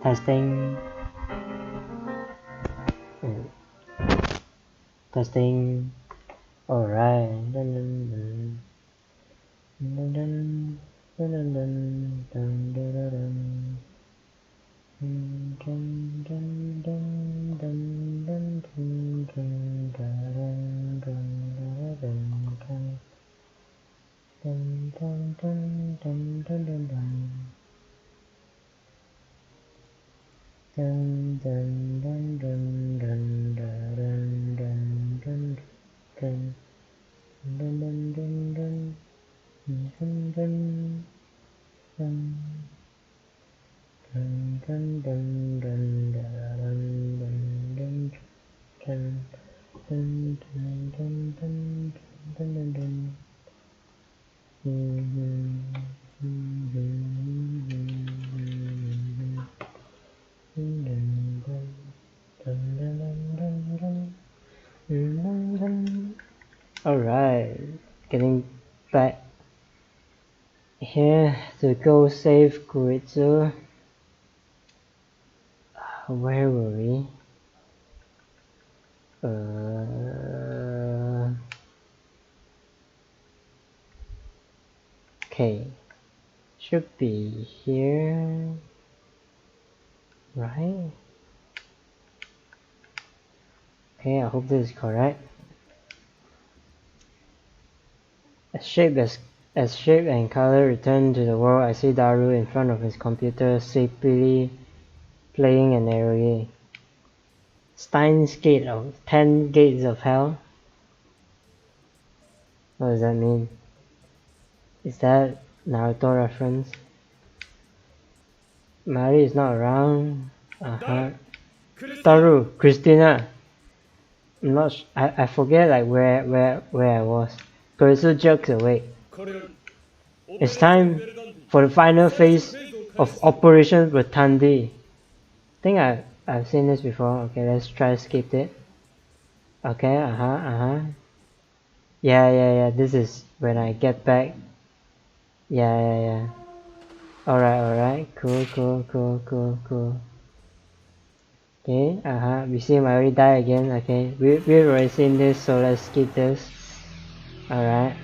Testing. Testing. Alright. Alright, getting back here to go save Kuritsu. Where were we? Okay, should be here, right? Okay, I hope this is correct. As shape and color return to the world, I see Daru in front of his computer, sleepily playing an array. Steins gate of 10 gates of hell. What does that mean? Is that Naruto reference? Mari is not around. Daru, Christina. I'm not. I forget like where I was. Kuritsu jerks awake. It's time for the final phase of Operation Rotandi. I think I've seen this before. Okay, let's try to skip it. Okay, Yeah, this is when I get back. Yeah. Alright. Cool. Okay, we see him already die again. Okay, we've already seen this, so let's skip this. Alright.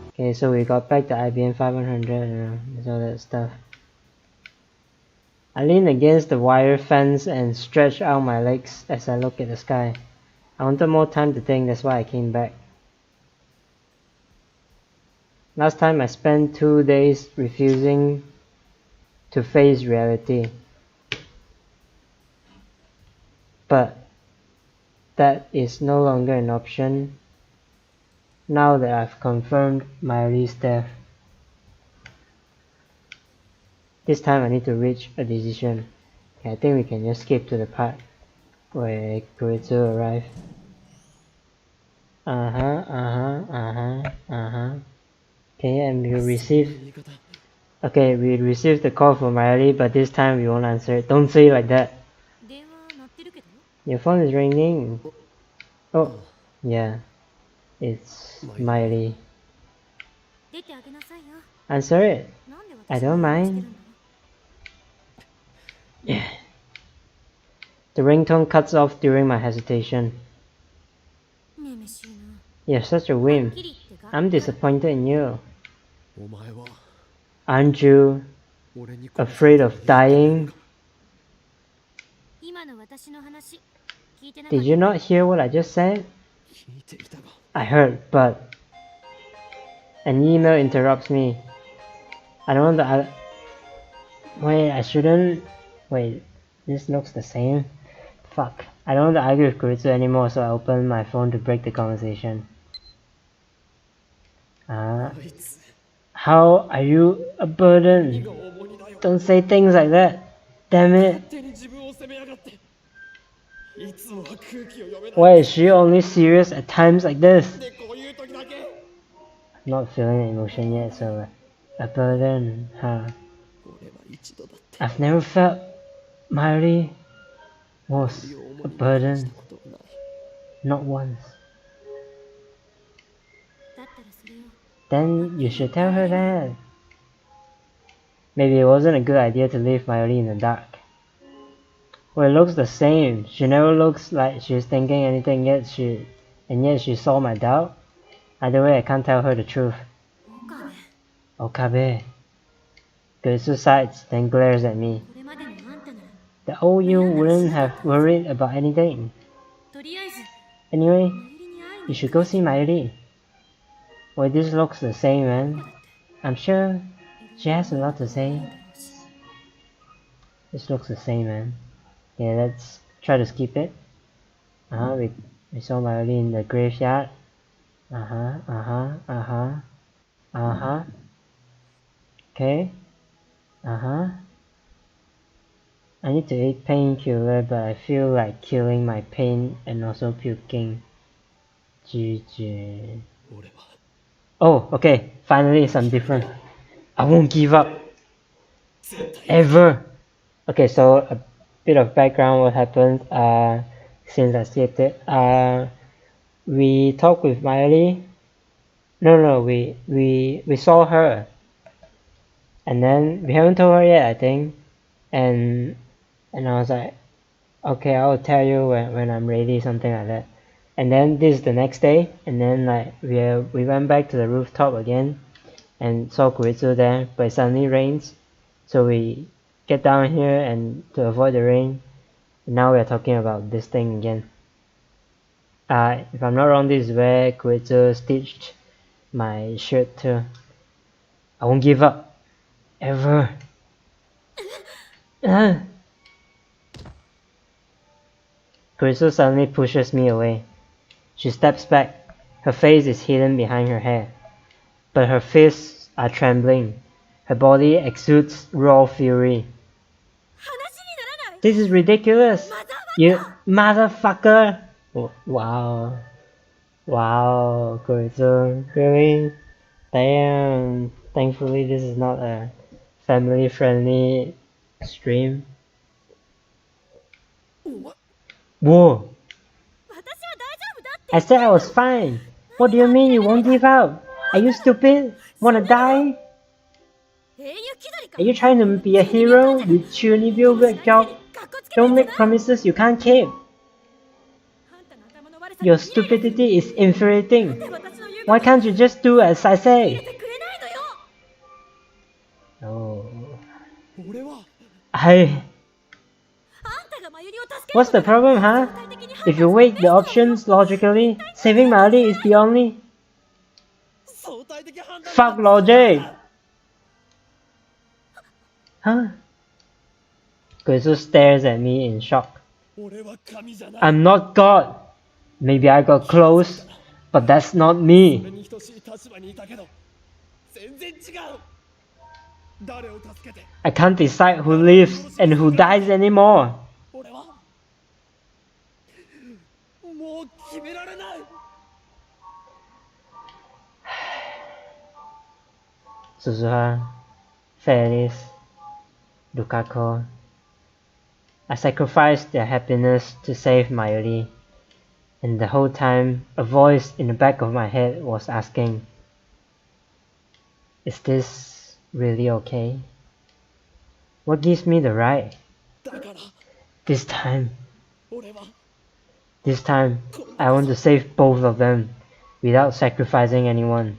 Okay, so we got back to IBM 500 and all that stuff. I lean against the wire fence and stretch out my legs as I look at the sky. I wanted more time to think, that's why I came back. Last time I spent 2 days refusing to face reality. But that is no longer an option now that I've confirmed Mayuri's death. This time I need to reach a decision. Okay, I think we can just skip to the part where Kuritsu arrived. Okay, and we received the call from Mayuri, but this time we won't answer it. Don't say it like that. Your phone is ringing. Oh, yeah. It's Mayuri. Answer it. I don't mind. Yeah. The ringtone cuts off during my hesitation. You're such a wimp. I'm disappointed in you. Aren't you afraid of dying? Did you not hear what I just said? I heard, but an email interrupts me. I don't want to. Wait, I shouldn't. Wait, this looks the same. Fuck. I don't want to argue with Kuritsu anymore, so I open my phone to break the conversation. How are you a burden? Don't say things like that. Damn it. Why is she only serious at times like this? I'm not feeling the emotion yet, so a burden, huh? I've never felt Mayuri was a burden. Not once. Then you should tell her that. Maybe it wasn't a good idea to leave Mayuri in the dark. Well, it looks the same. She never looks like she's thinking anything yet she saw my doubt. Either way, I can't tell her the truth. Okabe. Goetsu sighs, then glares at me. The old you wouldn't have worried about anything. Anyway, you should go see Mayuri. Well, this looks the same, man. I'm sure she has a lot to say. This looks the same, man. Yeah, let's try to skip it. We saw Mayuri in the graveyard. Okay. I need to eat painkiller, but I feel like killing my pain and also puking. GG. Oh, okay. Finally, some different. I won't give up. Ever. Okay, so a bit of background what happened since I skipped it. We talked with Mayuri. No, we saw her. And then we haven't told her yet, I think. And I was like, okay, I'll tell you when I'm ready, something like that. And then this is the next day, and then like we went back to the rooftop again and saw Koitsu there, but it suddenly rains. So we get down here and to avoid the rain. And now we're talking about this thing again. If I'm not wrong, this is where Koitsu stitched my shirt too. I won't give up. Ever. Koitsu suddenly pushes me away. She steps back. Her face is hidden behind her hair, but her fists are trembling. Her body exudes raw fury. This is ridiculous! You motherfucker! Oh, wow. Wow, Koitsu. Really? Damn. Thankfully this is not a family friendly stream. Whoa! I said I was fine. What do you mean you won't give up? Are you stupid? Wanna die? Are you trying to be a hero? You chunibyo work job? Don't make promises you can't keep. Your stupidity is infuriating. Why can't you just do as I say? Oh. What's the problem, huh? If you weigh the options logically, saving Mayuri is the only... Fuck logic! Huh? Koitsu stares at me in shock. I'm not God! Maybe I got close, but that's not me. I can't decide who lives and who dies anymore. Suzuha, Feliz, Lukako. I sacrificed their happiness to save Mayuri, and the whole time a voice in the back of my head was asking, is this really okay? What gives me the right? This time, I want to save both of them without sacrificing anyone.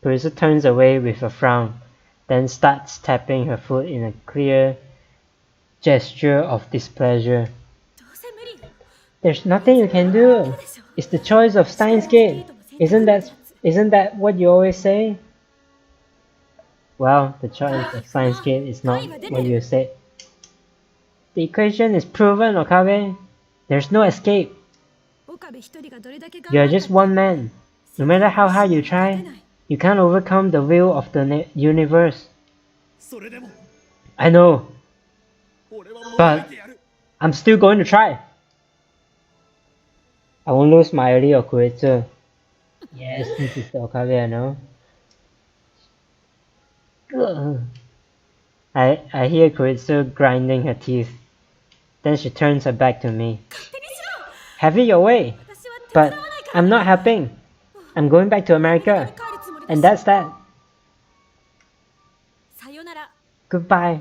Koitsu turns away with a frown, then starts tapping her foot in a clear gesture of displeasure. There's nothing you can do. It's the choice of Steins Gate. Isn't that what you always say? Well, the choice of Steins Gate is not what you said. The equation is proven, Okabe. There's no escape. You're just one man. No matter how hard you try, you can't overcome the will of the universe. I know. But I'm still going to try. I won't lose Mayuri or Koitsu. Yes, this is the Okabe I know. I hear Koitsu grinding her teeth. Then she turns her back to me. Have it your way. But I'm not helping. I'm going back to America. And that's that. Goodbye.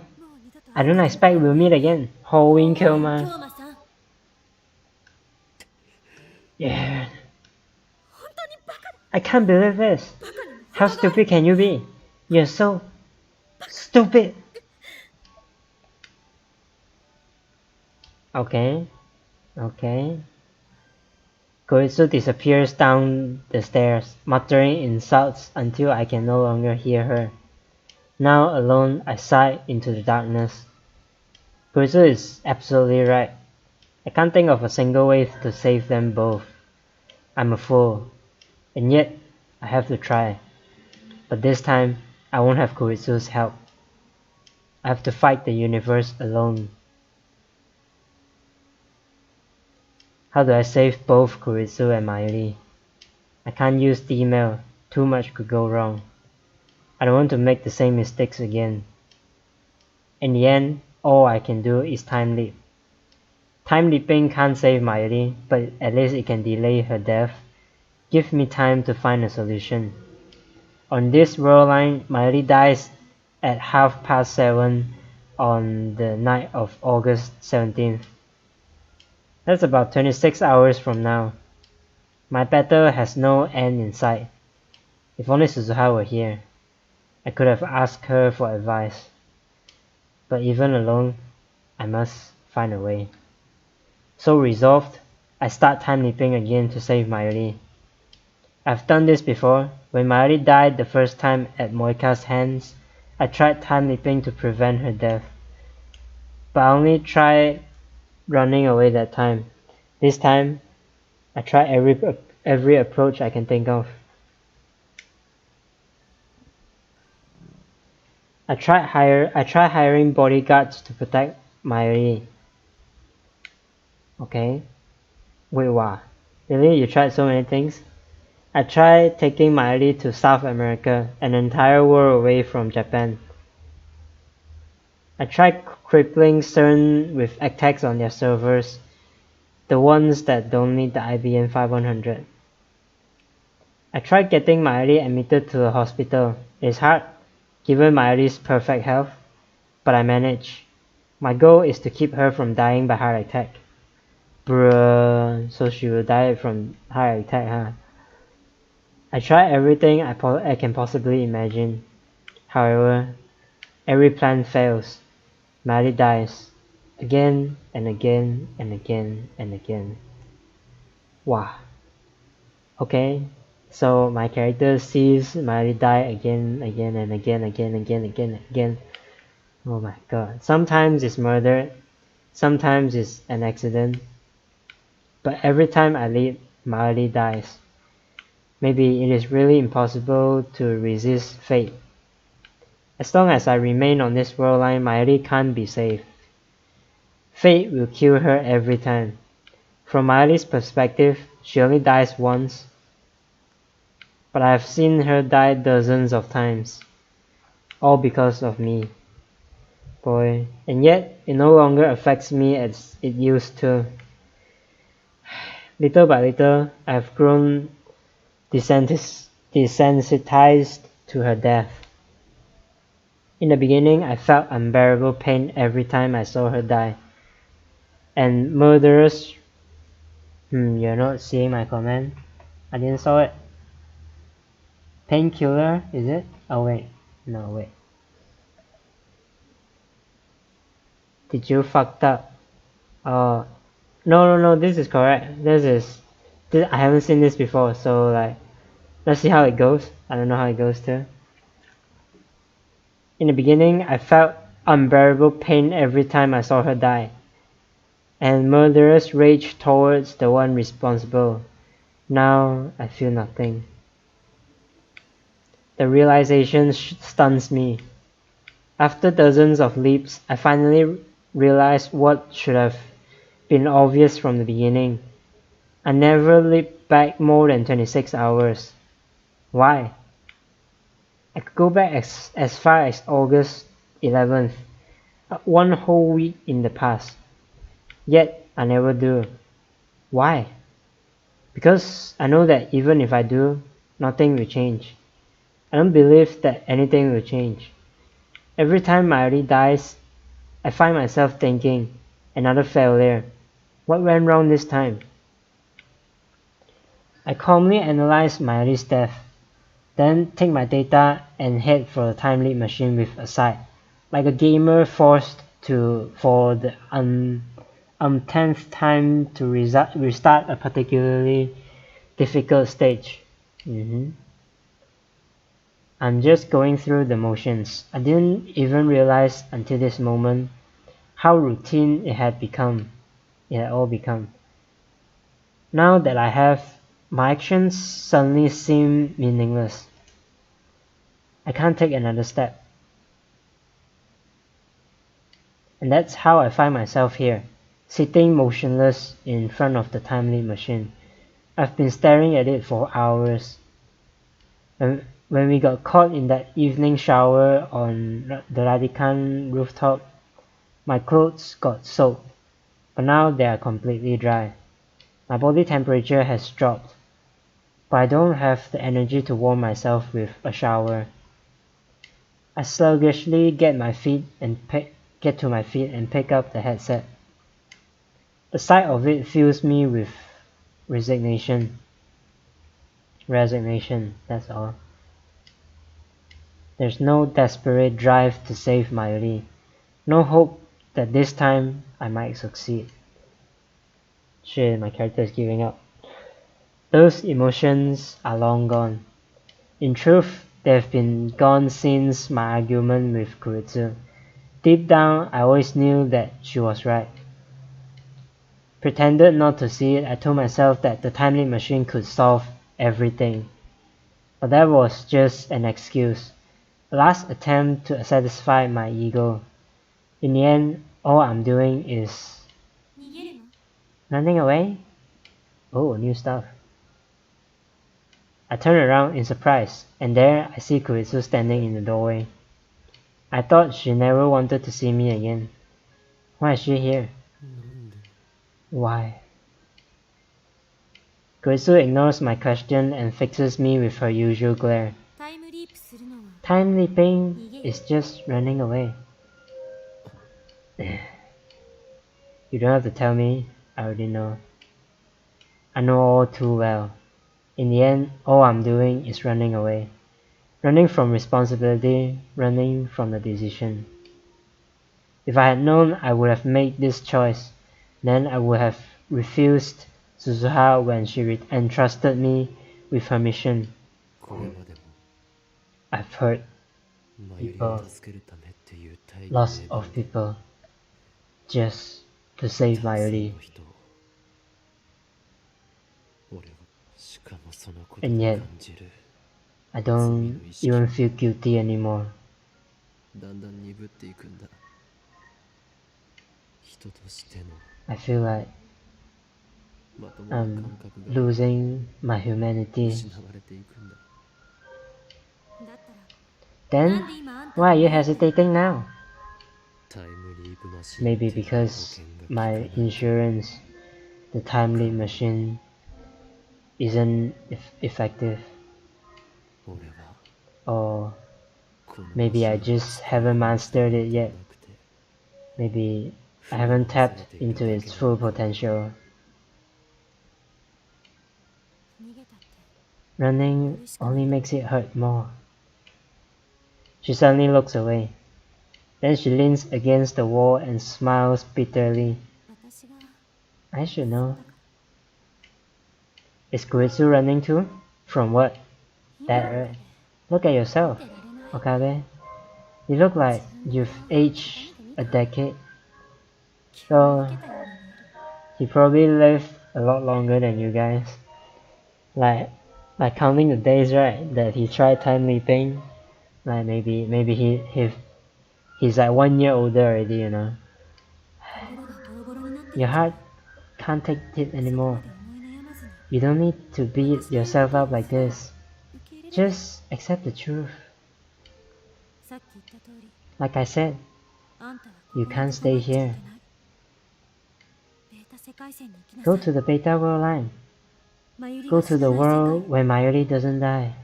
I don't expect we'll meet again. Holding Kilma. Yeah. I can't believe this. How stupid can you be? You're so stupid. Okay. Koritsu disappears down the stairs, muttering insults until I can no longer hear her. Now alone, I sigh into the darkness. Koritsu is absolutely right. I can't think of a single way to save them both. I'm a fool. And yet, I have to try. But this time, I won't have Koritsu's help. I have to fight the universe alone. How do I save both Koritsu and Mayuri? I can't use the email. Too much could go wrong. I don't want to make the same mistakes again. In the end, all I can do is time leap. Time leaping can't save Mayuri, but at least it can delay her death. Give me time to find a solution. On this world line, Mayuri dies at 7:30 on the night of August 17th. That's about 26 hours from now. My battle has no end in sight. If only Suzuha were here. I could have asked her for advice. But even alone, I must find a way. So resolved, I start time leaping again to save Mayuri. I've done this before. When Mayuri died the first time at Moika's hands, I tried time leaping to prevent her death. But I only tried running away that time. This time, I try every approach I can think of. I try hiring bodyguards to protect Mayuri. Okay. Wait, what? Really? You tried so many things? I tried taking Mayuri to South America, an entire world away from Japan. I tried crippling CERN with attacks on their servers, the ones that don't need the IBM 5100. I tried getting Mayuri admitted to the hospital. It's hard, given Mayuri's perfect health, but I managed. My goal is to keep her from dying by heart attack. Bruh, so she will die from heart attack, huh? I tried everything I can possibly imagine. However, every plan fails. Mayuri dies. Again and again and again and again. Wow. Okay, so my character sees Mayuri die again and again. Oh my god. Sometimes it's murder, sometimes it's an accident. But every time I leave, Mayuri dies. Maybe it is really impossible to resist fate. As long as I remain on this world line, Mayuri can't be saved. Fate will kill her every time. From Mayuri's perspective, she only dies once. But I have seen her die dozens of times. All because of me. Boy. And yet, it no longer affects me as it used to. Little by little, I have grown desensitized to her death. In the beginning, I felt unbearable pain every time I saw her die. And murderous... you're not seeing my comment? I didn't saw it. Painkiller, is it? Oh wait, no wait. Did you fucked up? Oh, no, this is correct. This I haven't seen this before, so like, let's see how it goes. I don't know how it goes too. In the beginning, I felt unbearable pain every time I saw her die, and murderous rage towards the one responsible. Now, I feel nothing. The realization stuns me. After dozens of leaps, I finally realized what should have been obvious from the beginning. I never leaped back more than 26 hours. Why? I could go back as far as August 11th, one whole week in the past. Yet, I never do. Why? Because I know that even if I do, nothing will change. I don't believe that anything will change. Every time Mayuri dies, I find myself thinking, another failure. What went wrong this time? I calmly analyze Mayuri's death, then take my data and head for the time leap machine with a sigh, like a gamer forced for the umpteenth time to restart a particularly difficult stage. I'm just going through the motions. I didn't even realize until this moment how routine it had all become. Now that I have, my actions suddenly seem meaningless. I can't take another step. And that's how I find myself here, sitting motionless in front of the time leap machine. I've been staring at it for hours. When we got caught in that evening shower on the Radican rooftop, my clothes got soaked, but now they are completely dry. My body temperature has dropped, but I don't have the energy to warm myself with a shower. I sluggishly get to my feet and pick up the headset. The sight of it fills me with resignation, that's all. There's no desperate drive to save Mayuri, no hope that this time I might succeed. Shit, my character is giving up. Those emotions are long gone. In truth, they've been gone since my argument with Kuritsu. Deep down, I always knew that she was right. Pretended not to see it, I told myself that the time leap machine could solve everything. But that was just an excuse, a last attempt to satisfy my ego. In the end, all I'm doing is running away? Oh, new stuff. I turn around in surprise, and there I see Kuritsu standing in the doorway. I thought she never wanted to see me again. Why is she here? Why? Kuritsu ignores my question and fixes me with her usual glare. Time leaping is just running away. You don't have to tell me, I already know. I know all too well. In the end, all I'm doing is running away. Running from responsibility, running from the decision. If I had known I would have made this choice, then I would have refused Suzuha when she entrusted me with her mission. I've heard people, lots of people, just to save Mayuri. And yet, I don't even feel guilty anymore. I feel like I'm losing my humanity. Then, why are you hesitating now? Maybe because my insurance, the time leap machine, isn't effective. Or maybe I just haven't mastered it yet. Maybe I haven't tapped into its full potential. Running only makes it hurt more. She suddenly looks away. Then she leans against the wall and smiles bitterly. I should know. Is Kuritsu running too? From what? That right? Look at yourself, Okabe. You look like you've aged a decade. So, he probably lived a lot longer than you guys. Like counting the days, right, that he tried time leaping. Like maybe he's like 1 year older already, you know. Your heart can't take it anymore. You don't need to beat yourself up like this. Just accept the truth. Like I said, you can't stay here. Go to the Beta World line. Go to the world where Mayuri doesn't die.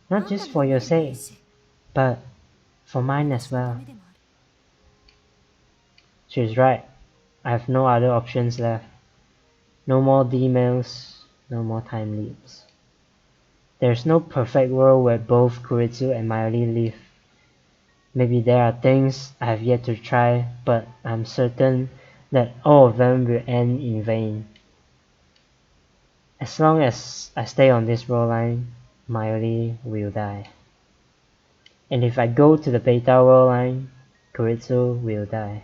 Not just for your sake, but for mine as well. She's right. I have no other options left. No more D-mails, no more time leaps. There's no perfect world where both Kuritsu and Mayuri live. Maybe there are things I have yet to try, but I'm certain that all of them will end in vain. As long as I stay on this world line, Mayuri will die. And if I go to the Beta world line, Kuritsu will die.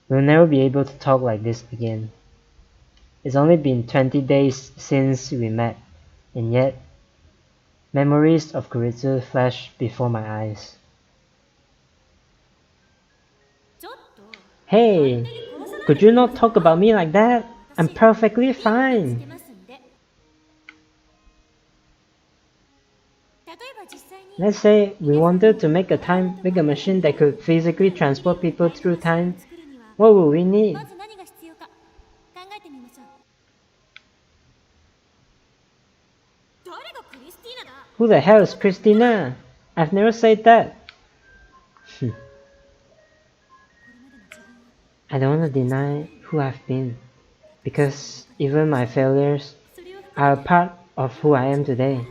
We'll never be able to talk like this again. It's only been 20 days since we met, and yet memories of Kuritsu flash before my eyes. Hey, could you not talk about me like that? I'm perfectly fine. Let's say we wanted to make a machine that could physically transport people through time. What would we need? Who the hell is Christina? I've never said that. I don't want to deny who I've been, because even my failures are a part of who I am today.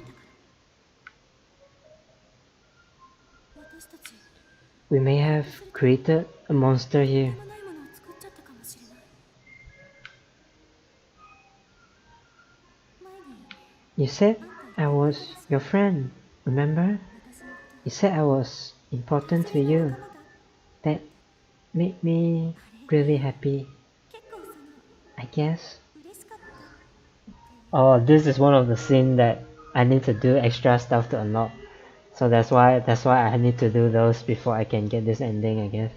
We may have created a monster here. You said I was your friend, remember? You said I was important to you. That made me really happy, I guess. Oh, this is one of the scenes that I need to do extra stuff to unlock. So that's why I need to do those before I can get this ending, I guess.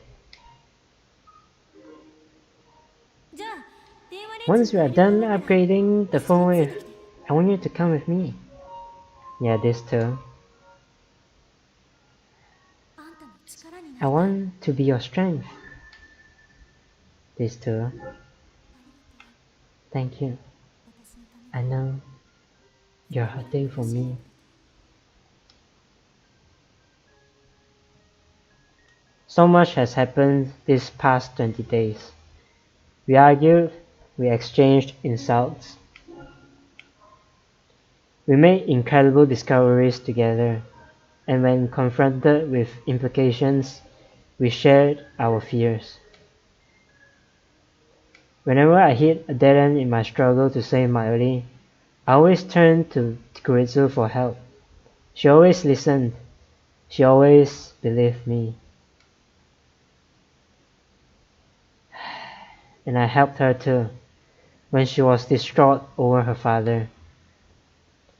Once we are done upgrading the phone wave, I want you to come with me. Yeah, this too. I want to be your strength. This too. Thank you. I know you're hurting for me. So much has happened these past 20 days. We argued, we exchanged insults. We made incredible discoveries together, and when confronted with implications, we shared our fears. Whenever I hit a dead end in my struggle to save Mayuri, I always turned to Kuritsu for help. She always listened. She always believed me. And I helped her too, when she was distraught over her father.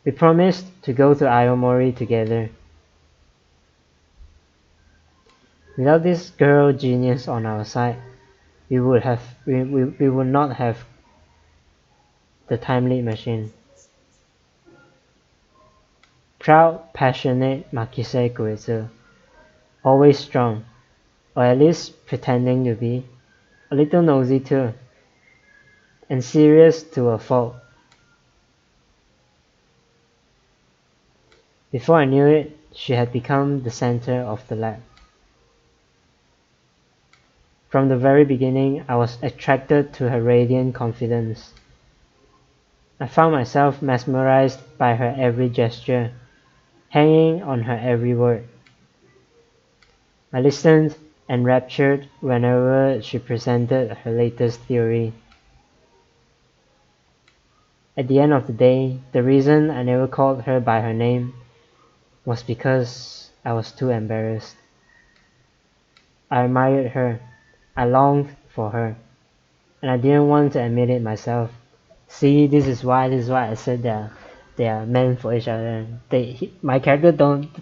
We promised to go to Aomori together. Without this girl genius on our side, we would not have the time leap machine. Proud, passionate Makise Kuritsu, always strong, or at least pretending to be, a little nosy too, and serious to a fault. Before I knew it, she had become the center of the lab. From the very beginning, I was attracted to her radiant confidence. I found myself mesmerized by her every gesture, hanging on her every word. I listened, enraptured whenever she presented her latest theory. At the end of the day, the reason I never called her by her name was because I was too embarrassed. I admired her, I longed for her, and I didn't want to admit it myself. See, this is why I said they are meant for each other. My character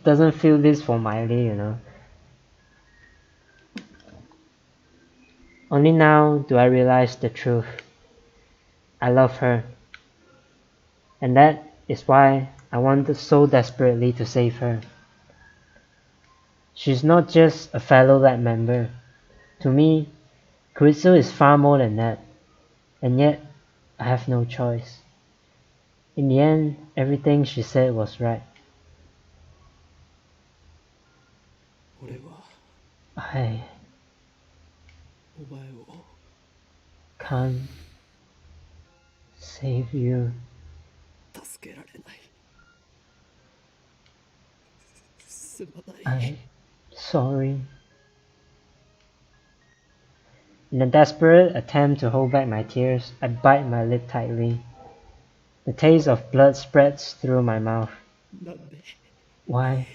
doesn't feel this for Miley, you know. Only now do I realize the truth. I love her, and that is why I wanted so desperately to save her. She's not just a fellow lab member. To me, Kuritsu is far more than that, and yet I have no choice. In the end, everything she said was right. I can't save you. I'm sorry. In a desperate attempt to hold back my tears, I bite my lip tightly. The taste of blood spreads through my mouth. Why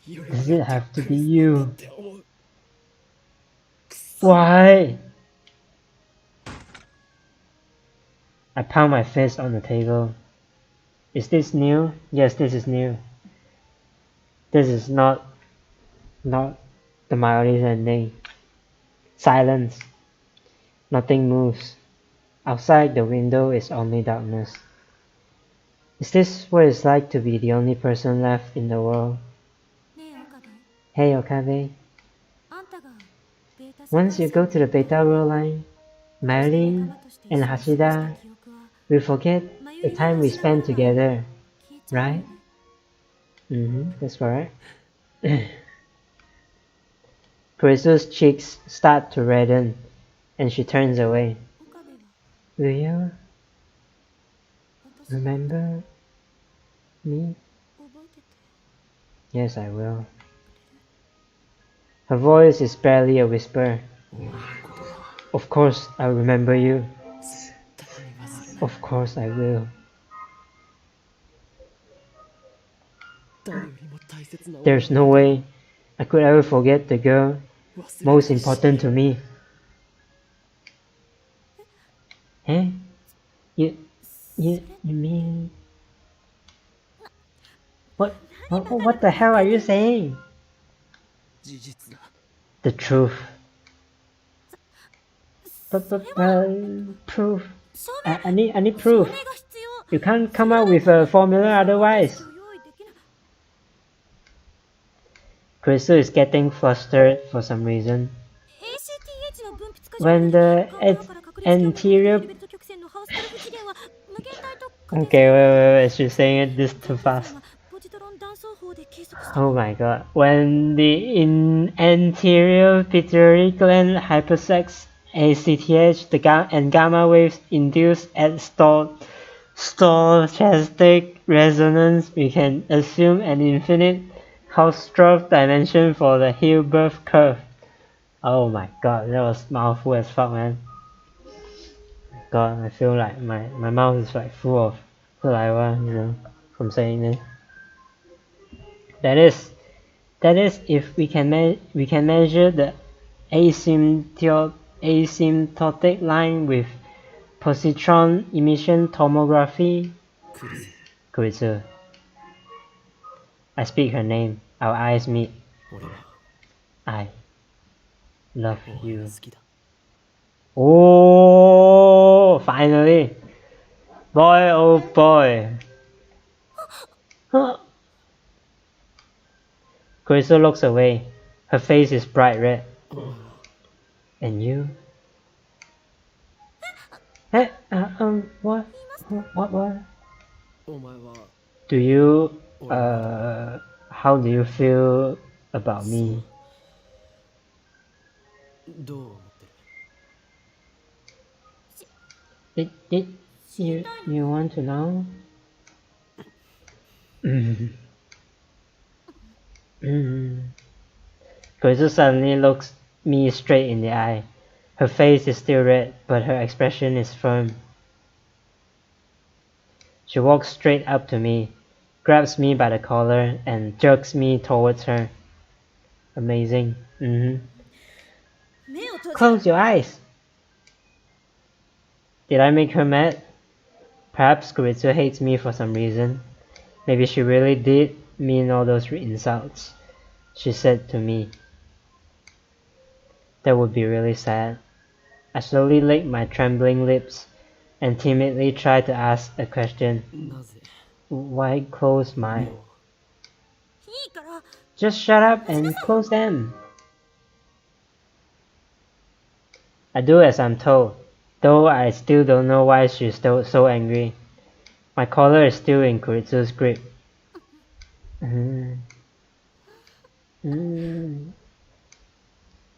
does it have to be you? Why? I pound my fist on the table. Is this new? Yes, this is new. This is not the Mayori's ending. Silence. Nothing moves. Outside the window is only darkness. Is this what it's like to be the only person left in the world? Hey Okabe. Once you go to the Beta World line, Mayuri and Hashida will forget the time we spent together, right? That's correct. Kurizu's cheeks start to redden, and she turns away. Will you remember me? Yes, I will. Her voice is barely a whisper. Of course I'll remember you. Of course I will. There's no way I could ever forget the girl most important to me. Eh? You mean... What the hell are you saying? The truth. But proof. I need proof. You can't come up with a formula otherwise. Kurisu is getting flustered for some reason. When the anterior... Okay, wait, she's saying it this too fast. Oh my god. When the anterior pituitary gland hypersex ACTH and gamma waves induced at stochastic resonance, we can assume an infinite Hausdorff dimension for the Hilbert curve. Oh my god, that was mouthful as fuck, man. God, I feel like my mouth is like full of saliva, you know, from saying this. That is, if we can measure the asymptotic line with positron emission tomography. Kurisu. I speak her name. Our eyes meet. I love you. Oh, finally. Boy, oh boy. Kurisu looks away. Her face is bright red. And you? What? Do you, how do you feel about me? You want to know? Kurisu suddenly looks me straight in the eye. Her face is still red, but her expression is firm. She walks straight up to me, grabs me by the collar, and jerks me towards her. Amazing. Close your eyes! Did I make her mad? Perhaps Kurisu hates me for some reason. Maybe she really did mean all those insults she said to me. That would be really sad. I slowly licked my trembling lips and timidly tried to ask a question. Why close my... Just shut up and close them. I do as I'm told. Though I still don't know why she's still so angry. My collar is still in Kuritsu's grip.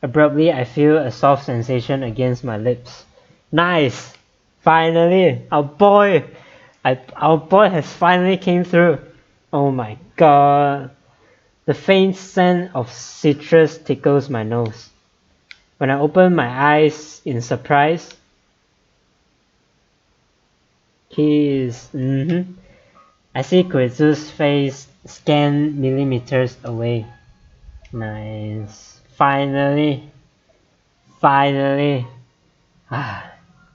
Abruptly, I feel a soft sensation against my lips. Nice! Finally! Our boy has finally came through. Oh my god. The faint scent of citrus tickles my nose. When I open my eyes in surprise, I see Kuritsu's face scanned millimeters away. Nice. Finally.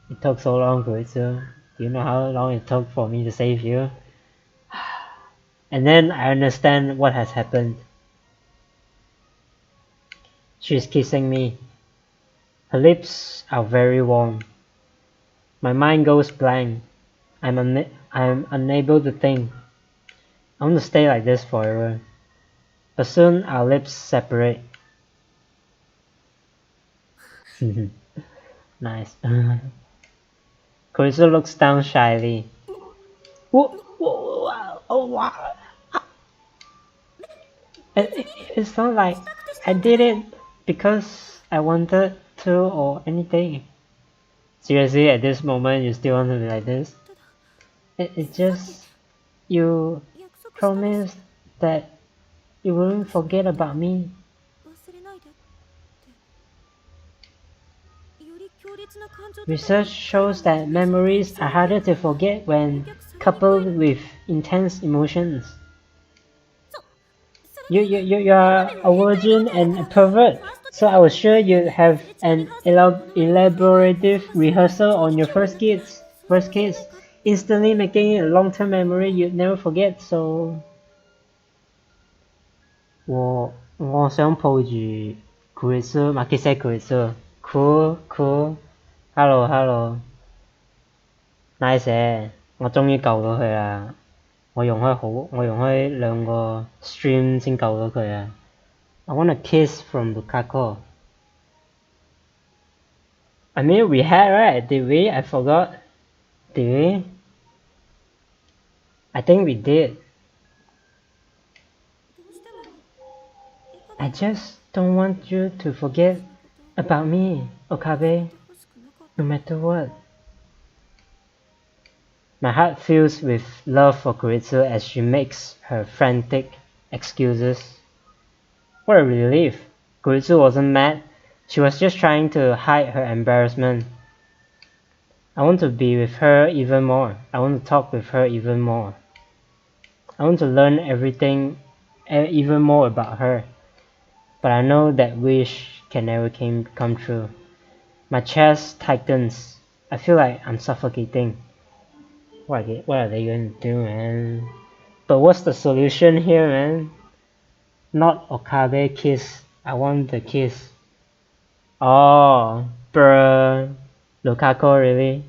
It took so long, Kuritsu. Do you know how long it took for me to save you? And then I understand what has happened. She's kissing me. Her lips are very warm. My mind goes blank. I'm unable to think. I want to stay like this forever. But soon our lips separate. Nice. Kuritsu looks down shyly. Oh wow! It's not like I did it because I wanted to or anything. Seriously, at this moment you still want to be like this? It's just you promised that you wouldn't forget about me. Research shows that memories are harder to forget when coupled with intense emotions. You're a virgin and a pervert, so I was sure you'd have an elaborative rehearsal on your first kiss, instantly making it a long-term memory you'd never forget. So, 我想抱住Kuritsu，嘛，其實Kuritsu cool，hello， nice 我終於救到佢啦！我用開兩個 stream 先救到佢啊！ I want a kiss from Lukaku. I mean, we had, right? Did we? I forgot. Did we? I think we did. I just don't want you to forget about me, Okabe, no matter what. My heart fills with love for Kuritsu as she makes her frantic excuses. What a relief. Kuritsu wasn't mad. She was just trying to hide her embarrassment. I want to be with her even more. I want to talk with her even more. I want to learn everything even more about her. But I know that wish can never come true. My chest tightens. I feel like I'm suffocating. What are they going to do, man? But what's the solution here, man? Not Okabe kiss. I want the kiss. Oh, bruh. Lukaku, really?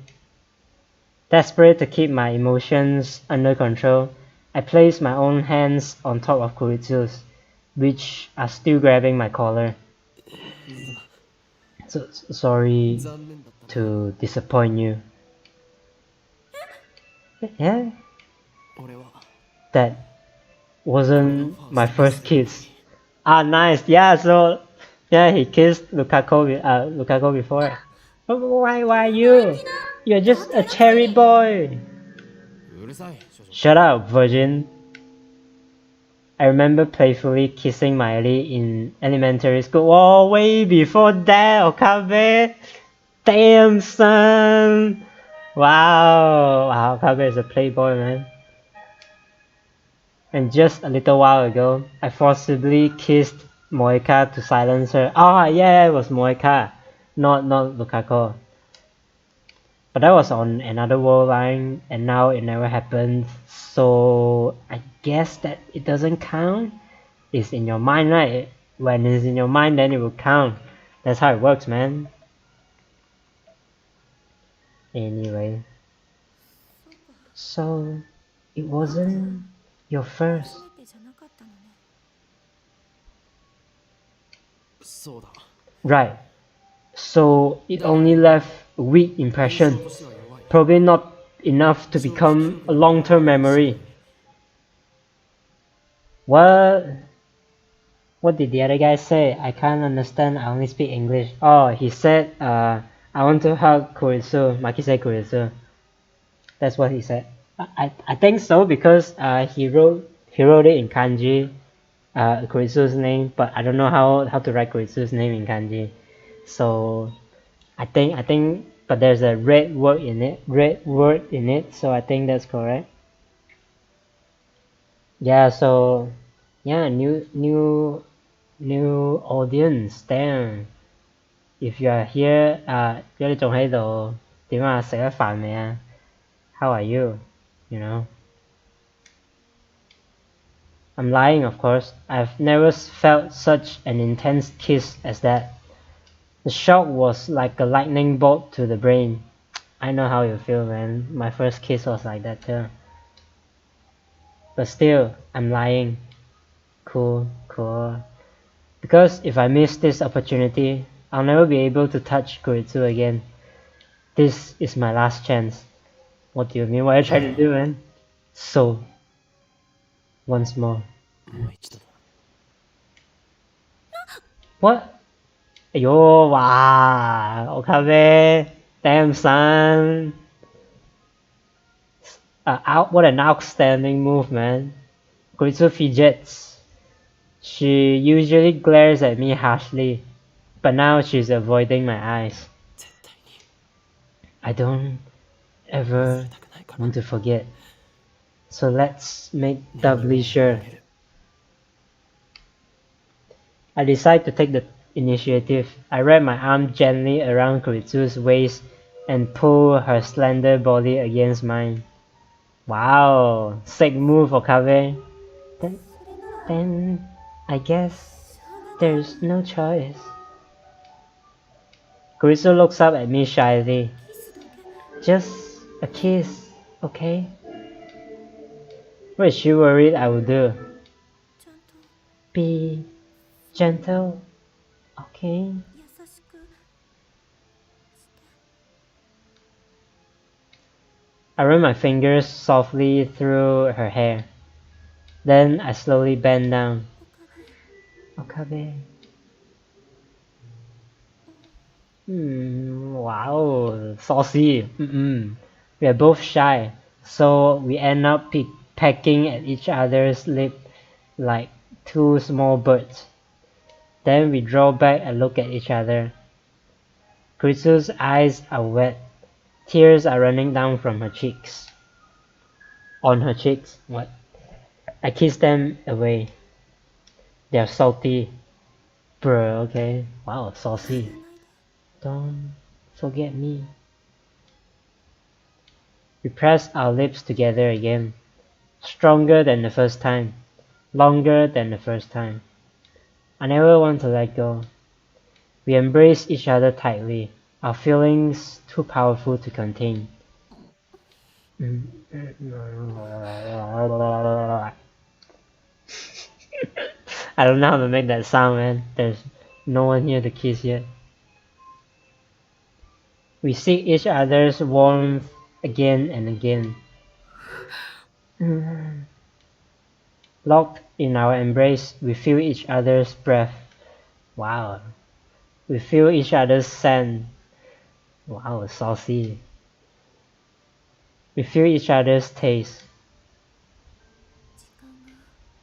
Desperate to keep my emotions under control, I place my own hands on top of Kuritsu's, which are still grabbing my collar. So sorry to disappoint you. Yeah? That wasn't my first kiss. Ah, nice. Yeah, so yeah, he kissed Lukaku before. But why you? You're just a cherry boy. Shut up, virgin. I remember playfully kissing Miley in elementary school. Whoa, way before that, Okabe. Damn, son. Wow, Okabe is a playboy, man. And just a little while ago, I forcibly kissed Moeka to silence her. Ah, yeah, it was Moeka, not Lukaku. But that was on another world line, and now it never happened. So I guess that it doesn't count. It's in your mind, right? When it's in your mind, then it will count. That's how it works, man. Anyway, so it wasn't your first. Right. So it only left a weak impression. Probably not enough to become a long-term memory. What did the other guy say? I can't understand, I only speak English. Oh, he said, I want to hug Kurisu, Makise Kurisu. That's what he said. I think so, because he wrote it in kanji, Kurisu's name, but I don't know how to write Kurisu's name in kanji. So I think but there's a red word in it, so I think that's correct. Yeah, so yeah, new audience. Damn. If you are here, 如果你仲喺度，點啊？食咗飯未啊？ How are you? You know? I'm lying, of course. I've never felt such an intense kiss as that. The shock was like a lightning bolt to the brain. I know how you feel, man. My first kiss was like that too. But still, I'm lying. Cool. Because if I miss this opportunity, I'll never be able to touch Kuritsu again. This is my last chance. What do you mean? What are you trying to do, man? So, once more. What? Yo, wow, Okabe, damn son. What an outstanding move, man. Kuritsu fidgets. She usually glares at me harshly, but now she's avoiding my eyes. I don't ever want to forget, so let's make doubly sure. I decide to take the initiative. I wrap my arm gently around Kuritsu's waist and pull her slender body against mine. Wow, sick move, Okabe. Then I guess there's no choice. Kuritsu looks up at me shyly. Just a kiss, okay? What is she worried I will do? Be gentle, okay? I run my fingers softly through her hair. Then I slowly bend down. Okabe. Wow, saucy. We are both shy, so we end up pecking at each other's lip like two small birds. Then we draw back and look at each other. Kuritsu's eyes are wet. Tears are running down from her cheeks. On her cheeks, what? I kiss them away. They're salty. Bruh, okay. Wow, saucy. Don't forget me. We press our lips together again. Stronger than the first time. Longer than the first time. I never want to let go. We embrace each other tightly. Our feelings too powerful to contain. I don't know how to make that sound, man. There's no one here to kiss yet. We seek each other's warmth again and again. Locked in our embrace, we feel each other's breath. Wow. We feel each other's scent. Wow, saucy. We feel each other's taste.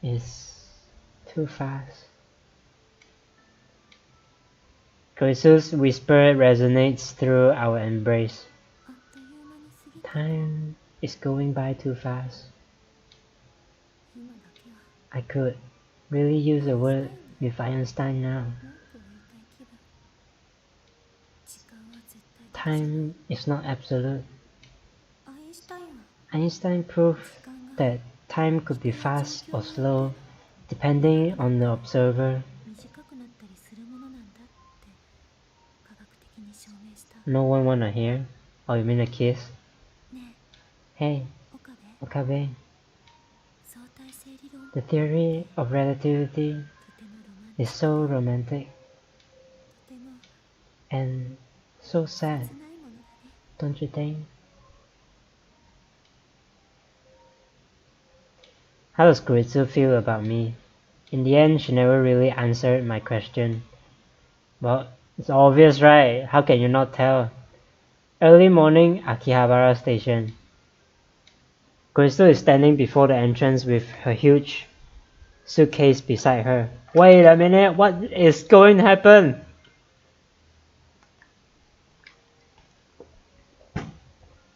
It's too fast. Kuritsu's whisper resonates through our embrace. Time is going by too fast. I could really use a word with Einstein now. Time is not absolute. Einstein proved that time could be fast or slow depending on the observer. No one wanna hear? Oh, you mean a kiss? Hey, Okabe. The theory of relativity is so romantic and so sad. don't you think? How does Kuritsu feel about me? In the end, she never really answered my question. Well, it's obvious, right? How can you not tell? Early morning, Akihabara Station. Kuritsu is standing before the entrance with her huge suitcase beside her. Wait a minute, what is going to happen?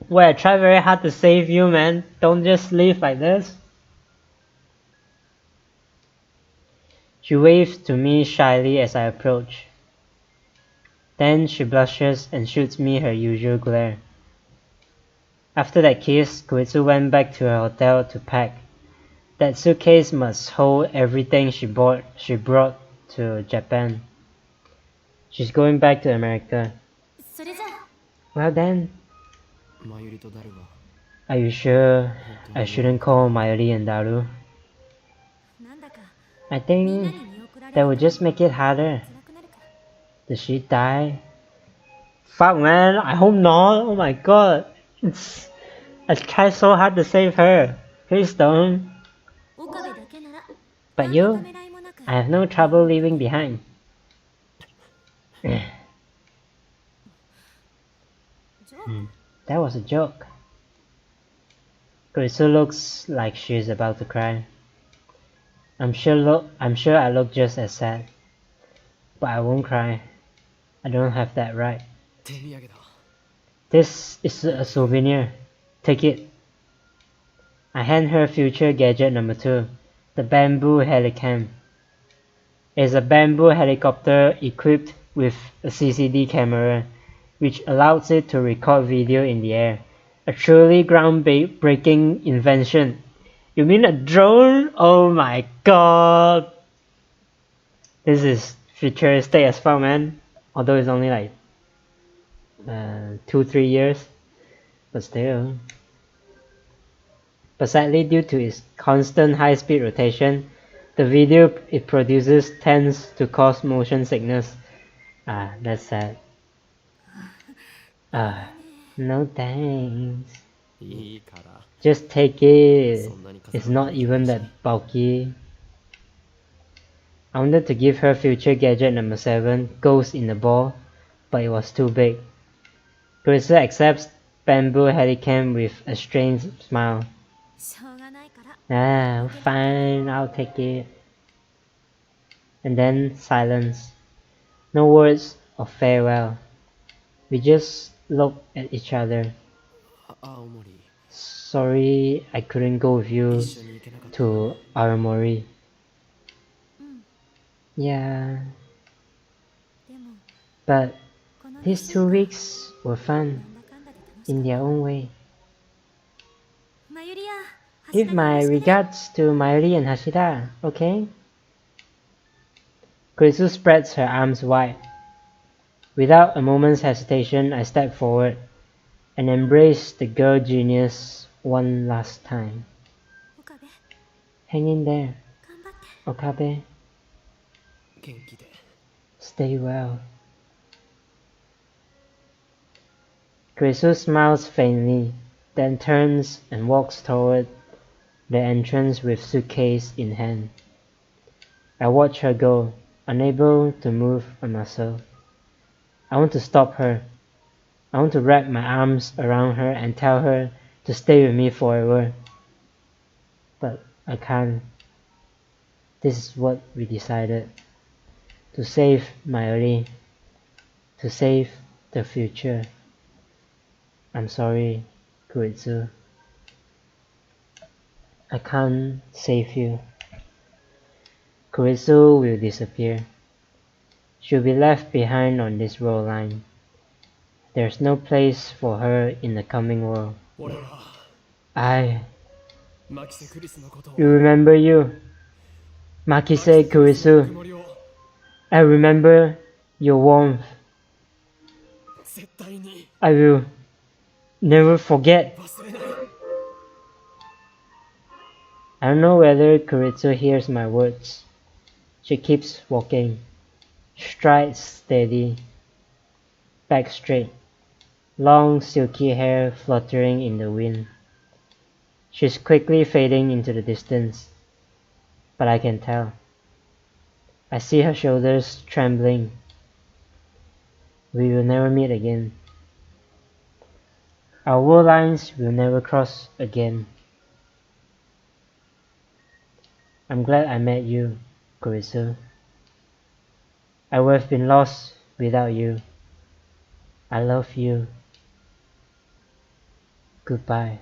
Wait, I tried very hard to save you, man. Don't just leave like this. She waves to me shyly as I approach. Then she blushes and shoots me her usual glare. After that kiss, Kuritsu went back to her hotel to pack. That suitcase must hold everything she brought to Japan. She's going back to America. Well then. Are you sure I shouldn't call Mayuri and Daru? I think that would just make it harder. Did she die? Fuck man, I hope not. Oh my god. I tried so hard to save her. Please don't. But you? I have no trouble leaving behind. That was a joke. Kuritsu looks like she's about to cry. I'm sure I look just as sad. But I won't cry. I don't have that right. This is a souvenir. Take it. I hand her future gadget number 2, the bamboo helicam. It's a bamboo helicopter equipped with a CCD camera, which allows it to record video in the air. A truly groundbreaking invention. You mean a drone? Oh my god! This is futuristic as fuck, man. Although it's only like 2-3 years, but still. But sadly, due to its constant high-speed rotation, the video it produces tends to cause motion sickness. That's sad. No thanks. Just take it. It's not even that bulky. I wanted to give her future gadget number 7, Ghost in the Ball, but it was too big. Kuritsu accepts bamboo helicam with a strange smile. Fine, I'll take it. And then silence. No words of farewell. We just look at each other. Sorry I couldn't go with you to Aomori. Yeah. But these 2 weeks were fun in their own way. Give my regards to Mayuri and Hashida, okay? Kuritsu spreads her arms wide. Without a moment's hesitation, I step forward and embrace the girl genius one last time. Hang in there, Okabe. Stay well. Kuritsu smiles faintly, then turns and walks toward the entrance with suitcase in hand. I watch her go, unable to move a muscle. I want to stop her. I want to wrap my arms around her and tell her to stay with me forever. But I can't. This is what we decided. To save Mayuri. To save the future. I'm sorry, Kuritsu. I can't save you. Kuritsu will disappear. She'll be left behind on this world line. There's no place for her in the coming world. You remember you, Makise Kuritsu. I remember your warmth. I will never forget. I don't know whether Kuritsu hears my words. She keeps walking, strides steady, back straight, long silky hair fluttering in the wind. She's quickly fading into the distance, but I can tell. I see her shoulders trembling. We will never meet again. Our world lines will never cross again. I'm glad I met you, Kurisu. I would have been lost without you. I love you. Goodbye.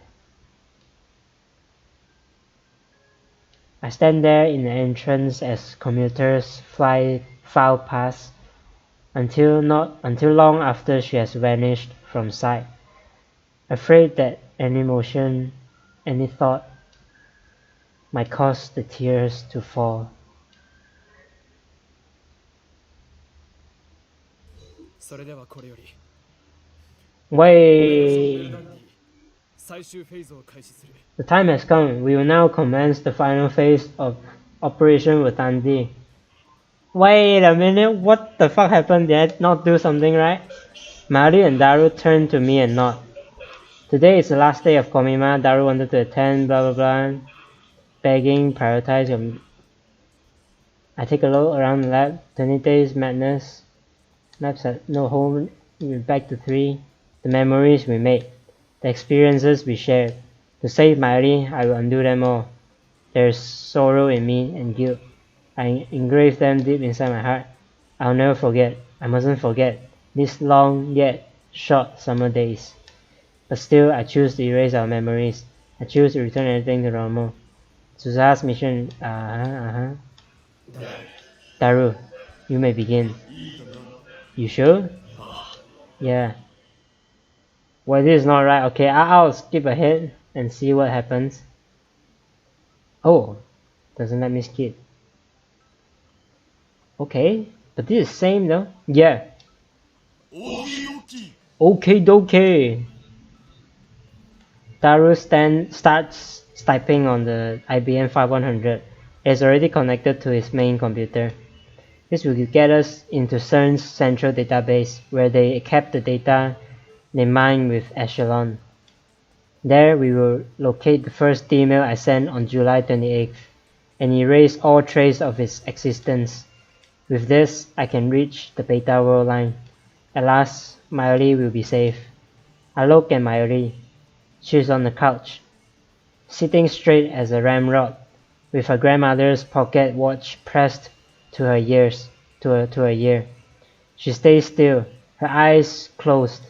I stand there in the entrance as commuters file past until long after she has vanished from sight, afraid that any motion, any thought might cause the tears to fall. Wait! The time has come. We will now commence the final phase of Operation Watandi. Wait a minute, what the fuck happened? Did I not do something right? Mari and Daru turned to me and nod. Today is the last day of Komima. Daru wanted to attend, blah blah blah. Begging, prioritize your... I take a look around the lab. 20 days madness. Maps at no home. We're back to 3. The memories we made. The experiences we shared. To save Mari, I will undo them all. There is sorrow in me and guilt. I engraved them deep inside my heart. I'll never forget. I mustn't forget these long yet short summer days. But still, I choose to erase our memories. I choose to return everything to normal. Suza's mission. Daru, you may begin. You sure? Yeah. Well, this is not right. Okay, I'll skip ahead and see what happens. Oh, doesn't let me skip. Okay, but this is same though. Yeah. Okay, dokie. Daru starts typing on the IBM 5100. It is already connected to his main computer. This will get us into CERN's central database, where they kept the data they mine with Echelon. There we will locate the first email I sent on July 28th and erase all trace of its existence. With this, I can reach the Beta world line. At last, Mayuri will be safe. I look at Mayuri. She's on the couch, sitting straight as a ramrod, with her grandmother's pocket watch pressed to her ears. She stays still, her eyes closed.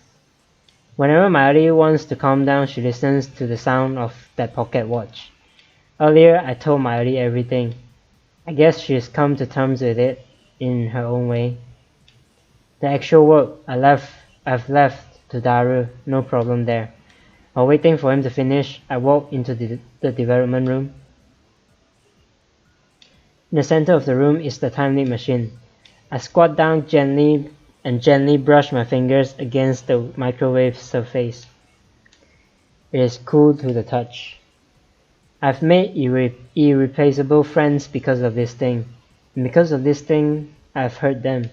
Whenever Mayuri wants to calm down, she listens to the sound of that pocket watch. Earlier, I told Mayuri everything. I guess she has come to terms with it in her own way. The actual work I've left to Daru, no problem there. While waiting for him to finish, I walk into the development room. In the center of the room is the time leap machine. I squat down gently and gently brush my fingers against the microwave surface. It is cool to the touch. I've made irreplaceable friends because of this thing, and because of this thing, I've hurt them.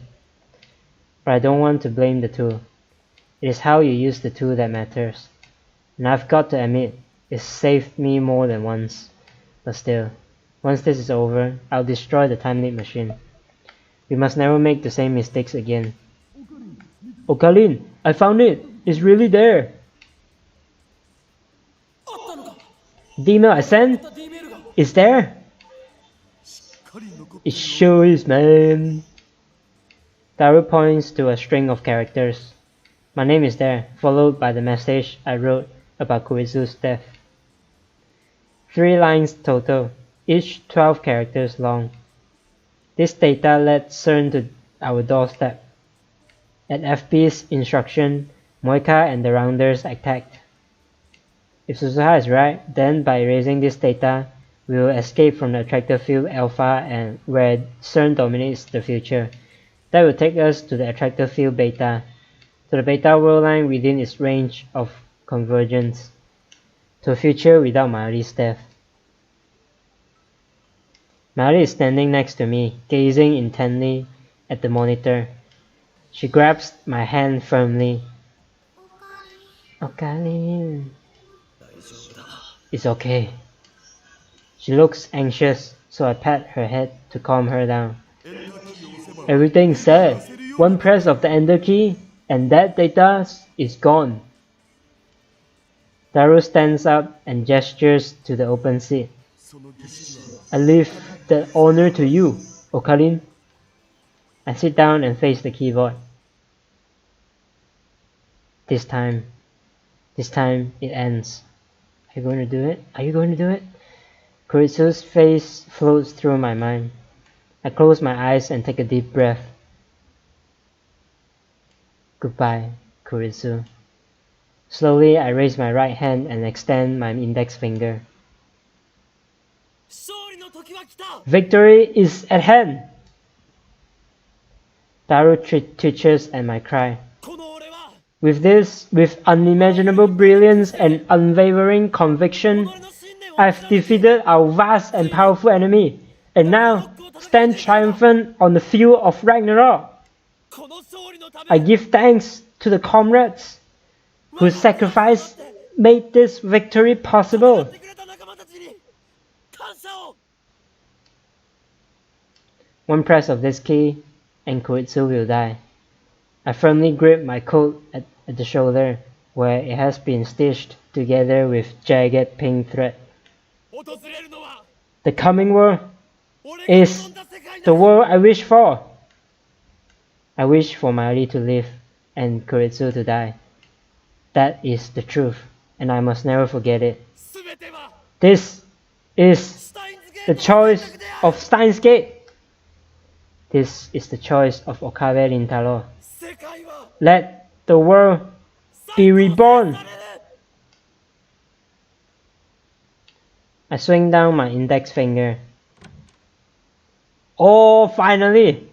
But I don't want to blame the tool. It is how you use the tool that matters. And I've got to admit, it saved me more than once. But still, once this is over, I'll destroy the time leap machine. We must never make the same mistakes again. Okalin, I found it! It's really there! The email I sent? It's there? It sure is, man! Daru points to a string of characters. My name is there, followed by the message I wrote about Kurizu's death. 3 lines total, each 12 characters long. This data led CERN to our doorstep. At FP's instruction, Moika and the Rounders attacked. If Suzuha is right, then by erasing this data, we will escape from the attractor field alpha and where CERN dominates the future. That will take us to the attractor field beta, to the beta world line within its range of convergence, to a future without Mayuri's death. Mayuri is standing next to me, gazing intently at the monitor. She grabs my hand firmly. Okarin. It's okay. She looks anxious, so I pat her head to calm her down. Everything's set. One press of the enter key, and that data is gone. Daru stands up and gestures to the open seat. I leave the honor to you, Okarin. I sit down and face the keyboard. This time it ends. Are you going to do it? Are you going to do it? Kuritsu's face floats through my mind. I close my eyes and take a deep breath. Goodbye, Kuritsu. Slowly, I raise my right hand and extend my index finger. Victory is at hand! Daru twitches at my cry. With unimaginable brilliance and unwavering conviction, I've defeated our vast and powerful enemy, and now stand triumphant on the field of Ragnarok. I give thanks to the comrades whose sacrifice made this victory possible. One press of this key, and Kuritsu will die. I firmly grip my coat at the shoulder, where it has been stitched together with jagged pink thread. The coming world is the world I wish for. I wish for Maori to live and Kuritsu to die. That is the truth, and I must never forget it. This is the choice of Steins Gate. This is the choice of Okabe Rintaro. Let the world be reborn. I swing down my index finger. Oh, finally!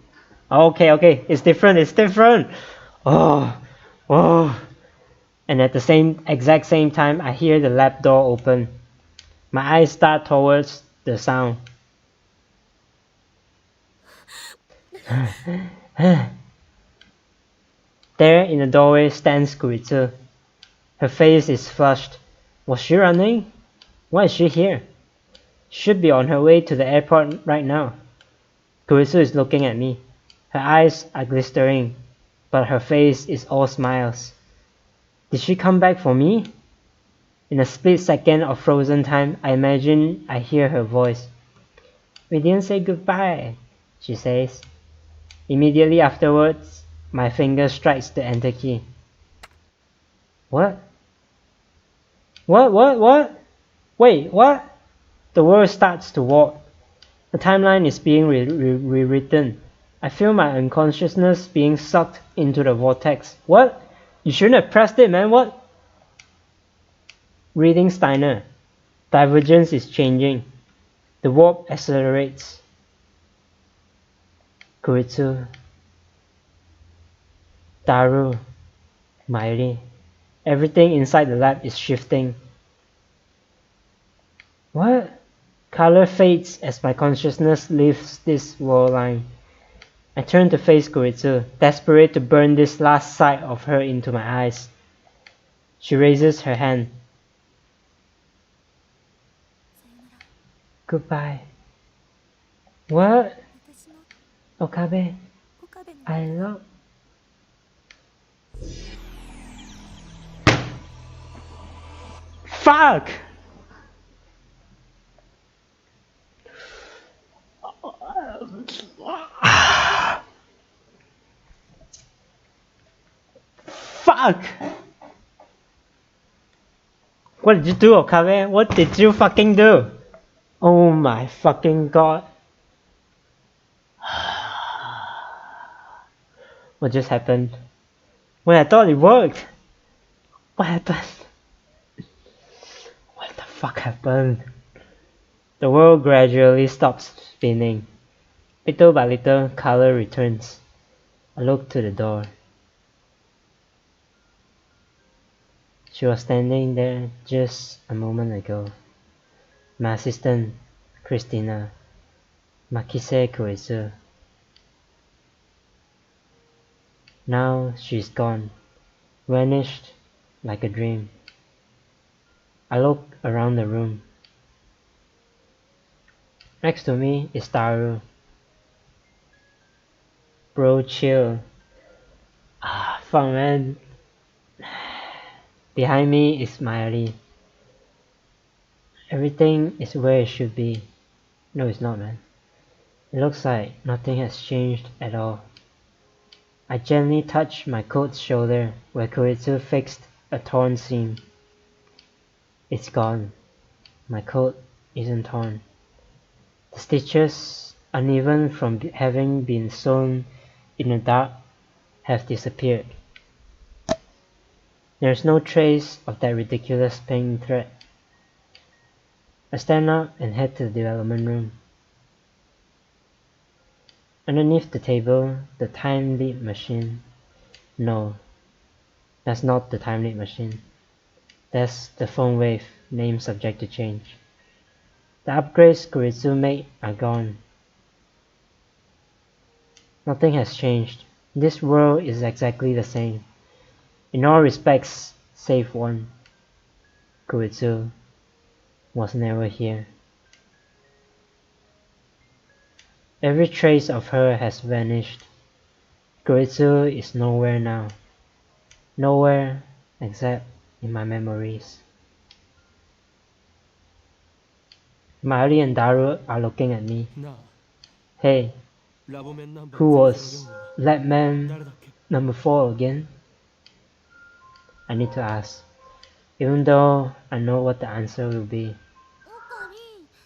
Okay, it's different. Oh. And at the exact same time, I hear the lab door open. My eyes start towards the sound. There in the doorway stands Kuritsu. Her face is flushed. Was she running? Why is she here? She should be on her way to the airport right now. Kuritsu is looking at me. Her eyes are glistering, but her face is all smiles. Did she come back for me? In a split second of frozen time, I imagine I hear her voice. We didn't say goodbye, she says. Immediately afterwards, my finger strikes the enter key. What? Wait, what? The world starts to warp. The timeline is being rewritten. I feel my unconsciousness being sucked into the vortex. What? You shouldn't have pressed it, man. What? Reading Steiner. Divergence is changing. The warp accelerates. Kuritsu. Daru. Mairi. Everything inside the lab is shifting. What? Color fades as my consciousness leaves this world line. I turn to face Kuritsu, desperate to burn this last sight of her into my eyes. She raises her hand. Goodbye. What? Okabe, I love... Fuck! Fuck! What did you do, Okabe? What did you fucking do? Oh my fucking god. What just happened? When I thought it worked! What happened? What the fuck happened? The world gradually stops spinning. Little by little, color returns. I look to the door. She was standing there just a moment ago. My assistant, Christina. Makise Kuritsu. Now she's gone. Vanished like a dream. I look around the room. Next to me is Taru. Bro, chill. Fuck, man. Behind me is Miley. Everything is where it should be. No, it's not, man. It looks like nothing has changed at all. I gently touch my coat's shoulder where Koritsu fixed a torn seam. It's gone. My coat isn't torn. The stitches, uneven from having been sewn in the dark, have disappeared. There's no trace of that ridiculous pink thread. I stand up and head to the development room. Underneath the table, the time leap machine. No, that's not the time leap machine. That's the phone wave, name subject to change. The upgrades Koritsu made are gone. Nothing has changed. This world is exactly the same. In all respects, save one. Koritsu was never here. Every trace of her has vanished. Koritsu is nowhere now. Nowhere except in my memories. Mari and Daru are looking at me. Hey, who was Labman number 4 again? I need to ask, even though I know what the answer will be.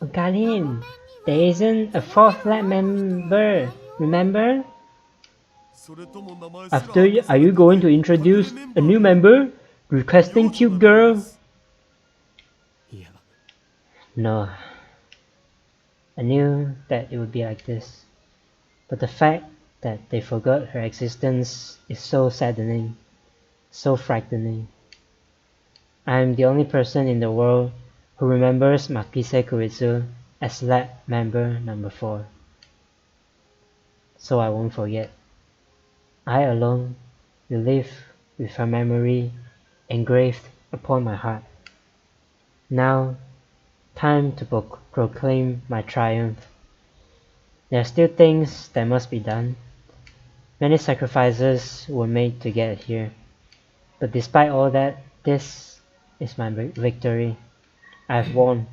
Ocarine, there isn't a 4th lab member, remember? Are you going to introduce a new member? Requesting cute girl? No. I knew that it would be like this. But the fact that they forgot her existence is so saddening, so frightening. I am the only person in the world who remembers Makise Koritsu as lab member number 4. So I won't forget. I alone will live with her memory engraved upon my heart. Now, time to proclaim my triumph. There are still things that must be done. Many sacrifices were made to get here. But despite all that, this is my victory. I've won.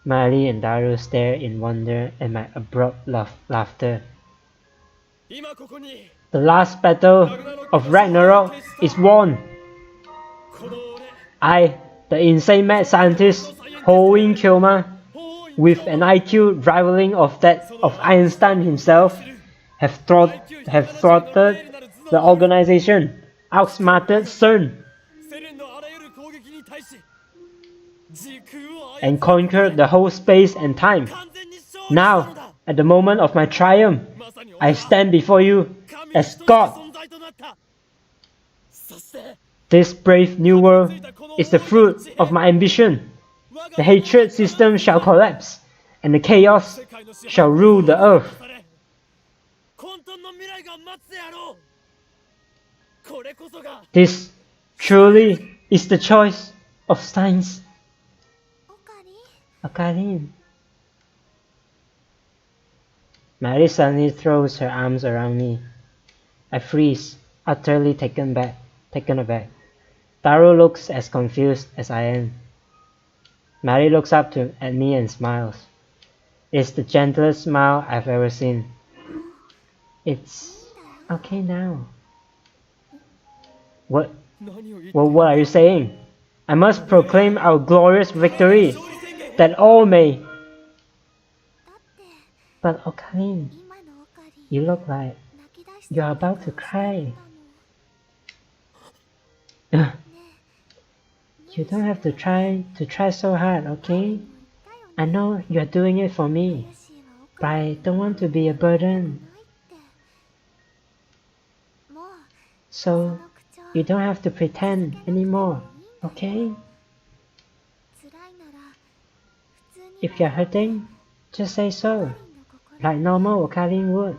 Mali and Daru stare in wonder at my abrupt laughter. The last battle of Ragnarok is won! I, the insane mad scientist Hoin Kyoma, with an IQ rivaling of that of Einstein himself, have thwarted the organization, outsmarted CERN, and conquered the whole space and time. Now, at the moment of my triumph, I stand before you as God. This brave new world is the fruit of my ambition. The hatred system shall collapse, and the chaos shall rule the earth. This truly is the choice of Steins. Ocarine. Mary suddenly throws her arms around me. I freeze, utterly taken aback. Taro looks as confused as I am. Mary looks up at me and smiles. It's the gentlest smile I've ever seen. It's okay now. What are you saying? I must proclaim our glorious victory, that all may... But Ocarine, you look like you're about to cry. You don't have to try so hard, okay? I know you're doing it for me, but I don't want to be a burden. So, you don't have to pretend anymore, okay? If you're hurting, just say so. like normal Okarin would.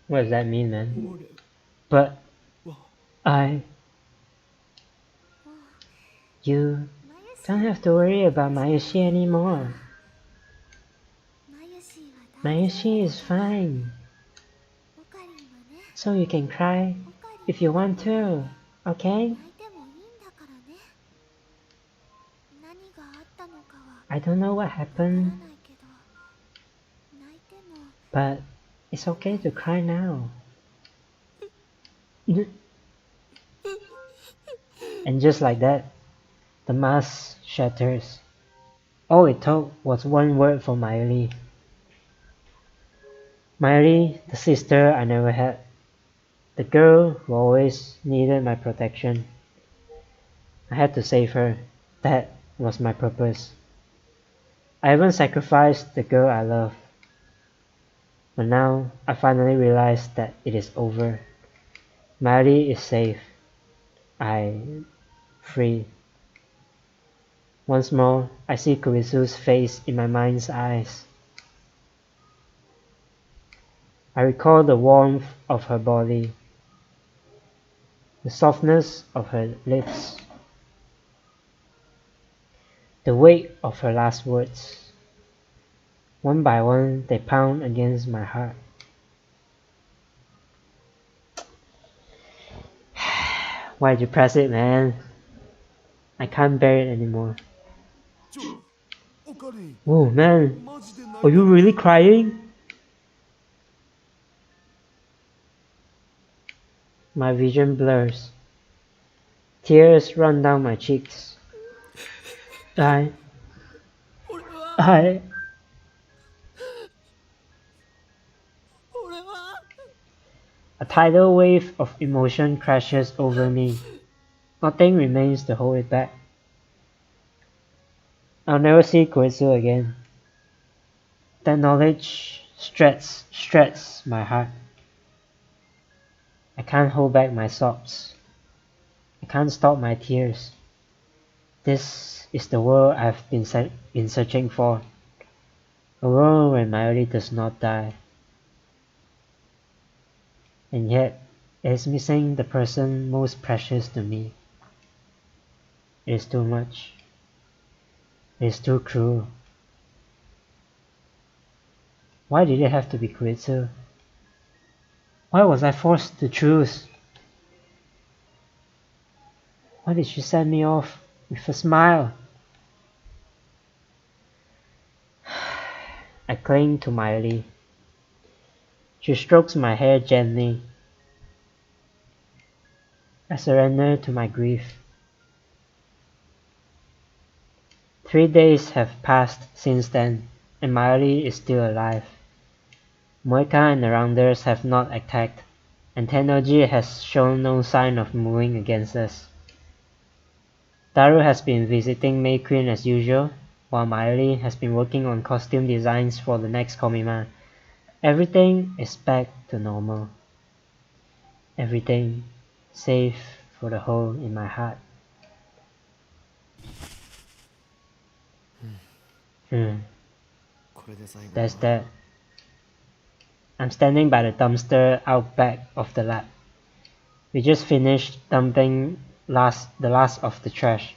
What does that mean, man? But you don't have to worry about Mayushi anymore. Mayushi is fine. So you can cry if you want to, okay? I don't know what happened, but it's okay to cry now. And just like that, the mask shatters. All it took was one word from Mayuri. Mayuri, the sister I never had. The girl who always needed my protection. I had to save her. That was my purpose. I even sacrificed the girl I love. But now, I finally realized that it is over. Mayuri is safe. I'm free. Once more, I see Kuritsu's face in my mind's eyes. I recall the warmth of her body, the softness of her lips, the weight of her last words. One by one, they pound against my heart. Why'd you press it, man? I can't bear it anymore. Oh man, are you really crying? My vision blurs. Tears run down my cheeks. A tidal wave of emotion crashes over me. Nothing remains to hold it back. I'll never see Kuritsu again. That knowledge shreds my heart. I can't hold back my sobs. I can't stop my tears. This is the world I've been searching for. A world where Mayuri does not die. And yet, it is missing the person most precious to me. It is too much. It is too cruel. Why did it have to be Kuritsu? Why was I forced to choose? Why did she send me off with a smile? I cling to Mayuri. She strokes my hair gently. I surrender to my grief. 3 days have passed since then, and Mayuri is still alive. Moeka and the Rounders have not attacked, and Tennoji has shown no sign of moving against us. Daru has been visiting May Queen as usual, while Mayuri has been working on costume designs for the next Komima. Everything is back to normal. Everything save for the hole in my heart. That's that. I'm standing by the dumpster out back of the lab. We just finished dumping the last of the trash.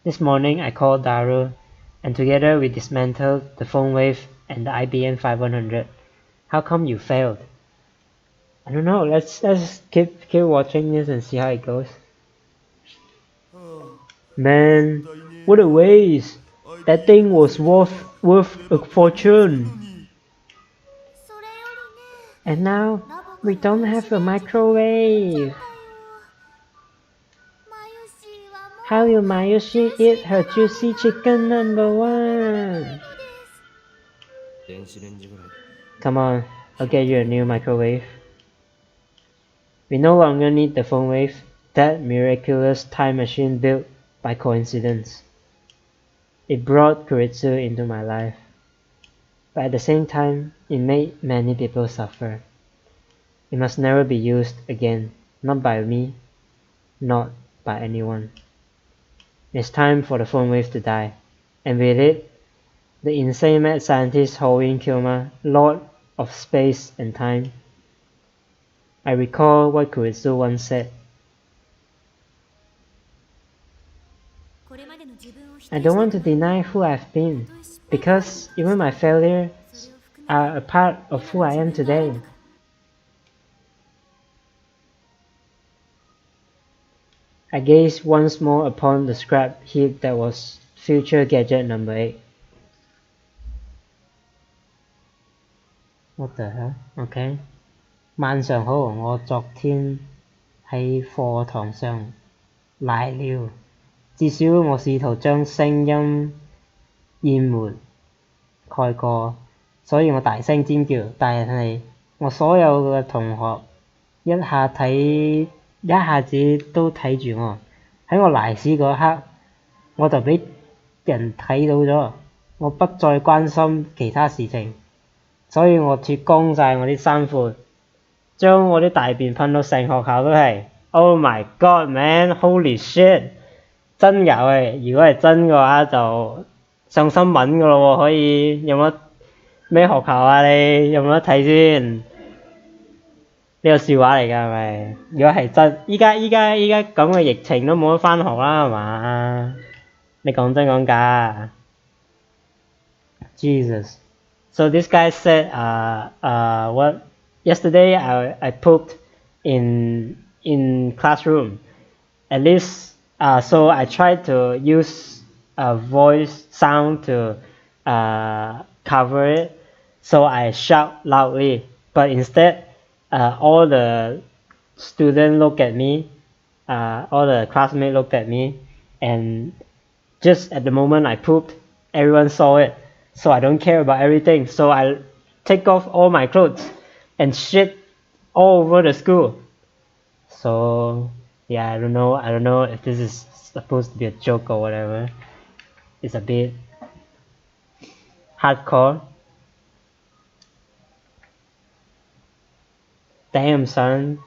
This morning I called Daru, and together we dismantled the phone wave and the IBM 5100. How come you failed? I don't know. Let's keep watching this and see how it goes. Man, what a waste! That thing was worth a fortune. And now we don't have a microwave. How will Mayushi eat her juicy chicken #1? Come on, I'll get you a new microwave. We no longer need the phone wave, that miraculous time machine built by coincidence. It brought Kuritsu into my life, but at the same time, it made many people suffer. It must never be used again, not by me, not by anyone. It's time for the phone wave to die, and with it, The insane mad scientist Howin Kilmer, Lord of Space and Time. I recall what Kuritsu once said. I don't want to deny who I've been, because even my failures are a part of who I am today. I gazed once more upon the scrap heap that was future gadget number 8. What the hell? Okay. 晚上好，我昨天喺課堂上賴了，至少我試圖將聲音淹沒蓋過，所以我大聲尖叫，但係我所有嘅同學一下子都睇住我，喺我賴屎嗰刻，我就俾人睇到咗，我不再關心其他事情，所以我脫光晒我啲衫褲，將我啲大便噴到成學校都係。Oh my god man, holy shit！ 真㗎喂，如果係真嘅話就上新聞㗎咯喎，可以有乜咩學校啊你有冇得睇先？呢個笑話嚟㗎係咪？如果係真，依家咁嘅疫情都冇得返學啦係嘛？你講真講假 Jesus. So this guy said what yesterday I pooped in classroom. At least so I tried to use a voice sound to cover it. So I shout loudly, but instead all the students look at me, all the classmates looked at me, and just at the moment I pooped, everyone saw it. So I don't care about everything. So I take off all my clothes and shit all over the school. So yeah, I don't know if this is supposed to be a joke or whatever. It's a bit hardcore. Damn son，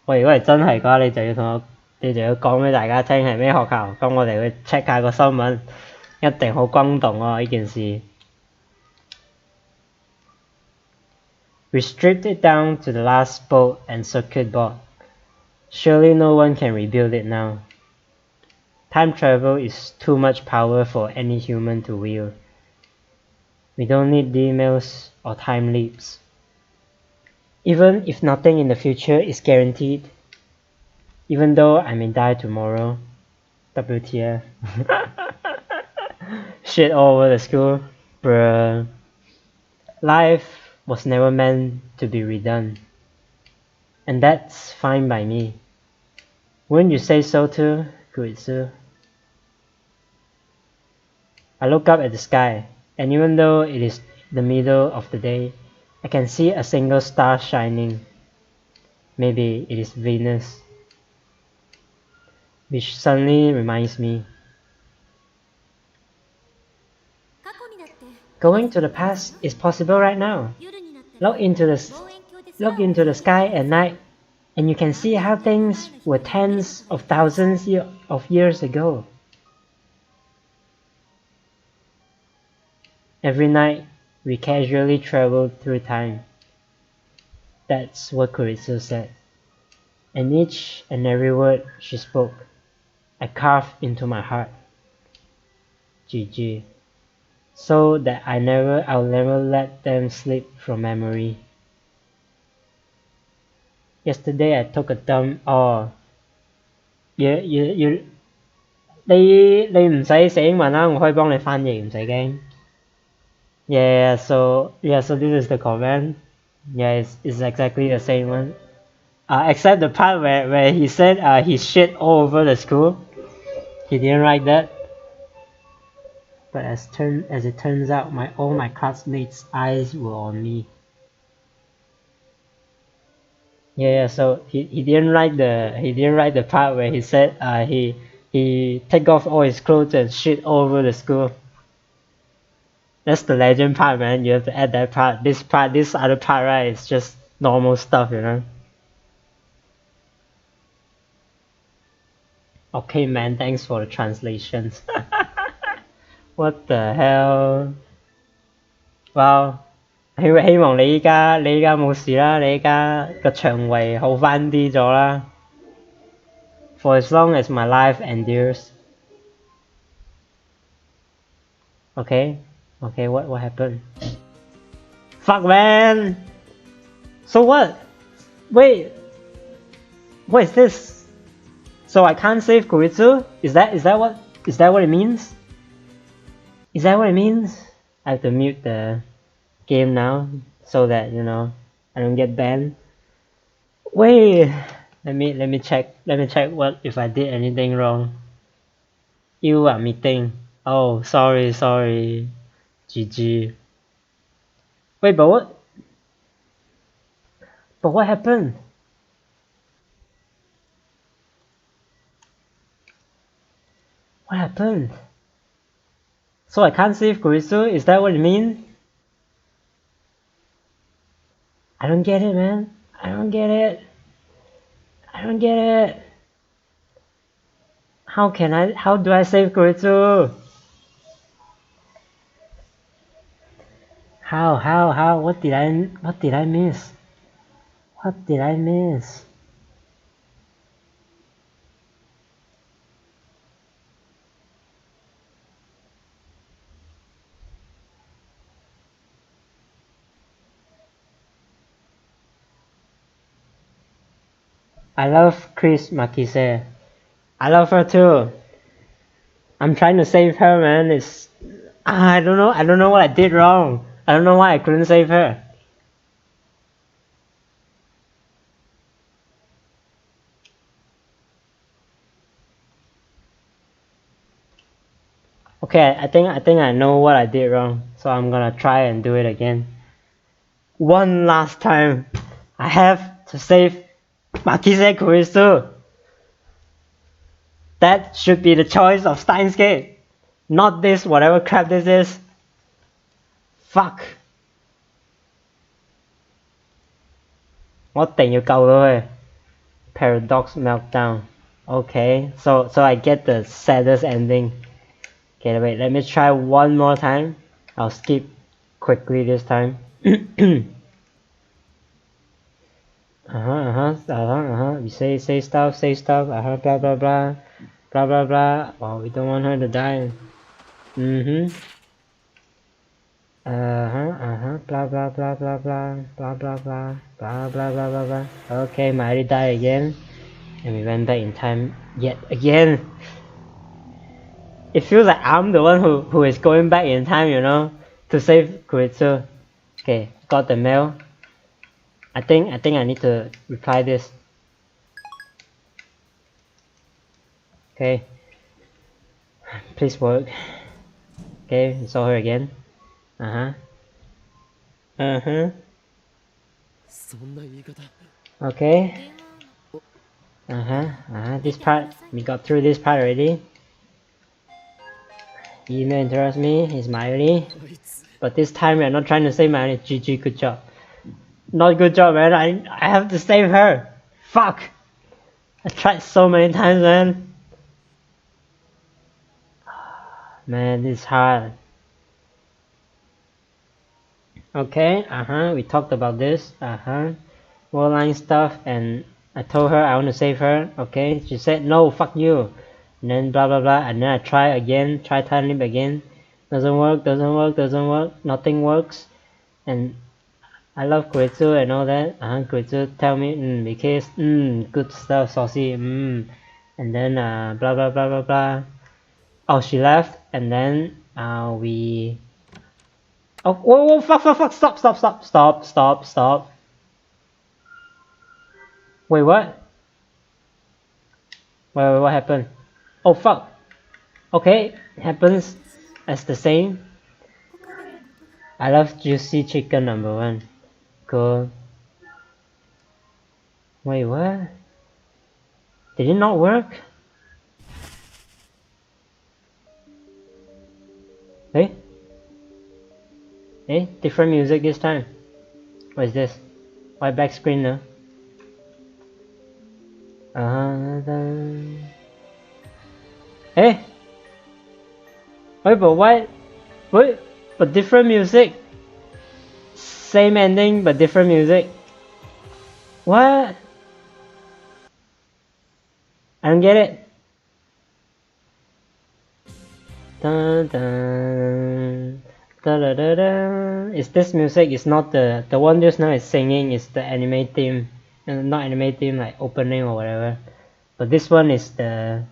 喂，如果係真係嘅話，你就要講俾大家聽係咩學校，咁我哋去 check 下個新聞，一定好轟動啊呢件事。We stripped it down to the last bolt and circuit board. Surely no one can rebuild it now. Time travel is too much power for any human to wield. We don't need emails or time leaps. Even if nothing in the future is guaranteed, even though I may die tomorrow, WTF. Shit all over the school, bruh. Life was never meant to be redone. And that's fine by me. Wouldn't you say so too, Kuritsu? I look up at the sky, and even though it is the middle of the day, I can see a single star shining. Maybe it is Venus. Which suddenly reminds me. Going to the past is possible right now. Look into the sky at night, and you can see how things were tens of thousands of years ago. Every night, we casually traveled through time. That's what Kuritsu said. And each and every word she spoke, I carved into my heart. GG. So that I'll never let them slip from memory. Yesterday I took a dump. Oh,你唔使寫英文啦，我可以幫你翻譯，唔使驚。So this is the comment. Yeah, it's exactly the same one. Except the part where he said he shit all over the school. He didn't write that. But as it turns out, all my classmates' eyes were on me. So he didn't write the part where he said he take off all his clothes and shit all over the school. That's the legend part, man. You have to add that part. This other part, right? It's just normal stuff, you know. Okay, man. Thanks for the translations. What the hell? Wow， 希望你依家冇事啦，你依家個腸胃好返啲咗啦。For as long as my life endures. Okay, what happened? Fuck, man! So what? Wait, what is this? So I can't save Kuritsu? Is that what it means? Is that what it means? I have to mute the game now so that, you know, I don't get banned. Wait, let me check what if I did anything wrong. You are meeting. Oh, sorry. GG. Wait, but what happened? What happened? So I can't save Kuritsu? Is that what it means? I don't get it, man. I don't get it. How do I save Kuritsu? How? What did I miss? What did I miss? I love Chris Makise. I love her too. I'm trying to save her, man. I don't know what I did wrong. I don't know why I couldn't save her. Okay, I think I know what I did wrong, so I'm gonna try and do it again. One last time. I have to save Makise Kurisu. That should be the choice of Steins Gate. Not this, whatever crap this is. Fuck. 我一定要救到佢。Paradox meltdown. Okay, so I get the saddest ending. Okay, wait, let me try one more time. I'll skip quickly this time. We say stuff. Blah blah blah. Oh, we don't want her to die. Blah blah. Okay, Mary died again, and we went back in time yet again. It feels like I'm the one who is going back in time, you know, to save Kuritsu. Okay, got the mail. I think I need to reply this. Okay, please work. Okay, we saw her again. Okay. This part, we got through this part already. Email interrupts me, he's Mayuri. But this time we're not trying to save Mayuri. GG, good job. Not good job, man. I have to save her. Fuck. I tried so many times, man. Man, it's hard. Okay, we talked about this. Warline stuff, and I told her I want to save her. Okay, she said no, fuck you. And then blah blah blah, and then I try again, try time limit again. Doesn't work. Nothing works. And I love Kuritsu and all that. Kuritsu tell me, because good stuff, saucy. And then blah blah blah blah blah. Oh, she left, and then we. Oh, whoa, fuck! Stop! Wait, what? Wait, what happened? Oh, fuck. Okay, it happens as the same. I love juicy chicken #1. Cool. Wait, what? Did it not work? Hey, different music this time. What is this? Why back screen now? Hey! Wait, but why? Wait, but different music? Same ending but different music. What? I don't get it. Dun, dun, da, da, da, da. It's this music. It's not the one just now is singing. It's the anime theme, not anime theme like opening or whatever. But this one is the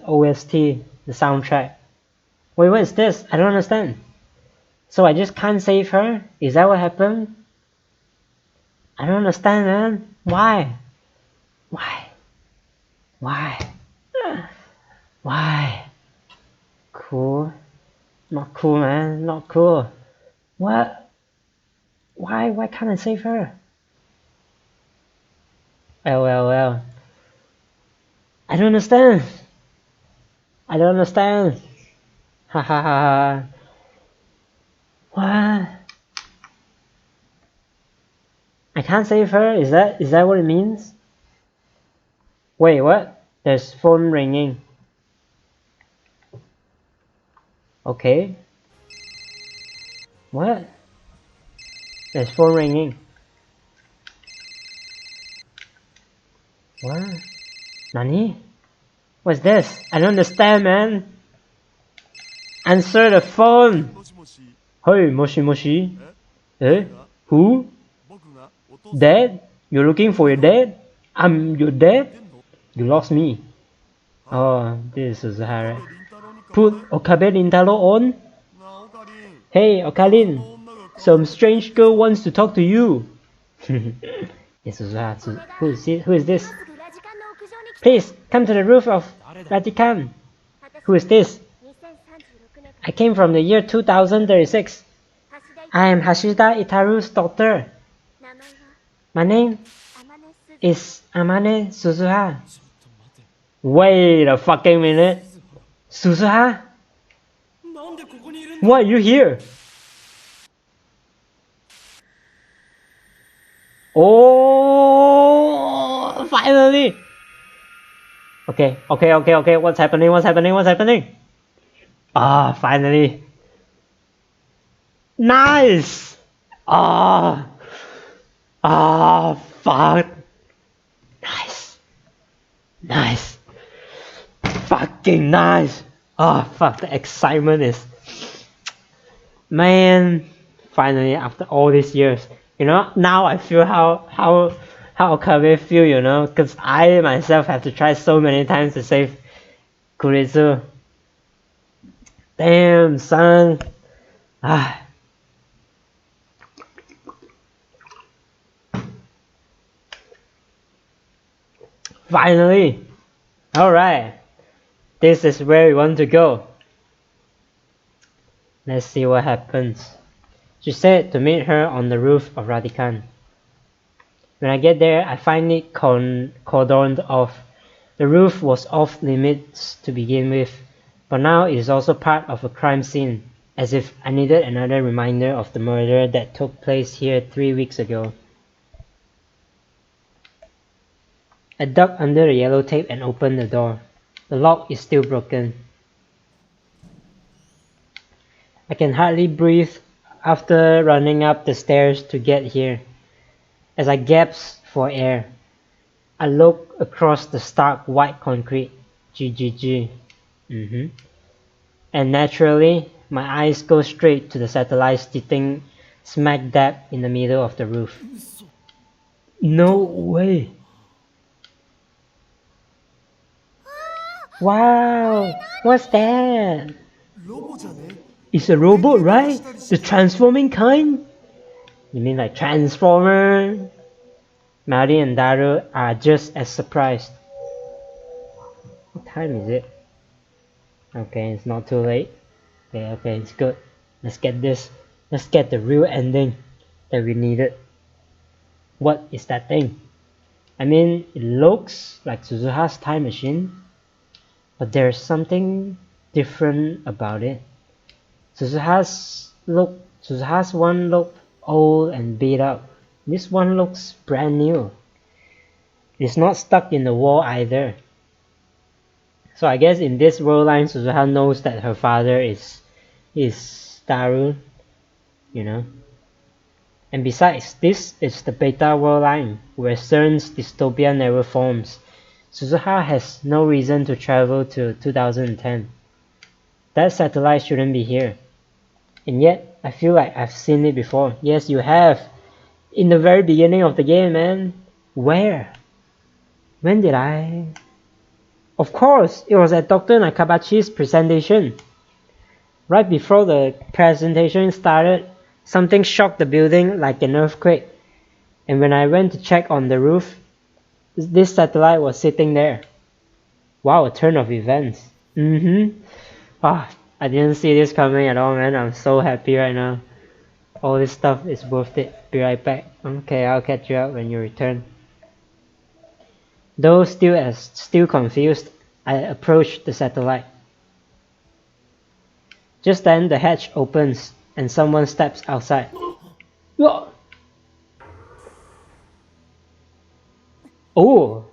OST, the soundtrack. Wait, what is this? I don't understand. So I just can't save her? Is that what happened? I don't understand, man. Why? Why? Cool. Not cool, man. Not cool. What? Why can't I save her? Well. I don't understand. Ha ha ha. What? I can't save her? Is that what it means? Wait, what? There's phone ringing. Okay. What? There's phone ringing. What? Nani? What's this? I don't understand, man. Answer the phone. Hey, moshi moshi. Eh? Who? Dad? You're looking for your dad? I'm your dad? You lost me. Oh, this is Suzuha. Put Okabe Rintaro on? Hey, Okalin. Some strange girl wants to talk to you. Yes, Suzuha. Who is this? Please, come to the roof of Radikan. Who is this? I came from the year 2036. I am Hashida Itaru's daughter. My name is Amane Suzuha. Wait a fucking minute. Suzuha? Why are you here? Oh, finally. Okay. What's happening? Ah, finally. Nice. Fuck. Nice. Fucking nice. Fuck, the excitement is... Man, finally, after all these years, you know, now I feel how Okabe feel, you know, because I myself have to try so many times to save Kurisu. Damn, son. Finally. Alright. This is where we want to go. Let's see what happens. She said to meet her on the roof of Radikan. When I get there, I find it cordoned off. The roof was off limits to begin with, but now it is also part of a crime scene, as if I needed another reminder of the murder that took place here 3 weeks ago. I ducked under the yellow tape and opened the door. The lock is still broken. I can hardly breathe after running up the stairs to get here. As I gasp for air, I look across the stark white concrete. GGG. And naturally, my eyes go straight to the satellite sitting smack dab in the middle of the roof. No way! Wow! What's that? It's a robot, right? The transforming kind? You mean like Transformer? Mari and Daru are just as surprised. What time is it? Okay, it's not too late. Okay, it's good. Let's get this. Let's get the real ending that we needed. What is that thing? I mean, it looks like Suzuha's time machine, but there's something different about it. Suzuha's one looked old and beat up. This one looks brand new. It's not stuck in the wall either. So I guess in this world line, Suzuha knows that her father is Daru, you know. And besides, this is the beta world line, where CERN's dystopia never forms. Suzuha has no reason to travel to 2010. That satellite shouldn't be here. And yet, I feel like I've seen it before. Yes, you have. In the very beginning of the game, man. Where? When did I? Of course, it was at Dr. Nakabachi's presentation. Right before the presentation started, something shocked the building like an earthquake. And when I went to check on the roof, this satellite was sitting there. Wow, a turn of events. I didn't see this coming at all, man. I'm so happy right now. All this stuff is worth it. Be right back. Okay, I'll catch you up when you return. Though still confused, I approached the satellite. Just then the hatch opens and someone steps outside. Whoa! Oh!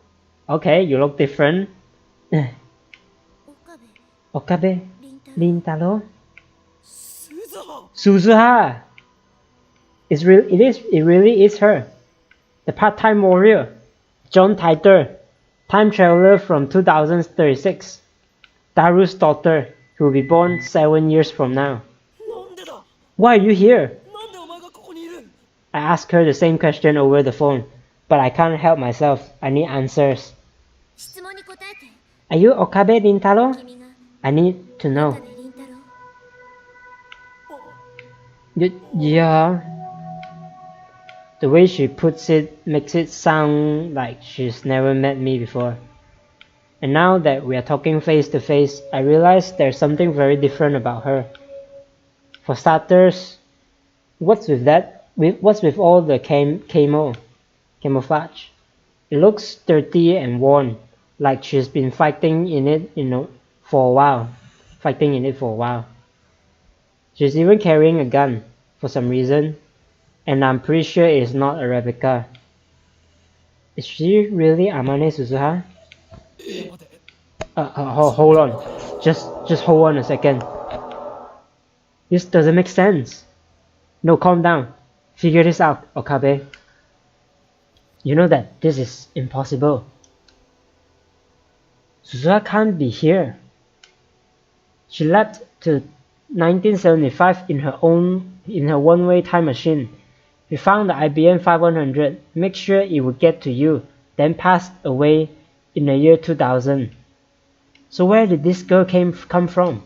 Okay, you look different. Okabe Rintaro? Suzuha! It really is her. The part-time warrior. John Titor. Time traveler from 2036. Daru's daughter, who will be born 7 years from now. Why are you here? I asked her the same question over the phone, but I can't help myself. I need answers. Are you Okabe Rintaro? I need to know. Yeah. The way she puts it makes it sound like she's never met me before. And now that we are talking face to face, I realize there's something very different about her. For starters, what's with all the camouflage? It looks dirty and worn, like she's been fighting in it, for a while. She's even carrying a gun for some reason, and I'm pretty sure it's not a replica. Is she really Amane Suzuha? Hold on. Just hold on a second. This doesn't make sense. No, calm down. Figure this out, Okabe. You know that this is impossible. Suzuha can't be here. She left to 1975 in her one-way time machine. We found the IBM 5100, make sure it would get to you, then passed away in the year 2000. So where did this girl come from?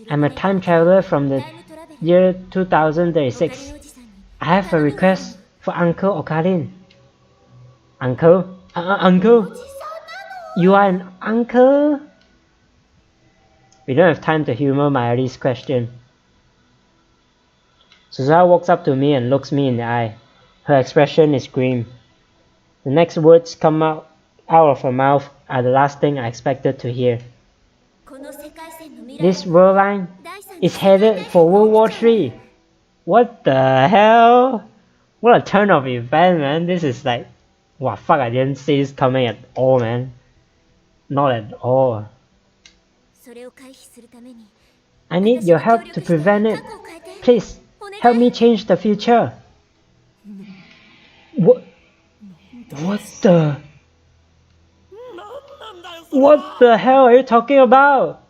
I'm a time traveler from the year 2036. I have a request for Uncle Okarin. Uncle? Uncle? You are an uncle? We don't have time to humor Mayuri's question. Suzuha walks up to me and looks me in the eye. Her expression is grim. The next words come out of her mouth are the last thing I expected to hear. This world line is headed for World War III. What the hell? What a turn of event, man. This is like, wow, fuck, I didn't see this coming at all, man. Not at all. I need your help to prevent it. Please, help me change the future. What the hell are you talking about?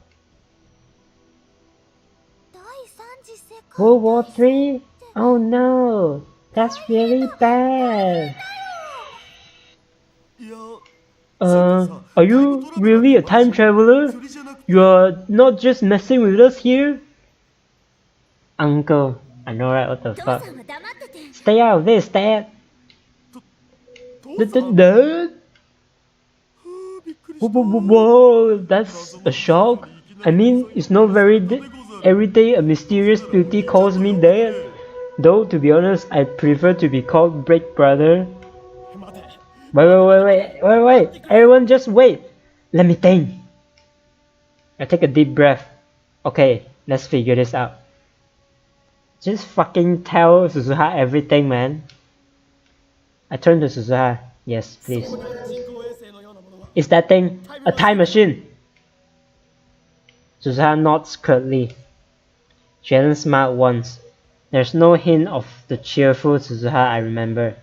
World War III? Oh no, that's really bad. Are you really a time traveler? You're not just messing with us here? Uncle, I know, right? What the fuck? Stay out of this, Dad. Dad? Whoa, that's a shock. I mean, it's not every day a mysterious beauty calls me Dad. Though, to be honest, I prefer to be called Break Brother. Wait. Everyone just wait. Let me think. I take a deep breath. Okay, let's figure this out. Just fucking tell Suzuha everything, man. I turn to Suzuha. Yes, please. Is that thing a time machine? Suzuha nods curtly. She hasn't smiled once. There's no hint of the cheerful Suzuha I remember.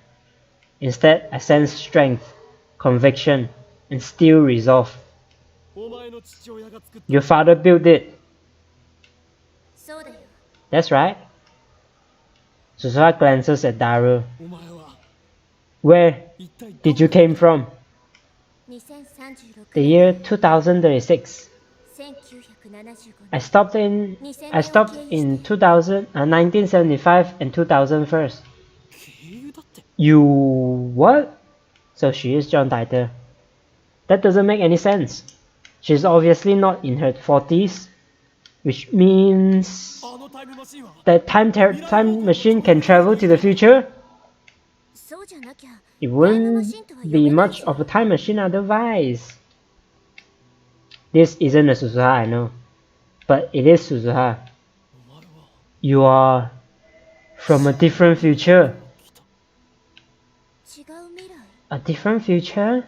Instead, I sense strength, conviction, and steel resolve. Your father built it. That's right. Suzuha glances at Daru. Where did you came from? The year 2036. I stopped in 1975 and 2001. You what? So she is John Titor. That doesn't make any sense. She's obviously not in her 40s, which means that time machine can travel to the future? It wouldn't be much of a time machine otherwise. This isn't a Suzuha I know, but it is Suzuha. You are from a different future. A different future?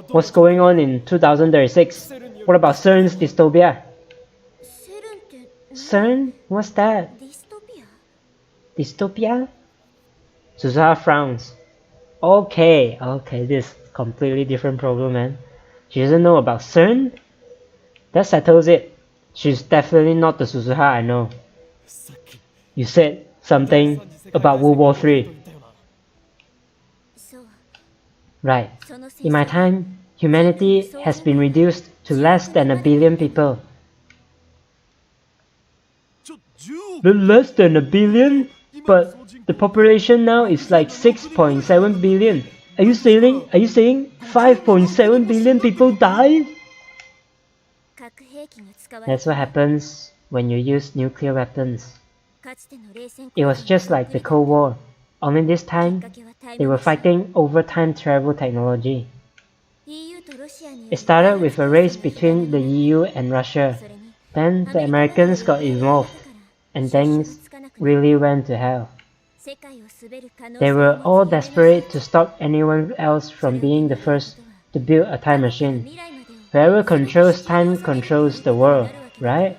What's going on in 2036? What about CERN's dystopia? CERN? What's that? Dystopia? Suzuha frowns. Okay, this is a completely different problem, man. She doesn't know about CERN? That settles it. She's definitely not the Suzuha I know. You said something about World War III. Right. In my time, humanity has been reduced to less than 1 billion people. Less than 1 billion? But the population now is like 6.7 billion. Are you saying 5.7 billion people died? That's what happens when you use nuclear weapons. It was just like the Cold War, only this time they were fighting over time travel technology. It started with a race between the EU and Russia. Then the Americans got involved, and things really went to hell. They were all desperate to stop anyone else from being the first to build a time machine. Whoever controls time controls the world, right?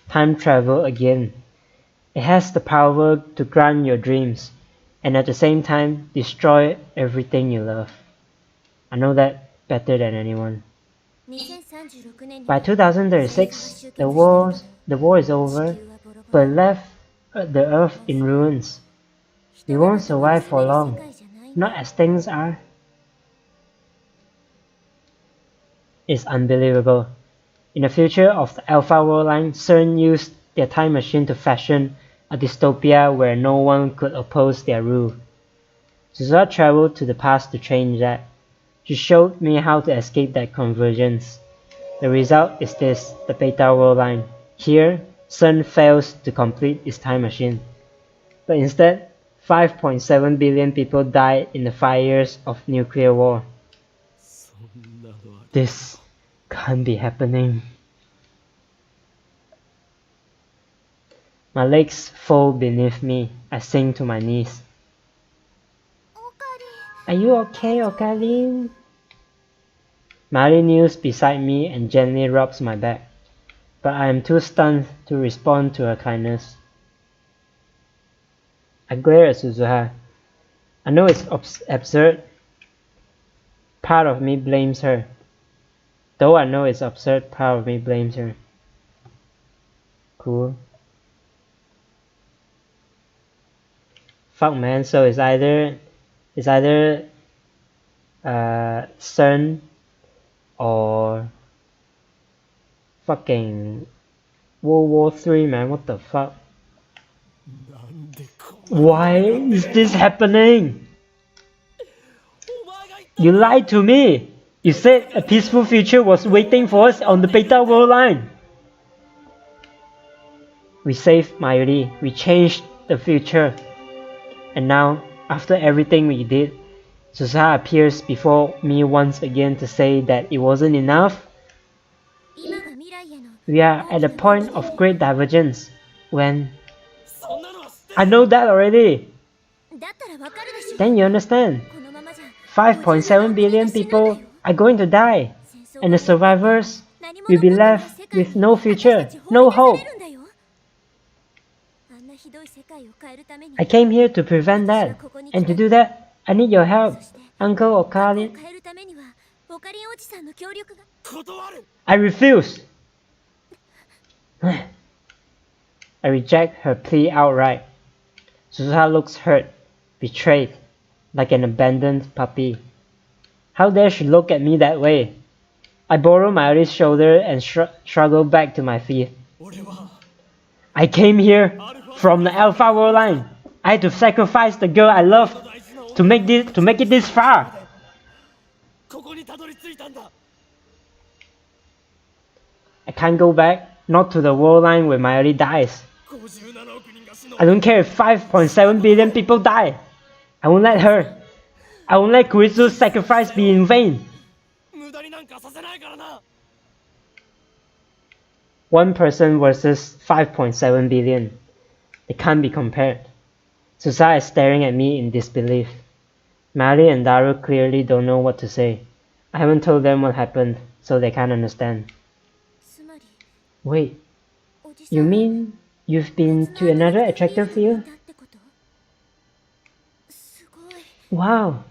Time travel again. It has the power to grant your dreams, and at the same time destroy everything you love. I know that better than anyone. By 2036, the war is over, but left the Earth in ruins. We won't survive for long, not as things are. It's unbelievable. In the future of the Alpha World Line, CERN used their time machine to fashion a dystopia where no one could oppose their rule. Suzuha traveled to the past to change that. She showed me how to escape that convergence. The result is this, the Beta World Line. Here, CERN fails to complete its time machine. But instead, 5.7 billion people died in the 5 years of nuclear war. This can't be happening. My legs fold beneath me. I sink to my knees. Are you okay, Okarin? Mari kneels beside me and gently rubs my back, but I am too stunned to respond to her kindness. I glare at Suzuha. I know it's absurd. Part of me blames her. Though I know it's absurd, part of me blames her. Cool. Fuck man, so it's either CERN or fucking World War III, man. What the fuck? Why is this happening? You lied to me. You said a peaceful future was waiting for us on the Beta World Line. We saved Mayuri. We changed the future. And now, after everything we did, Suzuha appears before me once again to say that it wasn't enough. We are at a point of great divergence when... I know that already! Then you understand. 5.7 billion people are going to die, and the survivors will be left with no future, no hope. I came here to prevent that, and to do that, I need your help, Uncle Okalin. I refuse. I reject her plea outright. Suzuha looks hurt, betrayed, like an abandoned puppy. How dare she look at me that way? I borrow Mayuri's shoulder and struggle back to my feet. I came here from the Alpha World Line. I had to sacrifice the girl I loved to make it this far. I can't go back, not to the World Line where Mayuri dies. I don't care if 5.7 billion people die. I won't let her. I won't let Kuritsu's sacrifice be in vain. One person versus 5.7 billion. They can't be compared. Suzuha is staring at me in disbelief. Mayuri and Daru clearly don't know what to say. I haven't told them what happened, so they can't understand. Wait, you mean you've been to another attractor field? Wow,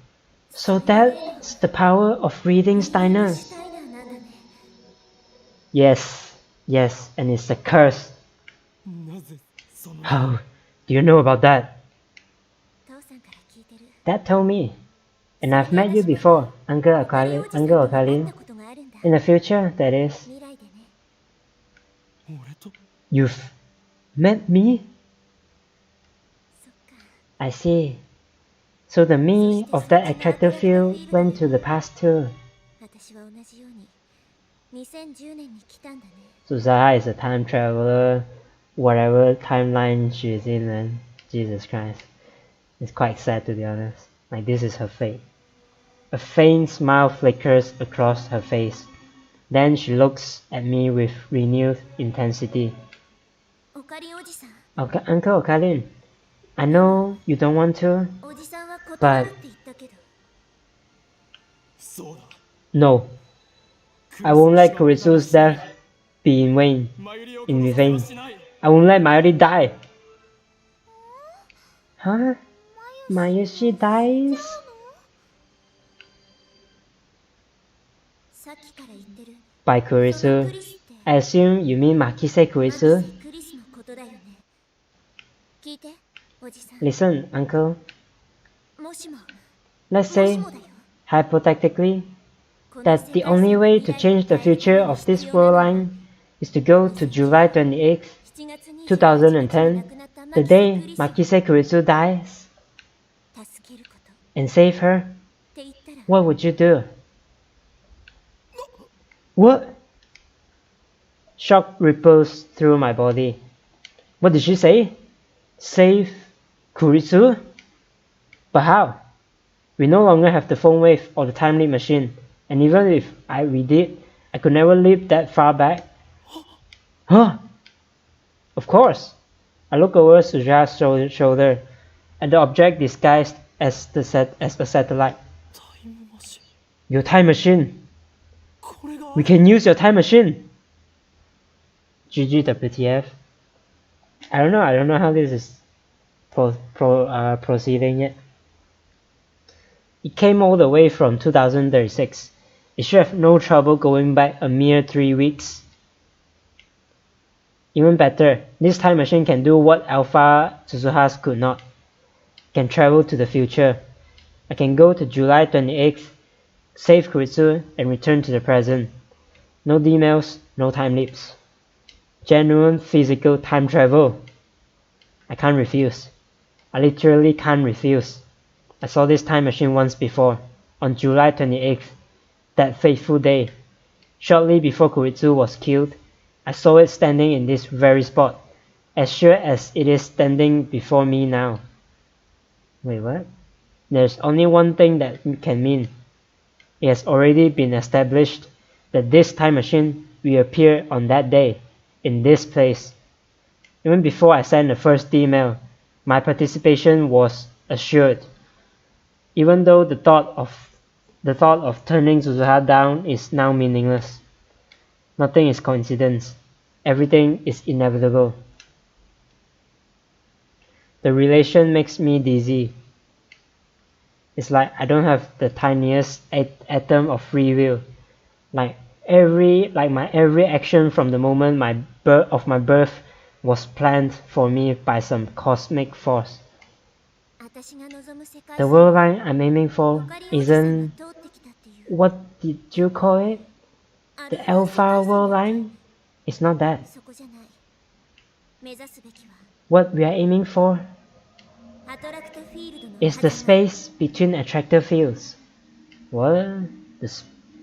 so that's the power of reading Steins. Yes, and it's a curse. How do you know about that? Dad told me, and I've met you before, Uncle Okalin. In the future, that is. You've met me? I see. So the me of that attractor field went to the past too. Suzuha is a time traveler, whatever timeline she is in, man. Jesus Christ. It's quite sad, to be honest. Like, this is her fate. A faint smile flickers across her face. Then she looks at me with renewed intensity. Uncle Okalin, I know you don't want to, but... No. I won't let Kuritsu's death be in vain. I won't let Mayuri die. Huh? Mayuri dies? By Kuritsu. I assume you mean Makise Kuritsu? Listen, uncle. Let's say, hypothetically, that the only way to change the future of this world line is to go to July 28th, 2010, the day Makise Kuritsu dies, and save her. What would you do? What? Shock ripples through my body. What did she say? Save Kuritsu? But how? We no longer have the phone wave or the time leap machine, and even if we did, I could never leap that far back. Huh? Of course. I look over Suzuha's shoulder at the object disguised as a satellite. Your time machine. We can use your time machine. GG WTF. I don't know how this is proceeding yet. It came all the way from 2036. It should have no trouble going back a mere 3 weeks. Even better, this time machine can do what Alpha Suzuha's could not. It can travel to the future. I can go to July 28th, save Kuritsu, and return to the present. No emails, no time leaps. Genuine physical time travel. I can't refuse. I literally can't refuse. I saw this time machine once before, on July 28th, that fateful day. Shortly before Kuritsu was killed, I saw it standing in this very spot, as sure as it is standing before me now. Wait, what? There's only one thing that can mean. It has already been established that this time machine will appear on that day, in this place. Even before I sent the first email, my participation was assured. Even though the thought of turning Suzuha down is now meaningless. Nothing is coincidence. Everything is inevitable. The relation makes me dizzy. It's like I don't have the tiniest atom of free will. Like my every action from the moment of my birth was planned for me by some cosmic force. The world line I'm aiming for isn't... what did you call it? The Alpha world line? It's not that. What we are aiming for is the space between attractor fields. What?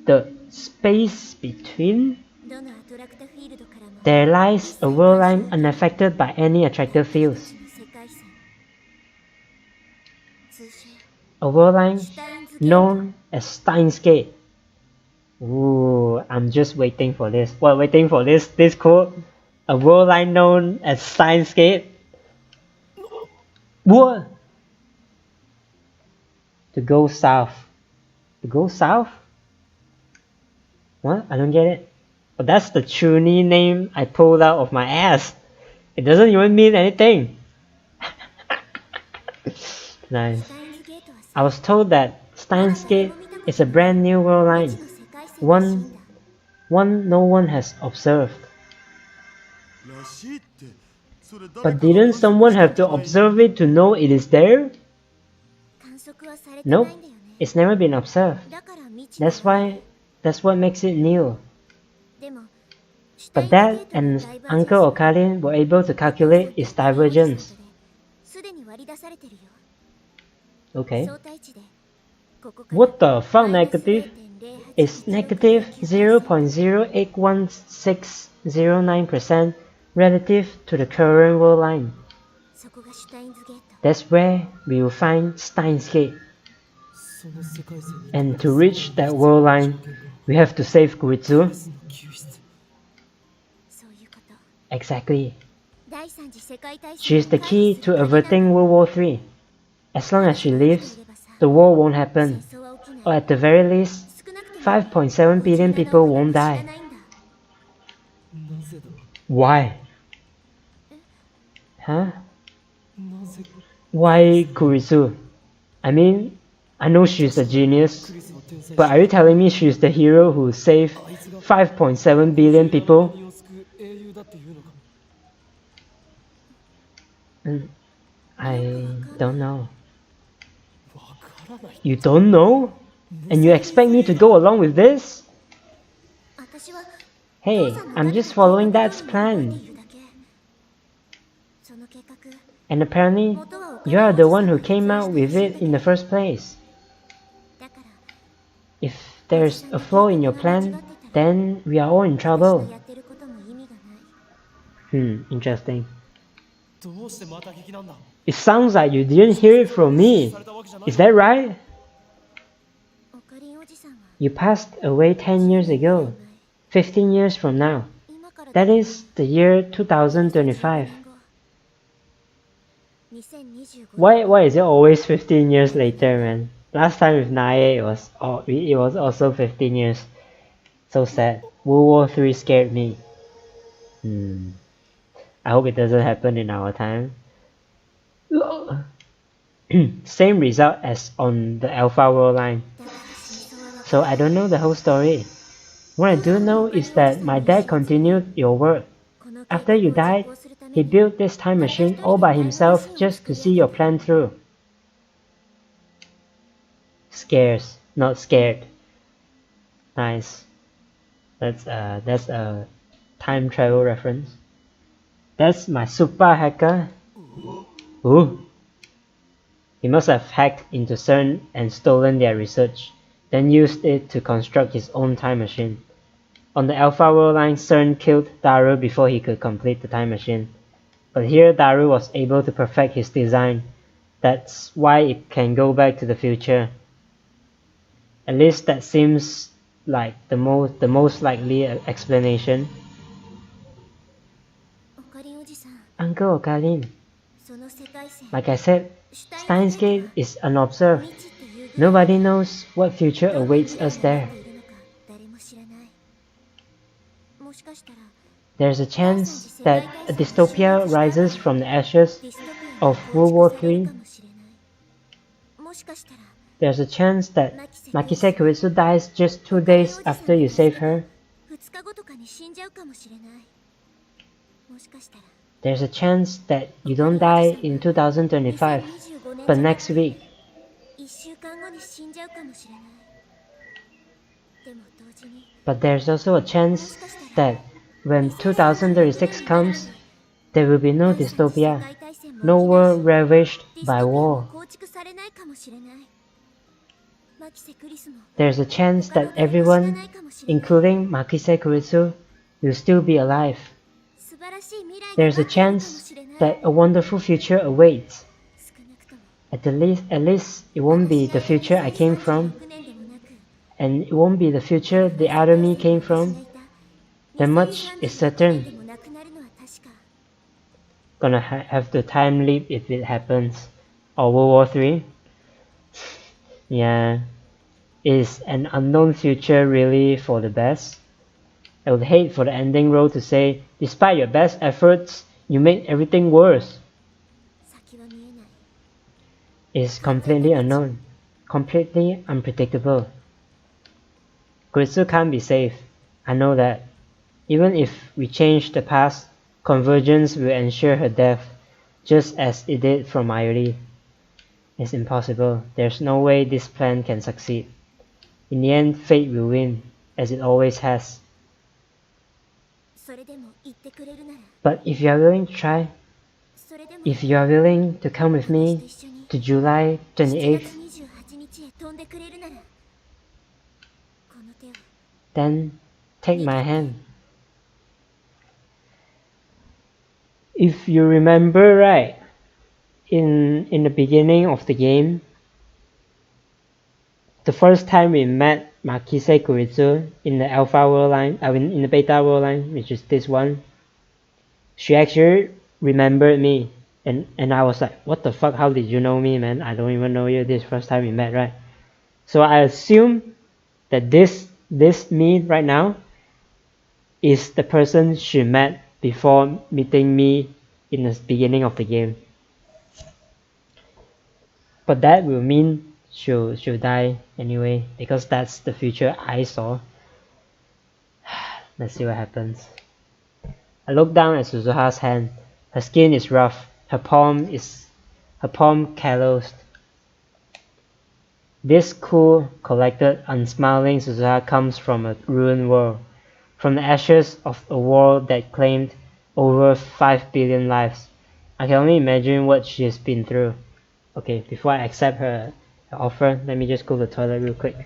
The space between? There lies a world line unaffected by any attractor fields. A world line known as Steins Gate. Ooh, I'm just waiting for this. What, waiting for this quote? A world line known as Steins Gate? What? To go south. To go south? What? I don't get it. But that's the Chuny name I pulled out of my ass. It doesn't even mean anything. Nice. I was told that Steins Gate is a brand new world line. One no one has observed. But didn't someone have to observe it to know it is there? Nope, it's never been observed. That's what makes it new. But Dad and Uncle Okalin were able to calculate its divergence. Okay. What the fuck, negative? It's negative 0.081609% relative to the current world line. That's where we will find Steins Gate. And to reach that world line, we have to save Kuritsu. Exactly. She is the key to averting World War III. As long as she lives, the war won't happen. Or at the very least, 5.7 billion people won't die. Why? Huh? Why Kuritsu? I mean, I know she's a genius, but are you telling me she's the hero who saved 5.7 billion people? I don't know. You don't know? And you expect me to go along with this? Hey, I'm just following Dad's plan. And apparently, you are the one who came out with it in the first place. If there's a flaw in your plan, then we are all in trouble. Interesting. It sounds like you didn't hear it from me. Is that right? You passed away 10 years ago. 15 years from now. That is the year 2025. Why is it always 15 years later, man? Last time with Nae, it was also 15 years. So sad. World War III scared me. I hope it doesn't happen in our time. Same result as on the Alpha World line. So I don't know the whole story. What I do know is that my dad continued your work. After you died, he built this time machine all by himself just to see your plan through. Scares, not scared. Nice. That's a time travel reference. That's my super hacker. Ooh. He must have hacked into CERN and stolen their research, then used it to construct his own time machine. On the Alpha World line, CERN killed Daru before he could complete the time machine. But here Daru was able to perfect his design. That's why it can go back to the future. At least that seems like the most likely explanation. Uncle Okalin, Like I said, Steins Gate is unobserved. Nobody knows what future awaits us there. There's a chance that a dystopia rises from the ashes of World War III. There's a chance that Makise Kuritsu dies just 2 days after you save her. There's a chance that you don't die in 2025, but next week. But there's also a chance that when 2036 comes, there will be no dystopia, no world ravaged by war. There's a chance that everyone, including Makise Kuritsu, will still be alive. There's a chance that a wonderful future awaits. At least it won't be the future I came from, and it won't be the future the other me came from. Then much is certain. Gonna have to time leap if it happens. Or World War III. Yeah. Is an unknown future really for the best? I would hate for the ending role to say, despite your best efforts, you made everything worse. It's completely unknown, completely unpredictable. Kuritsu can't be saved. I know that. Even if we change the past, convergence will ensure her death, just as it did for Mayuri. It's impossible. There's no way this plan can succeed. In the end, fate will win, as it always has. But if you are willing to try, if you are willing to come with me to July 28th, then take my hand. If you remember right, in the beginning of the game, the first time we met Makise Kuritsu in the Alpha World line, in the Beta World line, which is this one, she actually remembered me, and I was like, what the fuck, how did you know me, man? I don't even know you. This first time we met, right? So I assume that this me right now is the person she met before meeting me in the beginning of the game. But that will mean she'll die anyway, because that's the future I saw. Let's see what happens. I look down at Suzuha's hand. Her skin is rough. Her palm calloused. This cool, collected, unsmiling Suzuha comes from a ruined world, from the ashes of a world that claimed over 5 billion lives. I can only imagine what she has been through. Okay, before I accept her offer, let me just go to the toilet real quick.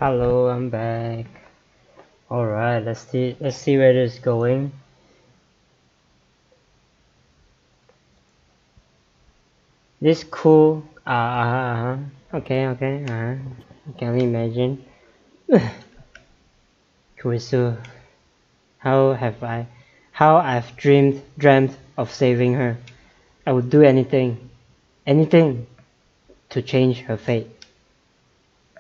Hello, I'm back. Alright, let's see where this is going. This cool okay, I can only imagine. Kurisu, how I've dreamt of saving her. I would do anything to change her fate.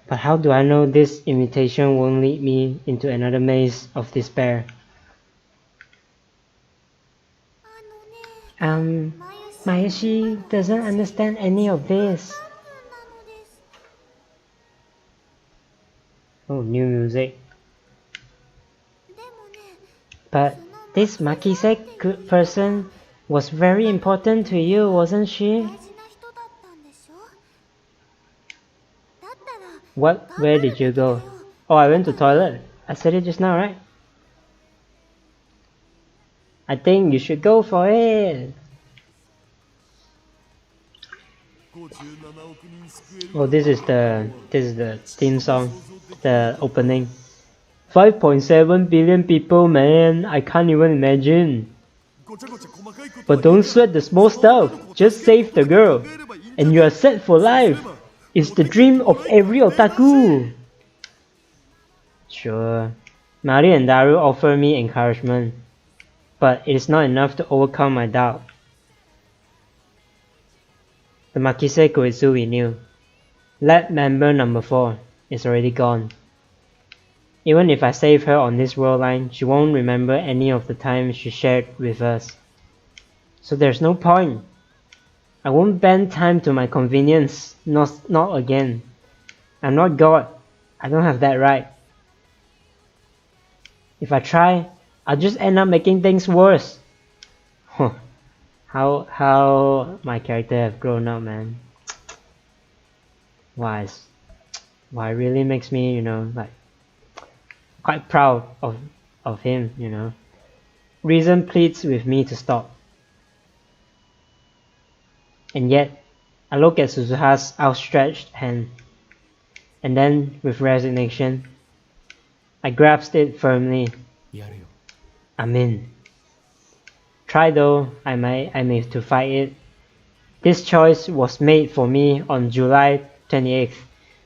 But how do I know this invitation won't lead me into another maze of despair? Mayushi doesn't understand any of this. Oh, new music. But this Makise person was very important to you, wasn't she? What? Where did you go? Oh, I went to toilet. I said it just now, right? I think you should go for it. Oh, this is the theme song, the opening. 5.7 billion people, man. I can't even imagine. But don't sweat the small stuff. Just save the girl, and you are set for life. It's the dream of every otaku. Sure. Mari and Daru offer me encouragement, but it is not enough to overcome my doubt. The Makise Koitsu we knew. Lab member number 4 is already gone. Even if I save her on this world line, she won't remember any of the time she shared with us. So there's no point. I won't bend time to my convenience, not again. I'm not God. I don't have that right. If I try, I'll just end up making things worse. Huh. How my character have grown up, man. Why really makes me, like quite proud of him, Reason pleads with me to stop. And yet, I look at Suzuha's outstretched hand, and then, with resignation, I grasped it firmly. I'm in. Try though I may to fight it. This choice was made for me on July 28th,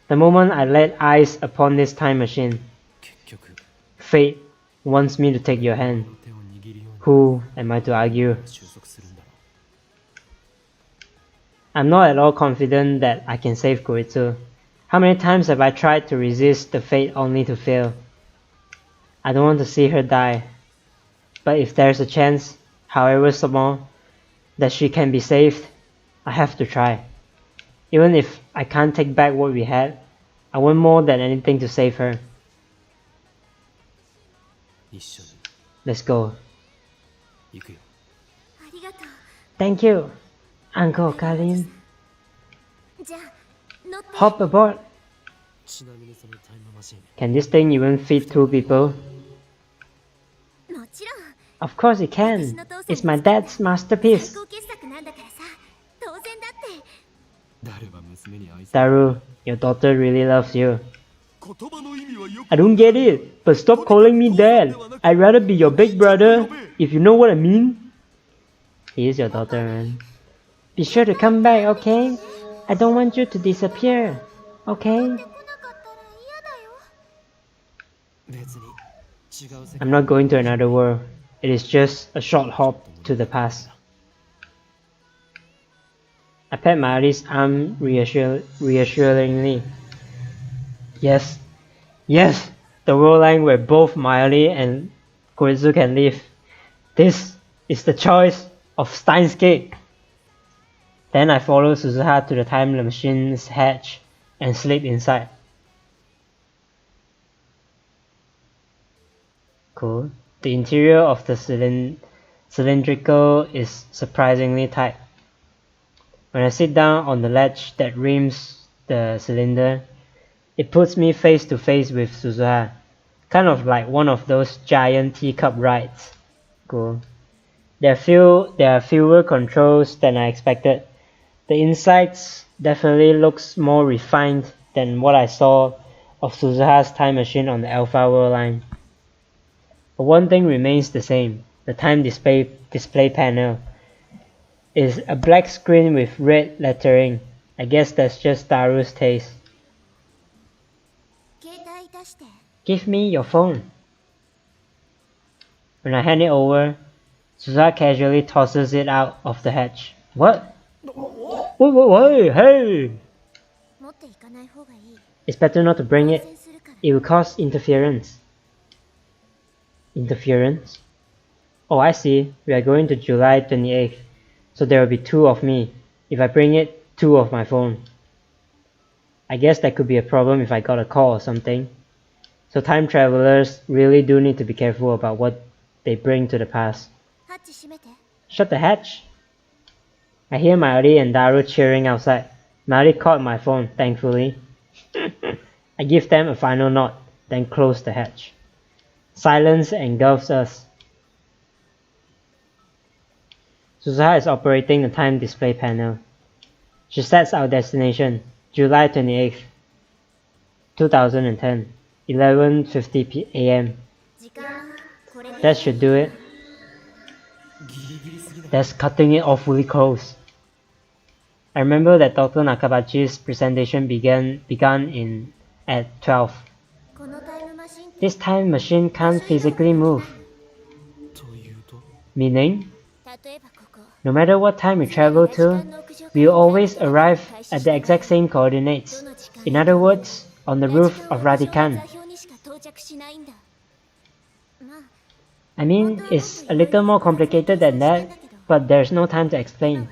the moment I laid eyes upon this time machine. Fate wants me to take your hand. Who am I to argue? I'm not at all confident that I can save Koitsu. How many times have I tried to resist the fate only to fail? I don't want to see her die. But if there's a chance, however small, that she can be saved, I have to try. Even if I can't take back what we had, I want more than anything to save her. Let's go. Thank you, Uncle Karin. Hop aboard. Can this thing even fit 2 people? Of course it can. It's my dad's masterpiece. Daru, your daughter really loves you. I don't get it, but stop calling me dad. I'd rather be your big brother, if you know what I mean. He is your daughter, man. Be sure to come back, okay? I don't want you to disappear, okay? I'm not going to another world. It is just a short hop to the past. I pat Mari's arm reassuringly. Yes, the world line where both Mayuri and Koitsu can live. This is the choice of Steins Gate. Then I follow Suzuha to the time machine's hatch and slip inside. Cool. The interior of the cylindrical is surprisingly tight. When I sit down on the ledge that rims the cylinder, it puts me face to face with Suzuha, kind of like one of those giant teacup rides. Cool. There are fewer controls than I expected. The insides definitely looks more refined than what I saw of Suzuha's time machine on the Alpha World line. But one thing remains the same. The time display panel is a black screen with red lettering. I guess that's just Daru's taste. Give me your phone. When I hand it over, Suzuha casually tosses it out of the hatch. What? Wait, hey! It's better not to bring it. It will cause interference. Interference? Oh, I see. We are going to July 28th. So there will be 2 of me. If I bring it, 2 of my phone. I guess that could be a problem if I got a call or something. So time travelers really do need to be careful about what they bring to the past. Shut the hatch. I hear Mayuri and Daru cheering outside. Mayuri caught my phone, thankfully. I give them a final nod, then close the hatch. Silence engulfs us. Suzuha is operating the time display panel. She sets our destination, July 28th, 2010, 11:50 AM. That should do it. That's cutting it awfully close. I remember that Dr. Nakabachi's presentation began at 12. This time machine can't physically move. Meaning, no matter what time we travel to, we will always arrive at the exact same coordinates. In other words, on the roof of Radican. I mean, it's a little more complicated than that, but there's no time to explain.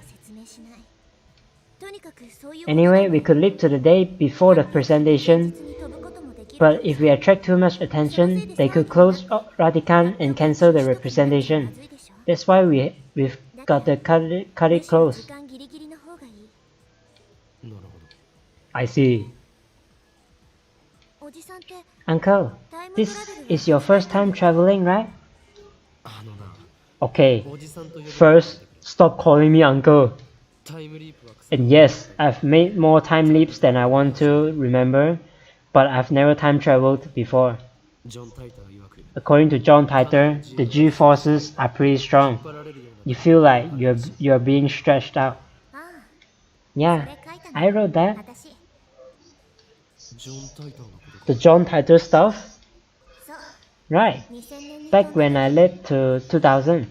Anyway, we could leap to the day before the presentation, but if we attract too much attention, they could close Radican and cancel the representation. That's why we've got to cut it close. I see. Uncle, this is your first time traveling, right? Okay, first, stop calling me uncle. And yes, I've made more time leaps than I want to remember, but I've never time traveled before. According to John Titor, the G-forces are pretty strong. You feel like you're being stretched out. Yeah, I wrote that. The John Titor stuff? Right, back when I lived to 2000.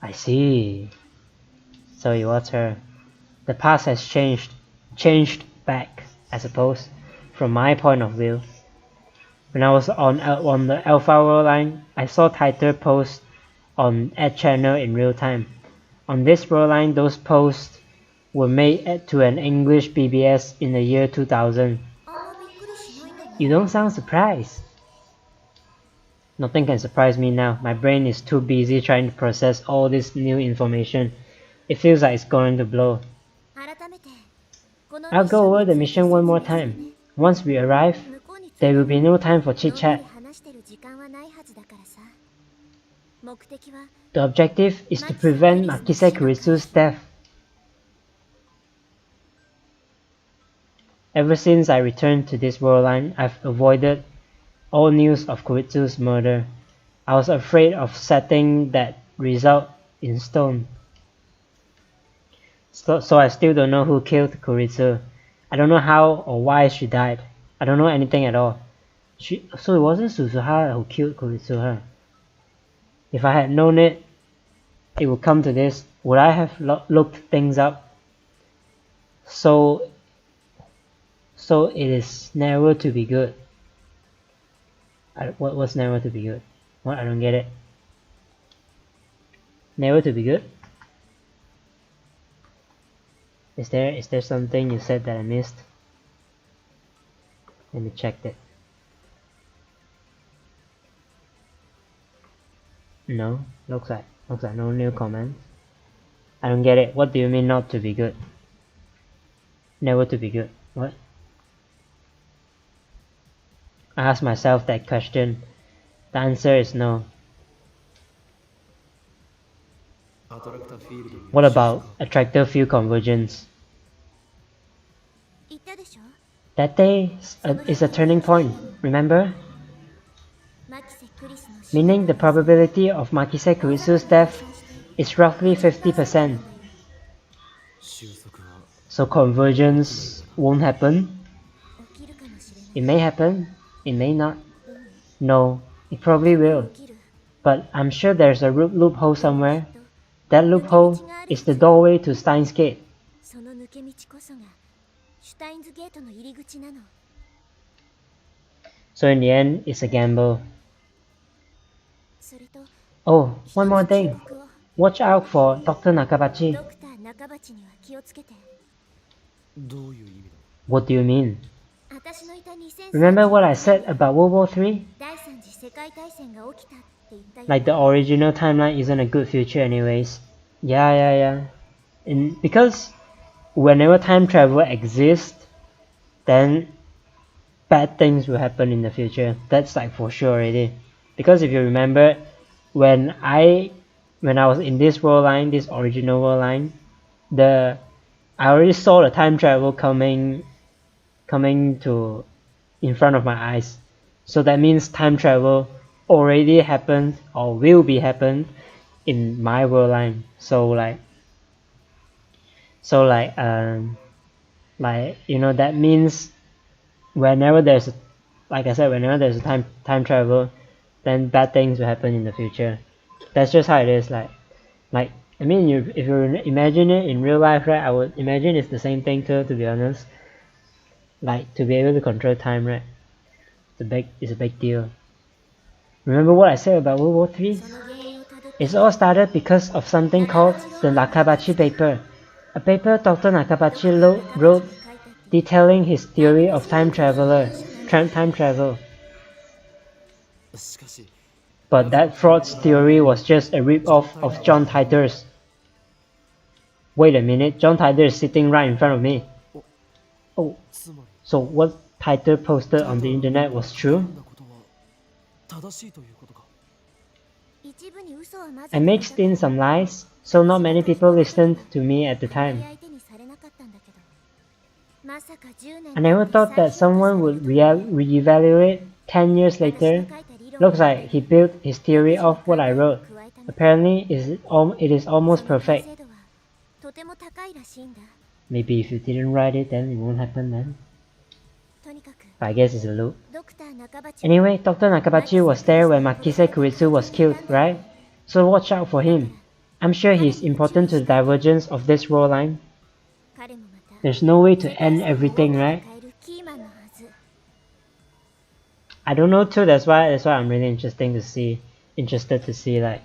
I see. So it was her. The past has changed back, I suppose, from my point of view. When I was on the Alpha World line, I saw Titor post on Ad channel in real time. On this world line, those posts were made to an English BBS in the year 2000. You don't sound surprised. Nothing can surprise me now. My brain is too busy trying to process all this new information. It feels like it's going to blow. I'll go over the mission one more time. Once we arrive, there will be no time for chit-chat. The objective is to prevent Makise Kuritsu's death. Ever since I returned to this world line, I've avoided all news of Kuritsu's murder. I was afraid of setting that result in stone. So I still don't know who killed Kuritsu. I don't know how or why she died. I don't know anything at all. So it wasn't Suzuha who killed Kuritsu, huh? If I had known it, it would come to this. Would I have looked things up? So it is never to be good. What was never to be good? What? I don't get it. Never to be good? Is there something you said that I missed? Let me check it. No, looks like no new comments. I don't get it. What do you mean not to be good? Never to be good. What? I asked myself that question. The answer is no. What about attractor field convergence? That day is a turning point, remember? Meaning the probability of Makise Kuritsu's death is roughly 50%. So convergence won't happen. It may happen, it may not. No, it probably will. But I'm sure there's a loophole somewhere. That loophole is the doorway to Steins Gate. So in the end, it's a gamble. Oh, one more thing. Watch out for Dr. Nakabachi. What do you mean? Remember what I said about World War III? Like the original timeline isn't a good future anyways. Yeah. Because whenever time travel exists, then bad things will happen in the future. That's like for sure already. Because if you remember, when I was in this world line, this original world line, I already saw the time travel coming to in front of my eyes. So that means time travel already happened or will be happened in my world line. So that means whenever there's a time travel, then bad things will happen in the future. That's just how it is. If you imagine it in real life, right? I would imagine it's the same thing too, to be honest. Like, to be able to control time, right? It's a big deal. Remember what I said about World War III? It all started because of something called the Nakabachi paper. A paper Dr. Nakabachi wrote detailing his theory of time travel. But that fraud's theory was just a rip-off of John Titor's. Wait a minute, John Titor is sitting right in front of me. Oh, so what Titor posted on the internet was true? I mixed in some lies, so not many people listened to me at the time. I never thought that someone would reevaluate 10 years later. Looks like he built his theory off what I wrote. Apparently, it is almost perfect. Maybe if you didn't write it, then it won't happen then. But I guess it's a loop. Anyway, Dr. Nakabachi was there when Makise Kuritsu was killed, right? So watch out for him. I'm sure he's important to the divergence of this world line. There's no way to end everything, right? I don't know too, that's why I'm really interested to see like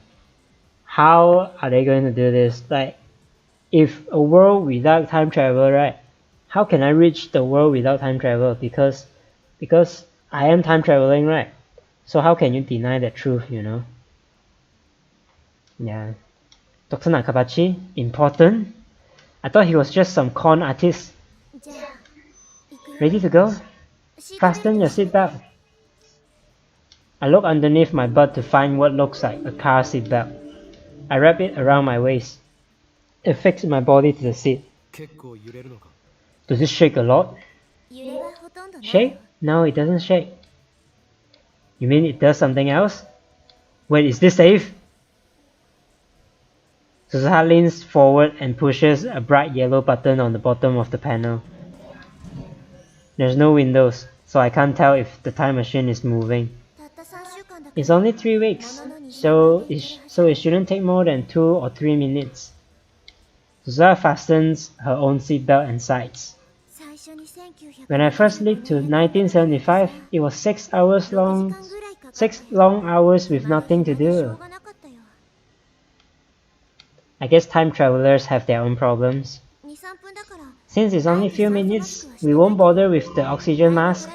how are they going to do this? Like, if a world without time travel, right? How can I reach the world without time travel? Because I am time traveling, right? So how can you deny that truth, you know? Yeah. Dr. Nakabachi, important? I thought he was just some con artist. Ready to go? Fasten your seatbelt. I look underneath my butt to find what looks like a car seatbelt. I wrap it around my waist. It fixes my body to the seat. Does it shake a lot? Shake? No, it doesn't shake. You mean it does something else? Wait, is this safe? Suzuha leans forward and pushes a bright yellow button on the bottom of the panel. There's no windows, so I can't tell if the time machine is moving. It's only 3 weeks, so it shouldn't take more than 2 or 3 minutes. Suzuha fastens her own seatbelt and sights. When I first leaped to 1975, it was 6 long hours with nothing to do. I guess time travelers have their own problems. Since it's only a few minutes, we won't bother with the oxygen mask.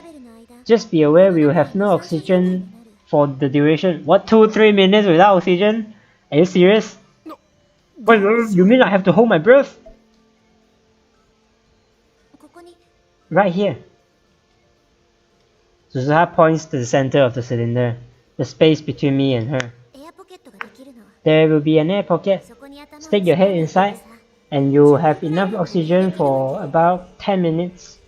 Just be aware we will have no oxygen for the duration. What, 2-3 minutes without oxygen? Are you serious? Wait, you mean I have to hold my breath? Right here. Suzuha points to the center of the cylinder, the space between me and her. There will be an air pocket. Stick your head inside, and you'll have enough oxygen for about 10 minutes.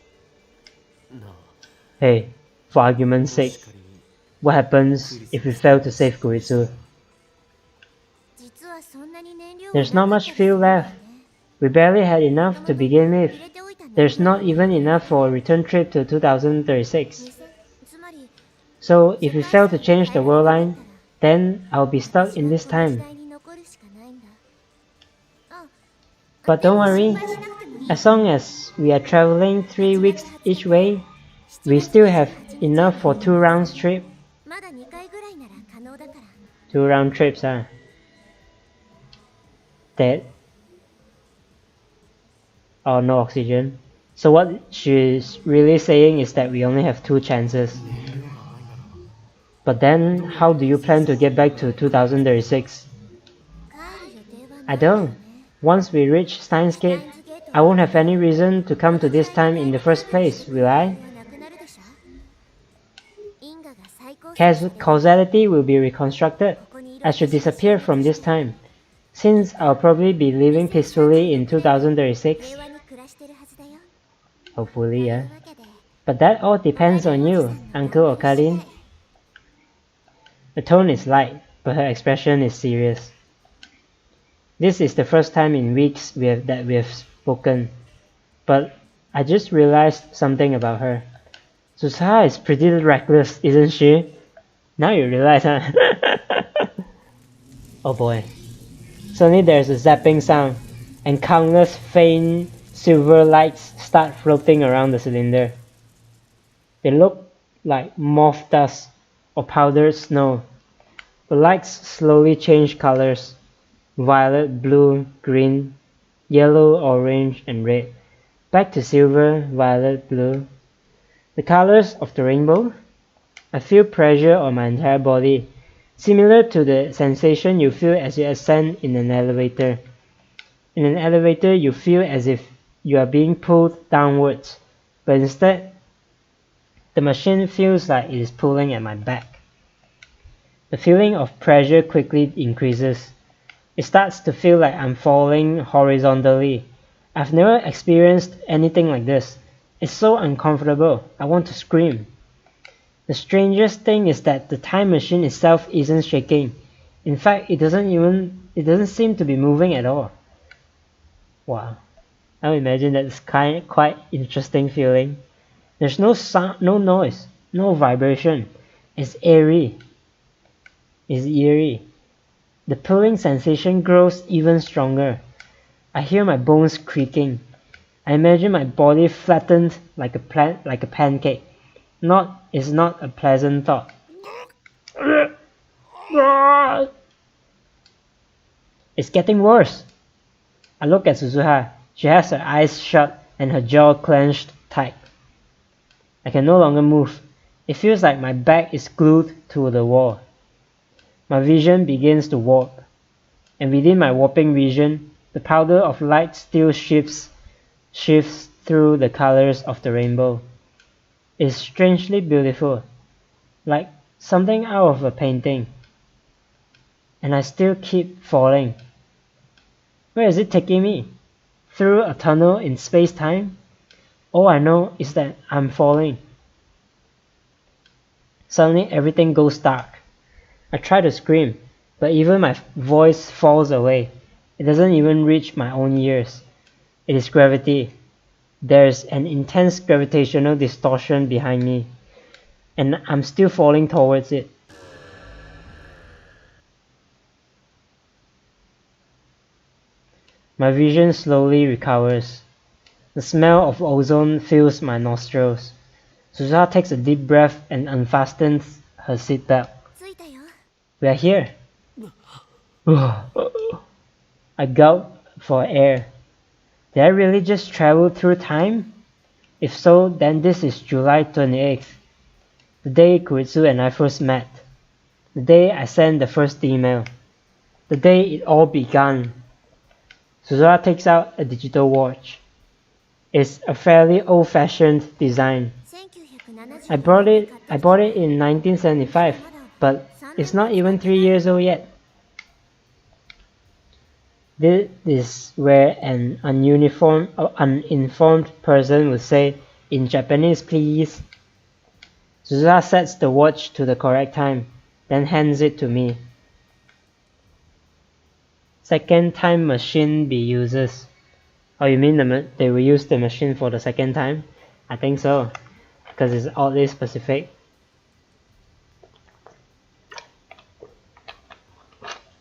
Hey, for argument's sake, what happens if we fail to save Koitsu? There's not much fuel left. We barely had enough to begin with. There's not even enough for a return trip to 2036. So if we fail to change the world line, then I'll be stuck in this time. But don't worry, as long as we are traveling 3 weeks each way, we still have enough for 2 round trip. 2 round trips, huh? Dead. Oh, no oxygen. So what she's really saying is that we only have 2 chances. But then, how do you plan to get back to 2036? I don't. Once we reach Steins Gate, I won't have any reason to come to this time in the first place, will I? Causality will be reconstructed. I should disappear from this time, since I'll probably be living peacefully in 2036. Hopefully, yeah. But that all depends on you, Uncle Okalin. The tone is light, but her expression is serious. This is the first time in weeks that we have spoken, but I just realized something about her. Susaha is pretty reckless, isn't she? Now you realize, huh? Oh boy. Suddenly there's a zapping sound, and countless faint silver lights start floating around the cylinder. They look like moth dust or powdered snow. The lights slowly change colors: violet, blue, green, yellow, orange, and red. Back to silver, violet, blue. The colors of the rainbow? I feel pressure on my entire body, similar to the sensation you feel as you ascend in an elevator. In an elevator, you feel as if you are being pulled downwards, but instead, the machine feels like it is pulling at my back. The feeling of pressure quickly increases. It starts to feel like I'm falling horizontally. I've never experienced anything like this. It's so uncomfortable. I want to scream. The strangest thing is that the time machine itself isn't shaking. In fact, it doesn't seem to be moving at all. Wow. I imagine that's quite interesting feeling. There's no sound, no noise, no vibration. It's eerie. It's eerie. The pulling sensation grows even stronger. I hear my bones creaking. I imagine my body flattened like a pancake. It's not a pleasant thought. It's getting worse. I look at Suzuha. She has her eyes shut and her jaw clenched tight. I can no longer move. It feels like my back is glued to the wall. My vision begins to warp, and within my warping vision, the powder of light still shifts through the colors of the rainbow. It's strangely beautiful, like something out of a painting. And I still keep falling. Where is it taking me? Through a tunnel in space-time? All I know is that I'm falling. Suddenly everything goes dark. I try to scream, but even my voice falls away. It doesn't even reach my own ears. It is gravity. There's an intense gravitational distortion behind me, and I'm still falling towards it. My vision slowly recovers. The smell of ozone fills my nostrils. Suzuha takes a deep breath and unfastens her seatbelt. We are here. I gulp for air. Did I really just travel through time? If so, then this is July 28th, the day Koitsu and I first met, the day I sent the first email, the day it all began. Suzuha takes out a digital watch. It's a fairly old-fashioned design. I bought it in 1975, but it's not even 3 years old yet. This is where an uninformed person would say, in Japanese, please. Suzuha sets the watch to the correct time, then hands it to me. Second time machine be uses. Oh, you mean they will use the machine for the second time? I think so, because it's oddly specific.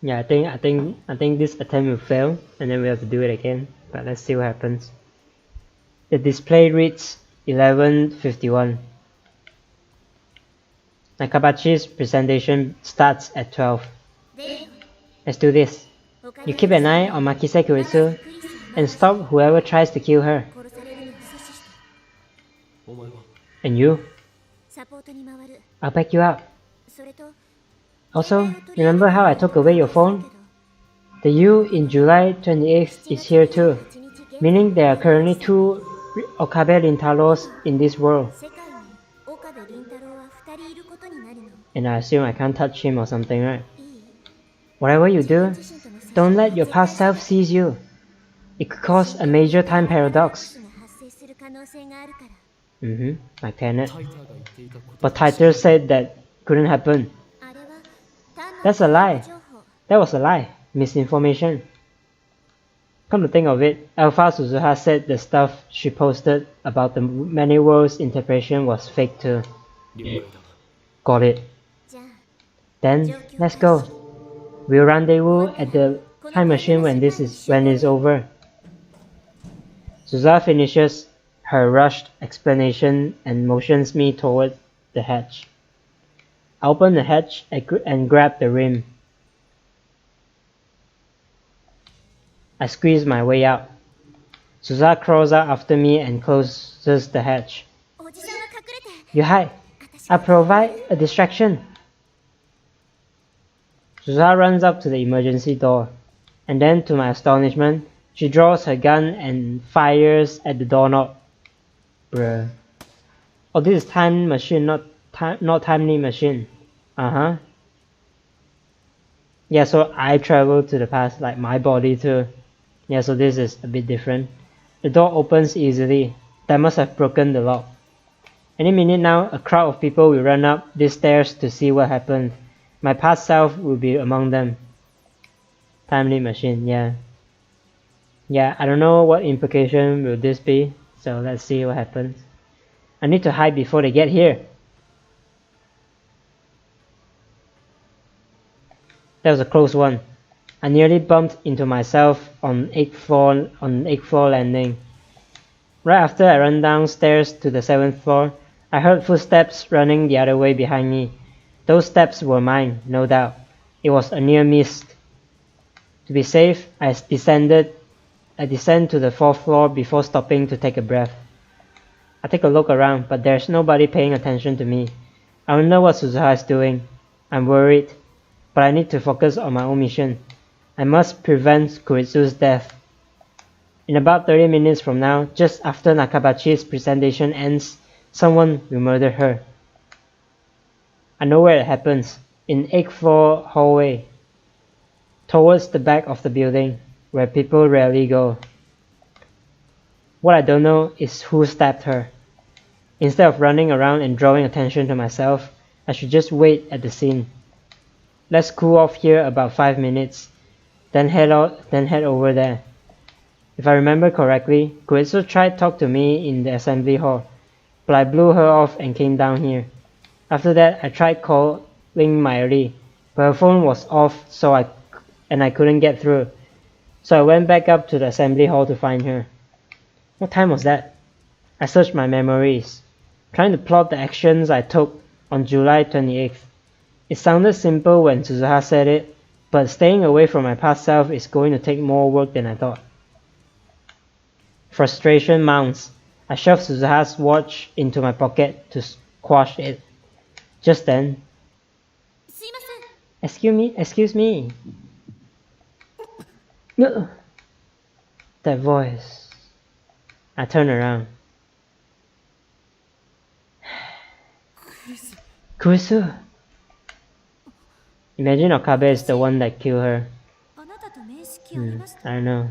Yeah, I think this attempt will fail, and then we have to do it again. But let's see what happens. The display reads 11:51. Nakabachi's presentation starts at 12. Let's do this. You keep an eye on Makise Kuritsu and stop whoever tries to kill her. And you? I'll back you up. Also, remember how I took away your phone? The you in July 28th is here too, meaning there are currently 2 Okabe Rintaros in this world. And I assume I can't touch him or something, right? Whatever you do, don't let your past self seize you. It could cause a major time paradox. Like Tenet. But Taito said that couldn't happen. That's a lie. That was a lie. Misinformation. Come to think of it, Alpha Suzuha said the stuff she posted about the many worlds interpretation was fake too. Got it. Then, let's go. We'll rendezvous at the time machine when it's over. Suzuha finishes her rushed explanation and motions me toward the hatch. I open the hatch and grab the rim. I squeeze my way out. Suzuha crawls out after me and closes the hatch. You hide. I'll provide a distraction. Suzuha runs up to the emergency door, and then to my astonishment, she draws her gun and fires at the doorknob. Bruh. Oh, this is time machine, not timely machine. Yeah, so I travel to the past, like my body too. Yeah, so this is a bit different. The door opens easily. That must have broken the lock. Any minute now, a crowd of people will run up these stairs to see what happened. My past self will be among them. Timely machine, yeah. Yeah, I don't know what implication will this be, so let's see what happens. I need to hide before they get here. That was a close one. I nearly bumped into myself on 8th floor landing. Right after I ran downstairs to the 7th floor, I heard footsteps running the other way behind me. Those steps were mine, no doubt. It was a near miss. To be safe, I descend to the 4th floor before stopping to take a breath. I take a look around, but there's nobody paying attention to me. I don't know what Suzuha is doing. I'm worried, but I need to focus on my own mission. I must prevent Kuritsu's death. In about 30 minutes from now, just after Nakabachi's presentation ends, someone will murder her. I know where it happens, in 8th floor hallway, towards the back of the building, where people rarely go. What I don't know is who stabbed her. Instead of running around and drawing attention to myself, I should just wait at the scene. Let's cool off here about 5 minutes, then head over there. If I remember correctly, Kuritsu tried to talk to me in the assembly hall, but I blew her off and came down here. After that, I tried calling Mayuri, but her phone was off, so I couldn't get through. So I went back up to the assembly hall to find her. What time was that? I searched my memories, trying to plot the actions I took on July 28th. It sounded simple when Suzuha said it, but staying away from my past self is going to take more work than I thought. Frustration mounts. I shoved Suzuha's watch into my pocket to quash it. Just then, excuse me. No. That voice. I turn around. Kurisu. Imagine Okabe is the one that killed her. I don't know.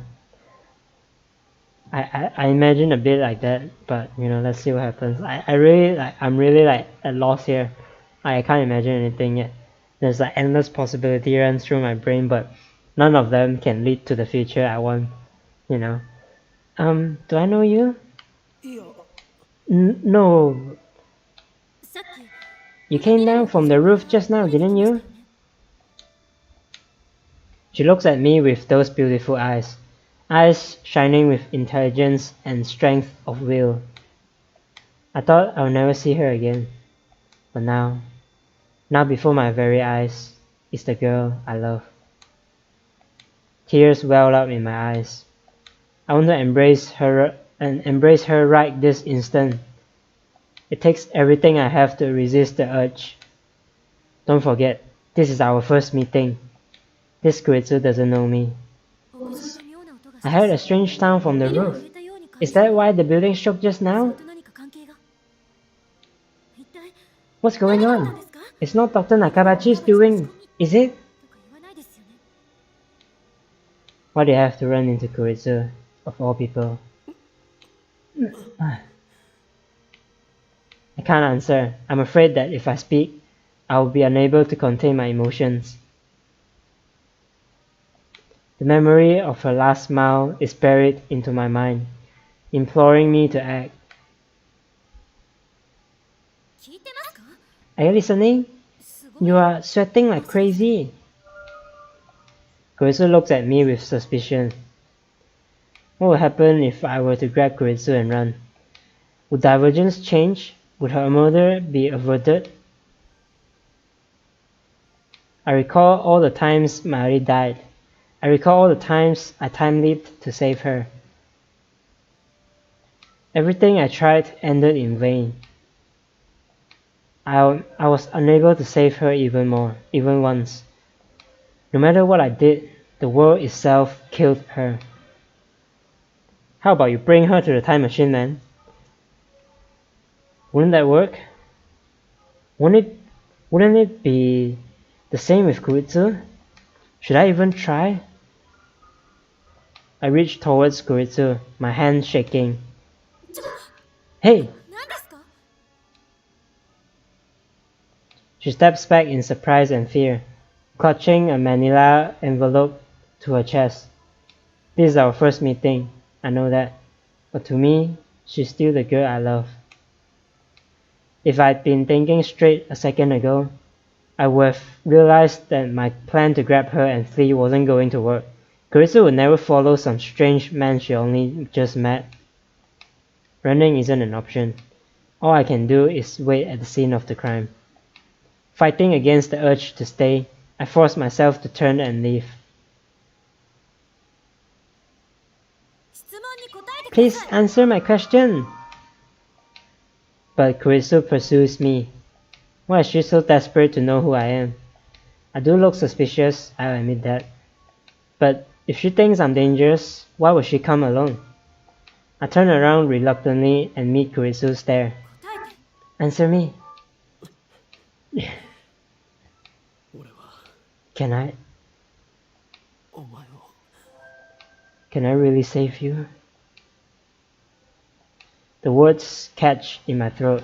I imagine a bit like that, but you know, let's see what happens. I'm really like at loss here. I can't imagine anything yet. There's like endless possibility runs through my brain, but none of them can lead to the future I want, you know. Do I know you? No. You came down from the roof just now, didn't you? She looks at me with those beautiful eyes. Eyes shining with intelligence and strength of will. I thought I'll never see her again. But now before my very eyes, is the girl I love. Tears well up in my eyes. I want to embrace her right this instant. It takes everything I have to resist the urge. Don't forget, this is our first meeting. This Kuretsu doesn't know me. I heard a strange sound from the roof. Is that why the building shook just now? What's going on? It's not Dr. Nakabachi's doing, is it? Why do you have to run into Kuretsu, of all people? I can't answer. I'm afraid that if I speak, I will be unable to contain my emotions. The memory of her last smile is buried into my mind, imploring me to act. Are you listening? You are sweating like crazy. Kuretsu looks at me with suspicion. What would happen if I were to grab Kuretsu and run? Would divergence change? Would her murder be averted? I recall all the times Mayuri died. I recall all the times I time-leaped to save her. Everything I tried ended in vain. I was unable to save her even once. No matter what I did, the world itself killed her. How about you bring her to the time machine, man? Wouldn't that work? Wouldn't it be the same with Kuretsu? Should I even try? I reached towards Kuretsu, my hand shaking. Hey! She steps back in surprise and fear, clutching a manila envelope to her chest. This is our first meeting, I know that, but to me, she's still the girl I love. If I'd been thinking straight a second ago, I would have realized that my plan to grab her and flee wasn't going to work. Kuretsu would never follow some strange man she only just met. Running isn't an option. All I can do is wait at the scene of the crime. Fighting against the urge to stay, I forced myself to turn and leave. Please answer my question! But Kuretsu pursues me. Why is she so desperate to know who I am? I do look suspicious, I'll admit that. But if she thinks I'm dangerous, why would she come alone? I turn around reluctantly and meet Kuretsu's stare. Answer me. Can I really save you? The words catch in my throat.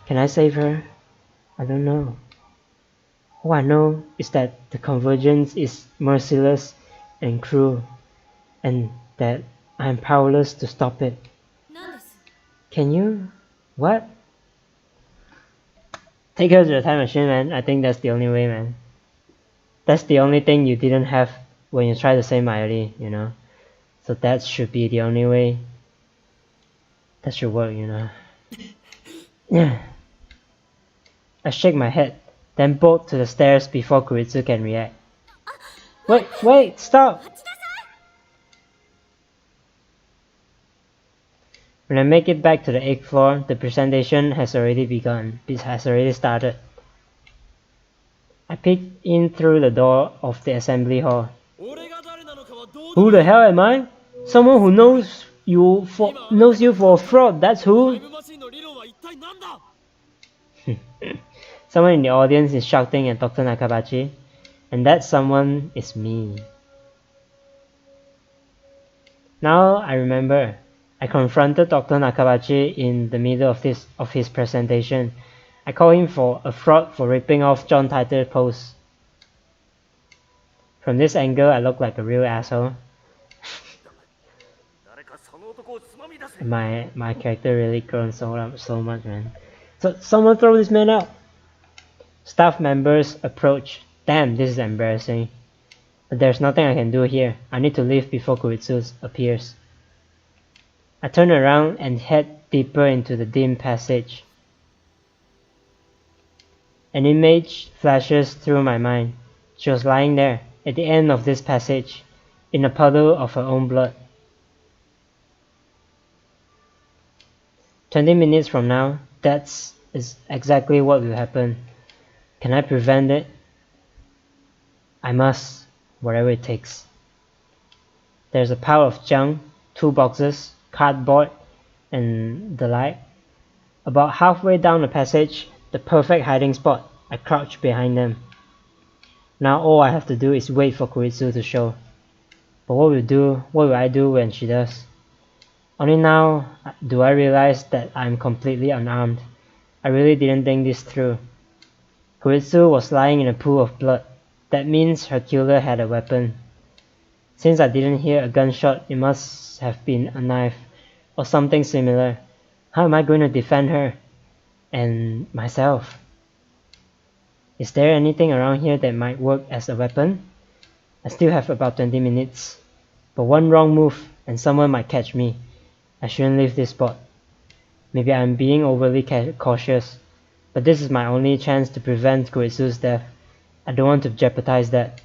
Can I save her? I don't know. All I know is that the convergence is merciless and cruel, and that I am powerless to stop it. Can you? What? Take her to the time machine, man. I think that's the only way, man. That's the only thing you didn't have when you tried to save Mayuri, you know? So that should be the only way. That should work, you know? Yeah. I shake my head, then bolt to the stairs before Kuretsu can react. Wait, stop! When I make it back to the 8th floor, the presentation has already begun. It has already started. I peek in through the door of the assembly hall. Who the hell am I? Someone who knows you for a fraud, that's who? Someone in the audience is shouting at Dr. Nakabachi, and that someone is me. Now I remember. I confronted Dr. Nakabachi in the middle of his presentation. I called him for a fraud for ripping off John Titor's pose. From this angle, I look like a real asshole. My character really grown so much, man. So someone throw this man out. Staff members approach. Damn, this is embarrassing. But there's nothing I can do here. I need to leave before Kuritsu appears. I turn around and head deeper into the dim passage. An image flashes through my mind. She was lying there, at the end of this passage, in a puddle of her own blood. 20 minutes from now, that's exactly what will happen. Can I prevent it? I must, whatever it takes. There's a pile of junk, 2 boxes, cardboard, and the like. About halfway down the passage, the perfect hiding spot. I crouch behind them. Now all I have to do is wait for Kuritsu to show. But what will I do when she does? Only now do I realize that I'm completely unarmed. I really didn't think this through. Kuritsu was lying in a pool of blood. That means her killer had a weapon. Since I didn't hear a gunshot, it must have been a knife or something similar. How am I going to defend her and myself? Is there anything around here that might work as a weapon? I still have about 20 minutes, but one wrong move and someone might catch me. I shouldn't leave this spot. Maybe I'm being overly cautious, but this is my only chance to prevent Kuritsu's death. I don't want to jeopardize that.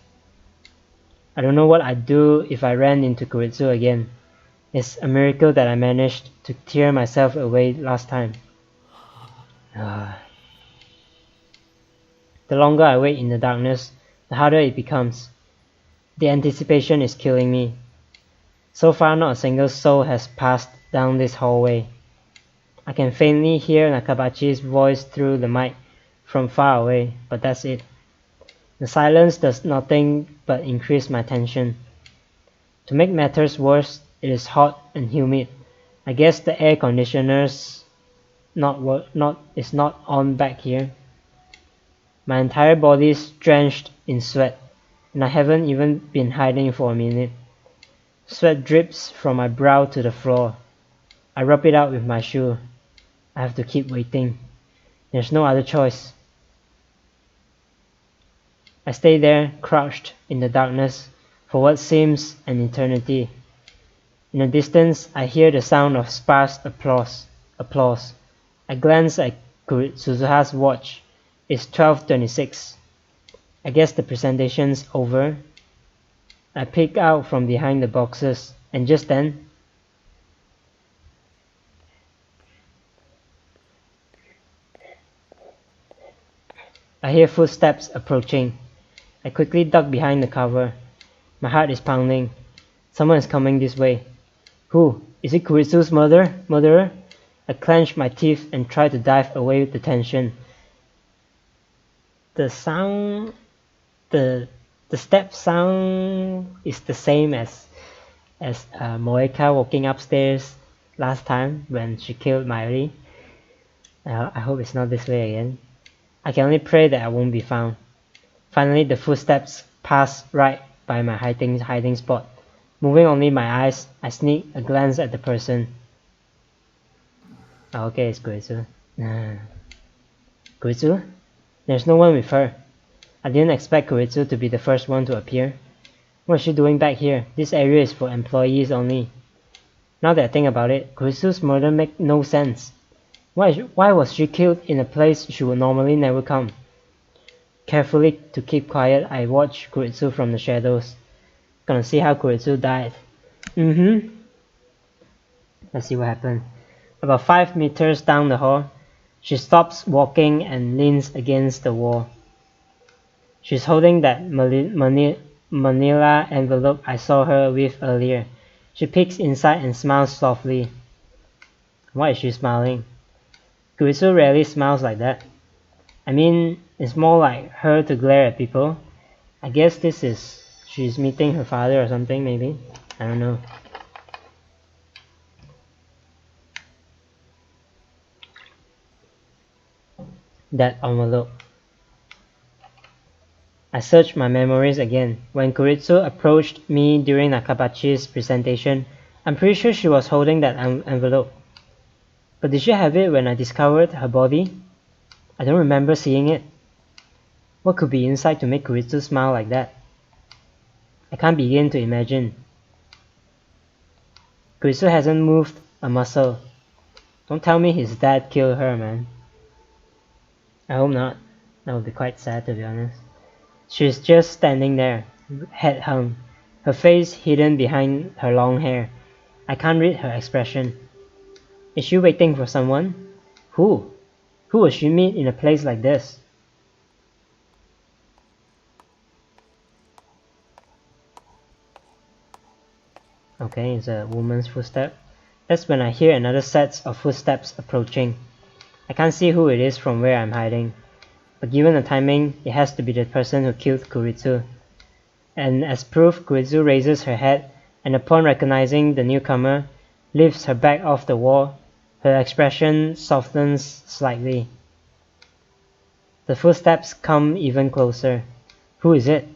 I don't know what I'd do if I ran into Kuritsu again. It's a miracle that I managed to tear myself away last time. The longer I wait in the darkness, the harder it becomes. The anticipation is killing me. So far, not a single soul has passed down this hallway. I can faintly hear Nakabachi's voice through the mic from far away, but that's it. The silence does nothing but increase my tension. To make matters worse, it is hot and humid. I guess the air conditioner's is not on back here. My entire body is drenched in sweat, and I haven't even been hiding for a minute. Sweat drips from my brow to the floor. I rub it out with my shoe. I have to keep waiting. There's no other choice. I stay there, crouched in the darkness, for what seems an eternity. In the distance, I hear the sound of sparse applause. I glance at Suzuha's watch. It's 12:26. I guess the presentation's over. I peek out from behind the boxes, and just then, I hear footsteps approaching. I quickly duck behind the cover. My heart is pounding. Someone is coming this way. Who? Is it Kuritsu's murderer? I clench my teeth and try to dive away with the tension. The step sound is the same as Moeka walking upstairs last time when she killed Mayuri. I hope it's not this way again. I can only pray that I won't be found. Finally, the footsteps pass right by my hiding spot. Moving only my eyes, I sneak a glance at the person. Oh, okay, it's Kuritsu. Kuritsu? There's no one with her. I didn't expect Kuritsu to be the first one to appear. What is she doing back here? This area is for employees only. Now that I think about it, Kuritsu's murder makes no sense. Why was she killed in a place she would normally never come? Carefully, to keep quiet, I watch Kuritsu from the shadows. Gonna see how Kuritsu died. Let's see what happened. About 5 meters down the hall, she stops walking and leans against the wall. She's holding that manila envelope I saw her with earlier. She peeks inside and smiles softly. Why is she smiling? Kuritsu rarely smiles like that. I mean, it's more like her to glare at people. I guess she's meeting her father or something, maybe. I don't know. that envelope. I searched my memories again. When Kuritsu approached me during Nakabachi's presentation, I'm pretty sure she was holding that envelope. But did she have it when I discovered her body? I don't remember seeing it. What could be inside to make Kuritsu smile like that? I can't begin to imagine. Kuritsu hasn't moved a muscle. Don't tell me his dad killed her, man. I hope not. That would be quite sad, to be honest. She's just standing there, head hung, her face hidden behind her long hair. I can't read her expression. Is she waiting for someone? Who? Who would she meet in a place like this? Okay, it's a woman's footstep. That's when I hear another set of footsteps approaching. I can't see who it is from where I'm hiding, but given the timing, it has to be the person who killed Kuritsu. And as proof, Kuritsu raises her head, and upon recognizing the newcomer, lifts her back off the wall. Her expression softens slightly. The footsteps come even closer. Who is it?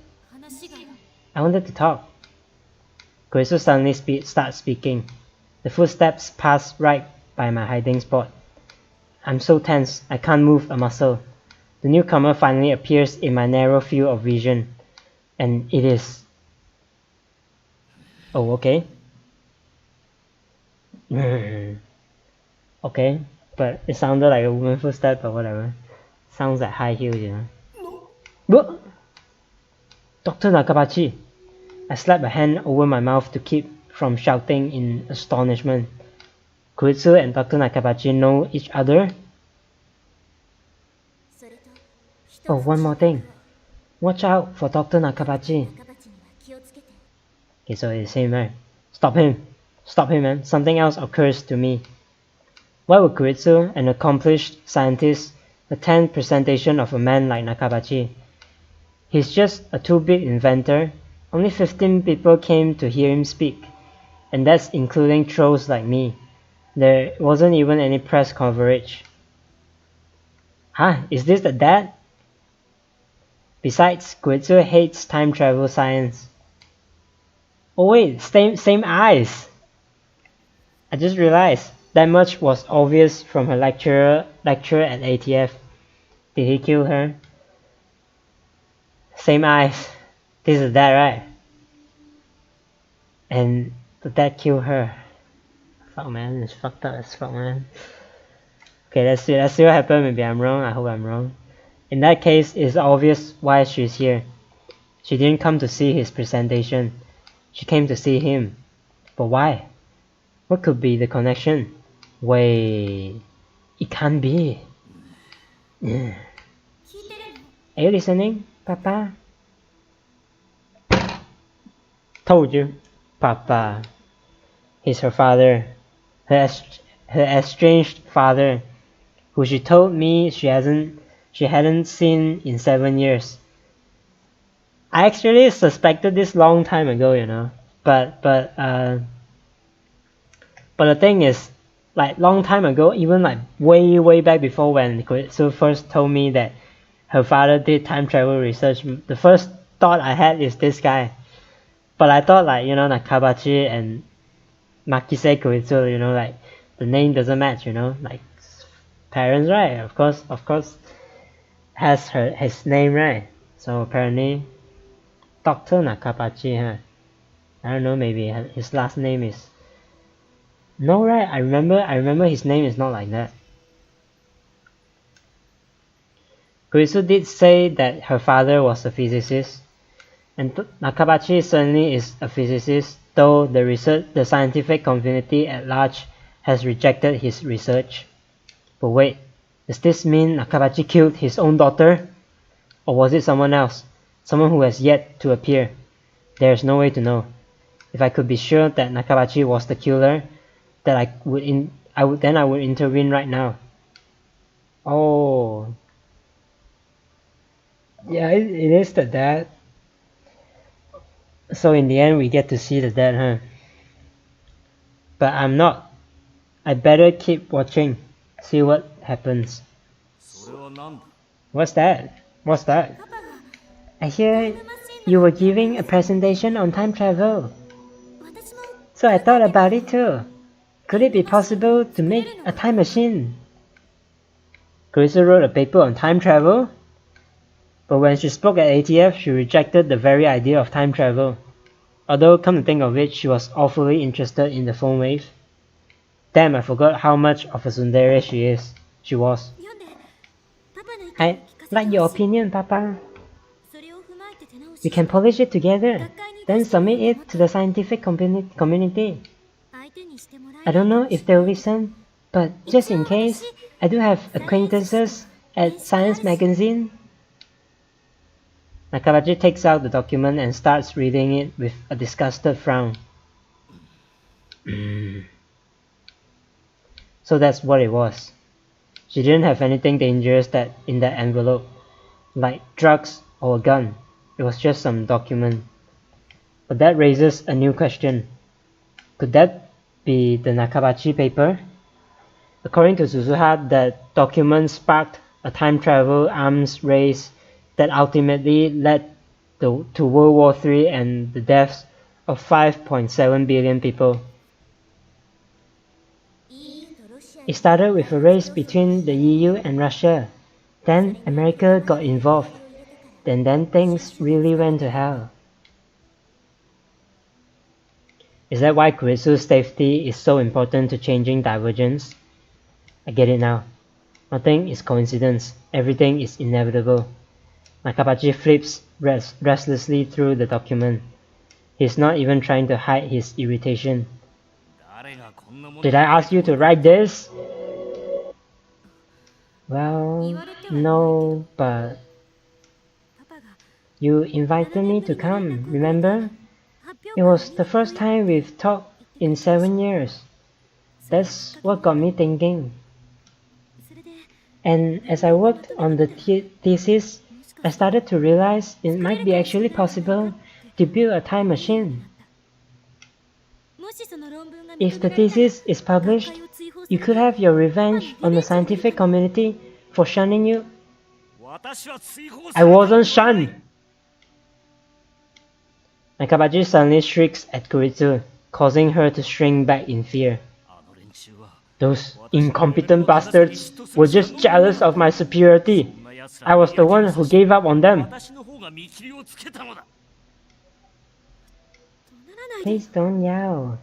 I wanted to talk. Kuritsu suddenly starts speaking. The footsteps pass right by my hiding spot. I'm so tense, I can't move a muscle. The newcomer finally appears in my narrow field of vision. And it is... Oh, okay. Okay, but it sounded like a woman's footstep or whatever. Sounds like high heels, you know. What? Dr. Nakabachi! I slapped a hand over my mouth to keep from shouting in astonishment. Kuritsu and Dr. Nakabachi know each other? Oh, one more thing. Watch out for Dr. Nakabachi. Okay, so it's him, right? Stop him! Stop him, man. Something else occurs to me. Why would Kuritsu, an accomplished scientist, attend presentation of a man like Nakabachi? He's just a two-bit inventor. Only 15 people came to hear him speak, and that's including trolls like me. There wasn't even any press coverage. Huh? Is this the dad? Besides, Kuritsu hates time travel science. Oh wait, same eyes! I just realized that much was obvious from her lecture at ATF. Did he kill her? Same eyes. This is that, right? And the dad killed her. Fuck, man, it's fucked up as fuck, man. Okay, let's see what happened. Maybe I'm wrong. I hope I'm wrong. In that case, it's obvious why she's here. She didn't come to see his presentation. She came to see him. But why? What could be the connection? Wait, it can't be. Are you listening, Papa? Told you, Papa. He's her father, her estranged father, who she told me she hadn't seen in 7 years. I actually suspected this long time ago, you know, but the thing is, like long time ago, even like way back before when Kuritsu first told me that her father did time travel research, the first thought I had is this guy. But I thought, like, you know, Nakabachi and Makise Kuritsu, you know, like the name doesn't match, you know, like parents, right? Of course has his name, right? So apparently Dr. Nakabachi, huh? I don't know, maybe his last name is... No, right? I remember his name is not like that. Kuritsu did say that her father was a physicist, and Nakabachi certainly is a physicist, though the scientific community at large has rejected his research. But wait, does this mean Nakabachi killed his own daughter? Or was it someone else? Someone who has yet to appear? There is no way to know. If I could be sure that Nakabachi was the killer, that I would intervene right now. Oh, yeah, it is the dad. So in the end, we get to see the dad, huh? But I'm not. I better keep watching, see what happens. What's that? What's that? I hear you were giving a presentation on time travel. So I thought about it too. Could it be possible to make a time machine? Carissa wrote a paper on time travel, but when she spoke at ATF, she rejected the very idea of time travel. Although, come to think of it, she was awfully interested in the phone wave. Damn, I forgot how much of a tsundere she was. I like your opinion, Papa. We can polish it together, then submit it to the scientific community. I don't know if they'll listen, but just in case, I do have acquaintances at Science magazine. Nakabachi takes out the document and starts reading it with a disgusted frown. So that's what it was. She didn't have anything dangerous in that envelope, like drugs or a gun. It was just some document. But that raises a new question. Could that be the Nakabachi paper? According to Suzuha, that document sparked a time travel arms race that ultimately led to World War III and the deaths of 5.7 billion people. It started with a race between the EU and Russia. Then America got involved. Then things really went to hell. Is that why Kuritsu's safety is so important to changing Divergence? I get it now. Nothing is coincidence. Everything is inevitable. Nakabachi flips restlessly through the document. He's not even trying to hide his irritation. Did I ask you to write this? Well, no, but you invited me to come, remember? It was the first time we've talked in 7 years. That's what got me thinking. And as I worked on the thesis, I started to realize it might be actually possible to build a time machine. If the thesis is published, you could have your revenge on the scientific community for shunning you. I wasn't shunned! Nakabachi suddenly shrieks at Kuritsu, causing her to shrink back in fear. Those incompetent bastards were just jealous of my superiority. I was the one who gave up on them. Please don't yell.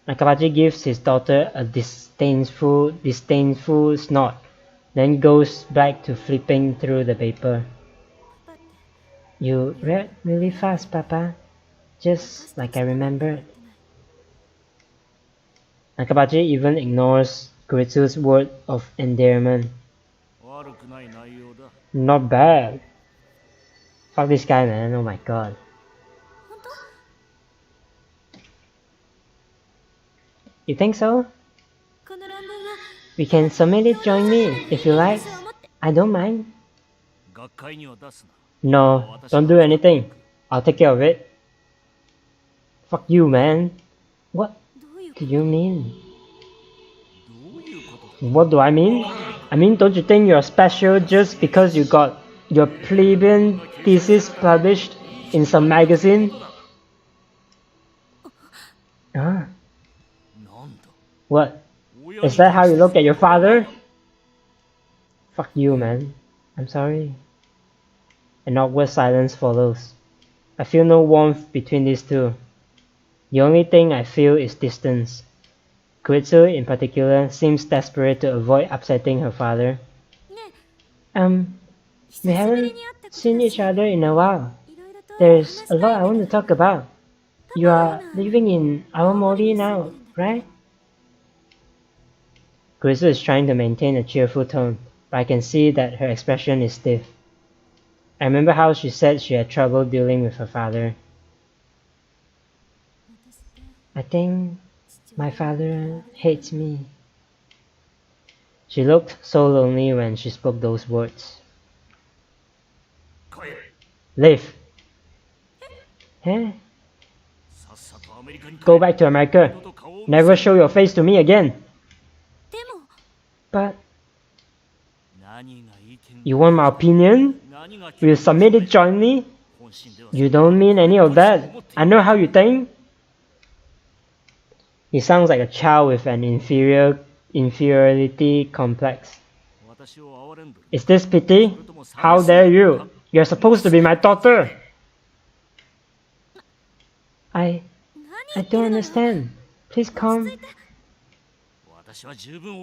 Nakabachi gives his daughter a disdainful snort, then goes back to flipping through the paper. You read really fast, Papa, just like I remembered. Nakabachi even ignores Kuritsu's word of endearment. Not bad. Fuck this guy, man. Oh my god. You think so? We can submit it jointly if you like. I don't mind. No, don't do anything. I'll take care of it. Fuck you, man. What do you mean? What do I mean? I mean, don't you think you're special just because you got your plebeian thesis published in some magazine? Ah. What? Is that how you look at your father? Fuck you, man. I'm sorry. An awkward silence follows. I feel no warmth between these two. The only thing I feel is distance. Kuritsu, in particular, seems desperate to avoid upsetting her father. We haven't seen each other in a while. There's a lot I want to talk about. You are living in Awamori now, right? Kuritsu is trying to maintain a cheerful tone, but I can see that her expression is stiff. I remember how she said she had trouble dealing with her father. I think my father hates me. She looked so lonely when she spoke those words. Leave. Huh? Go back to America. Never show your face to me again. But You want my opinion? We'll submit it jointly? You don't mean any of that. I know how you think. He sounds like a child with an inferiority complex. Is this pity? How dare you? You're supposed to be my daughter. I don't understand. Please calm.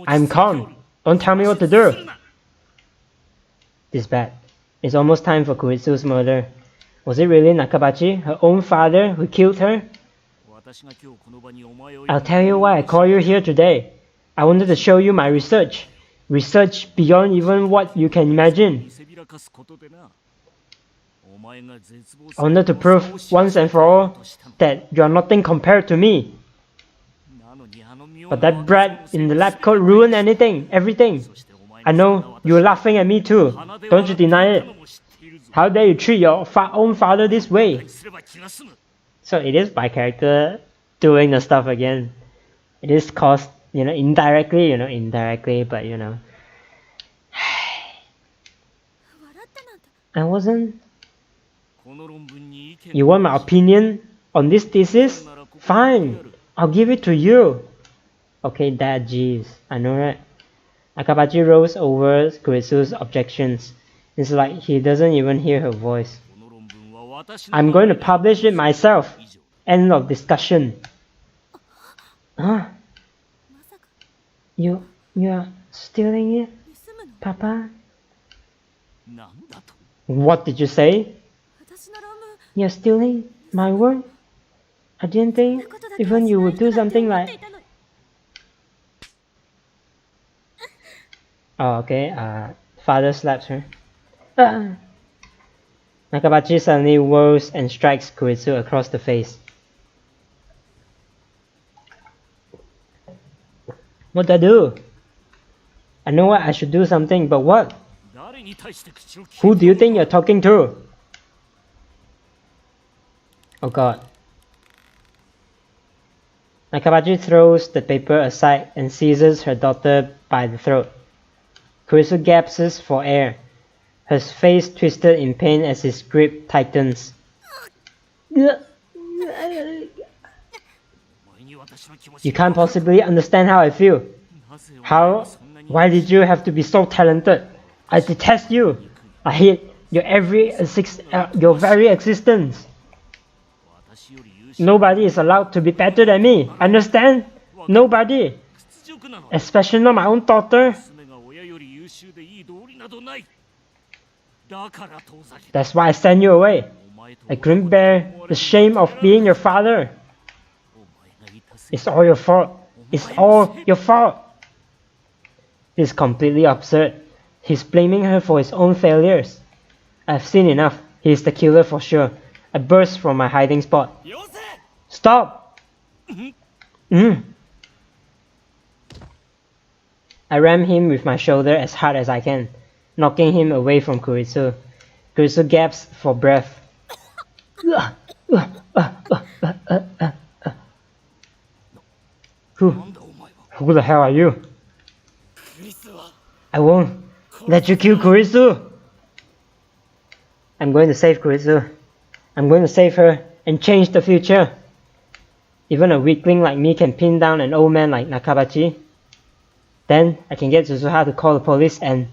I'm calm. Don't tell me what to do. This is bad. It's almost time for Kuritsu's murder. Was it really Nakabachi, her own father, who killed her? I'll tell you why I called you here today. I wanted to show you my research. Research beyond even what you can imagine. I wanted to prove once and for all that you are nothing compared to me. But that brat in the lab coat ruined everything. I know you're laughing at me too. Don't you deny it? How dare you treat your own father this way? So it is my character doing the stuff again. It is caused, indirectly, but I wasn't. You want my opinion on this thesis? Fine, I'll give it to you. Okay, Dad, jeez, I know, right? Nakabachi rolls over Kuritsu's objections. It's like he doesn't even hear her voice. I'm going to publish it myself. End of discussion. Huh? You are stealing it, Papa? What did you say? You're stealing my work? I didn't think even you would do something like... Oh, okay, father slaps her. Nakabachi suddenly whirls and strikes Kuritsu across the face. What'd I do? I know I should do something, but what? Who do you think you're talking to? Oh god. Nakabachi throws the paper aside and seizes her daughter by the throat. Kuritsu gasps for air, her face twisted in pain as his grip tightens. You can't possibly understand how I feel. Why did you have to be so talented? I detest you. I hate your very existence. Nobody is allowed to be better than me. Understand? Nobody. Especially not my own daughter. That's why I sent you away. I couldn't bear the shame of being your father. It's all your fault. It's all your fault. This is completely absurd. He's blaming her for his own failures. I've seen enough. He's the killer for sure. I burst from my hiding spot. Stop! I ram him with my shoulder as hard as I can, knocking him away from Kuritsu. Kuritsu gasps for breath. Who the hell are you? I won't let you kill Kuritsu. I'm going to save Kuritsu. I'm going to save her and change the future. Even a weakling like me can pin down an old man like Nakabachi. Then I can get Suzuha to call the police and...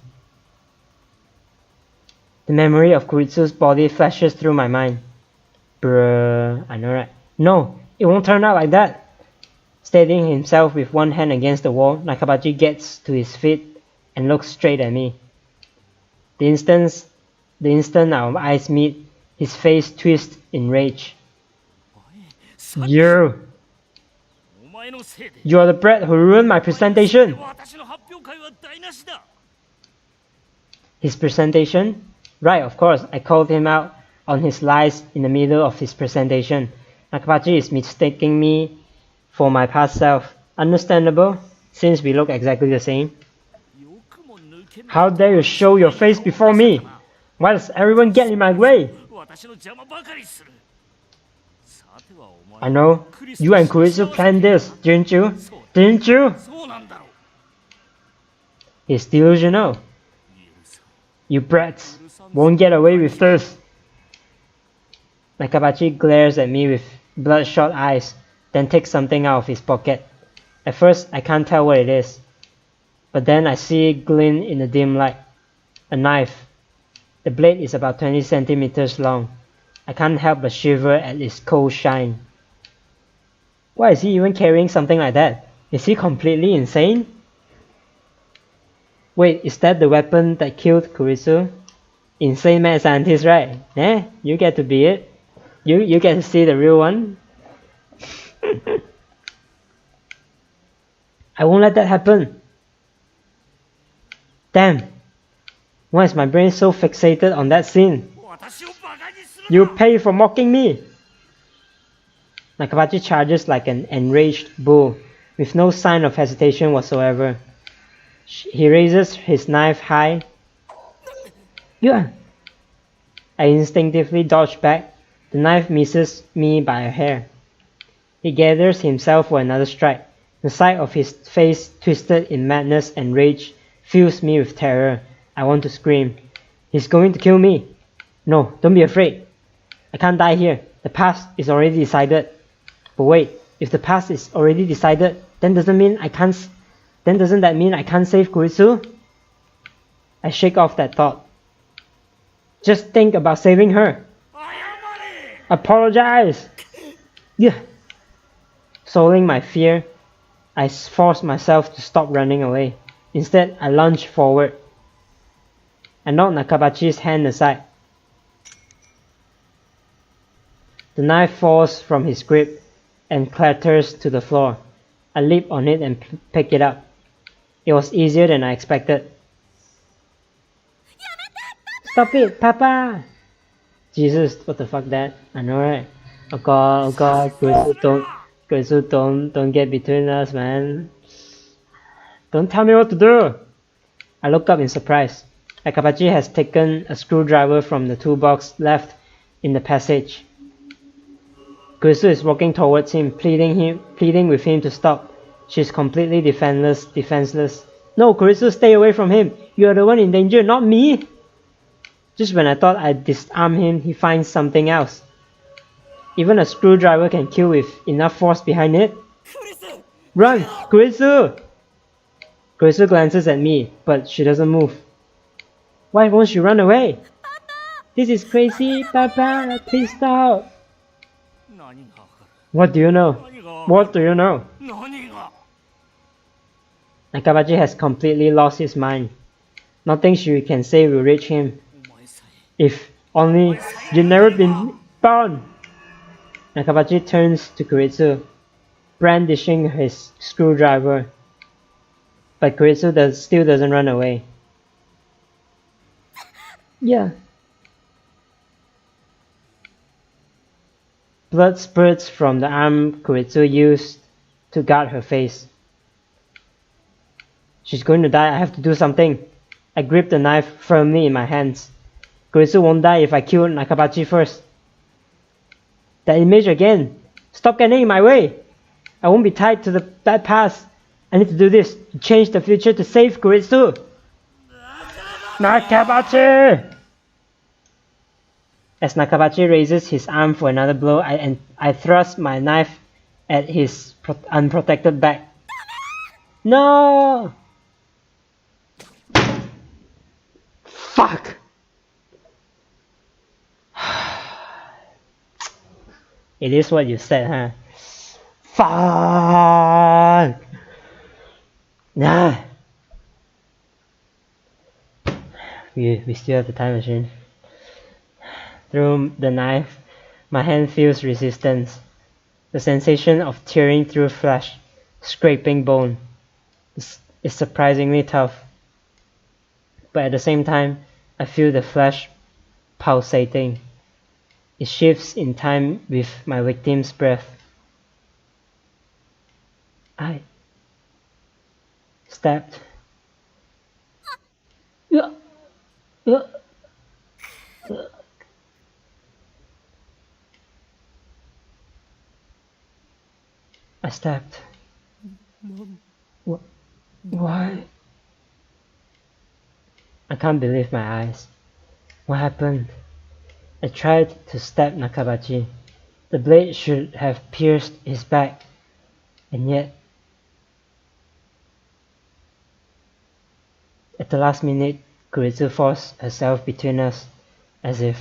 The memory of Kuritsu's body flashes through my mind. Bruh, I know, right? No, it won't turn out like that. Steadying himself with one hand against the wall, Nakabachi gets to his feet and looks straight at me. The instant our eyes meet, his face twists in rage. You are the brat who ruined my presentation. His presentation? Right, of course, I called him out on his lies in the middle of his presentation. Nakabachi is mistaking me for my past self. Understandable, since we look exactly the same. How dare you show your face before me? Why does everyone get in my way? I know, you and Kuritsu planned this, didn't you? Didn't you? He's delusional. You brats won't get away with this. Nakabachi glares at me with bloodshot eyes, then takes something out of his pocket. At first, I can't tell what it is, but then I see it glint in the dim light. A knife. The blade is about 20 centimeters long. I can't help but shiver at its cold shine. Why is he even carrying something like that? Is he completely insane? Wait, is that the weapon that killed Kurisu? Insane mad scientist, right? Eh? You get to be it. You get to see the real one. I won't let that happen. Damn. Why is my brain so fixated on that scene? You pay for mocking me! Nakabachi charges like an enraged bull, with no sign of hesitation whatsoever. He raises his knife high. Yeah. I instinctively dodge back. The knife misses me by a hair. He gathers himself for another strike. The sight of his face twisted in madness and rage fills me with terror. I want to scream. He's going to kill me. No, don't be afraid. I can't die here. The past is already decided. But wait, if the past is already decided, then doesn't that mean I can't save Kurisu? I shake off that thought. Just think about saving her. Apologize. Yeah. Swallowing my fear, I force myself to stop running away. Instead, I lunge forward. I knock Nakabachi's hand aside. The knife falls from his grip and clatters to the floor. I leap on it and pick it up. It was easier than I expected. Stop it, Papa! Jesus, what the fuck that? I know, right? Oh god, Kurisu, don't get between us, man. Don't tell me what to do! I look up in surprise. Nakabachi has taken a screwdriver from the toolbox left in the passage. Kurisu is walking towards him, pleading with him to stop. She's completely defenseless. No, Kurisu, stay away from him. You're the one in danger, not me! Just when I thought I'd disarm him, he finds something else. Even a screwdriver can kill with enough force behind it. Run, Kurisu! Kurisu glances at me, but she doesn't move. Why won't she run away? This is crazy, Papa, please stop. What do you know? What do you know? Nakabachi has completely lost his mind. Nothing she can say will reach him. If only you'd never been born! Nakabachi turns to Kurisu, brandishing his screwdriver. But Kurisu still doesn't run away. Yeah. Blood spurts from the arm Kurisu used to guard her face. She's going to die, I have to do something. I grip the knife firmly in my hands. Kurisu won't die if I kill Nakabachi first. That image again! Stop getting in my way! I won't be tied to that past. I need to do this, to change the future, to save Kurisu! Nakabachi! As Nakabachi raises his arm for another blow, I thrust my knife at his unprotected back. No! Fuck! It is what you said, huh? Fuck! Nah. We still have the time machine. Through the knife, my hand feels resistance. The sensation of tearing through flesh, scraping bone, is surprisingly tough. But at the same time, I feel the flesh pulsating. It shifts in time with my victim's breath. I stabbed. I stabbed. Why? I can't believe my eyes. What happened? I tried to stab Nakabachi. The blade should have pierced his back, and yet, at the last minute, Kuritsu forced herself between us, as if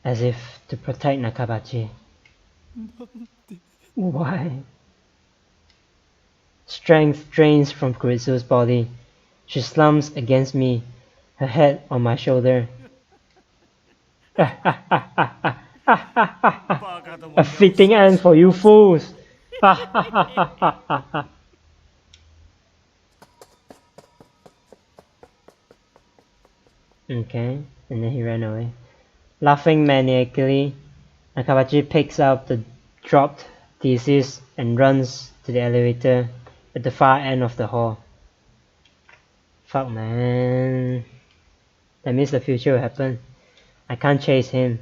to protect Nakabachi. Why? Strength drains from Kuritsu's body. She slumps against me, her head on my shoulder. A fitting end for you fools! Okay, and then he ran away. Laughing maniacally, Nakabachi picks up the dropped thesis and runs to the elevator at the far end of the hall. Fuck, man. That means the future will happen. I can't chase him.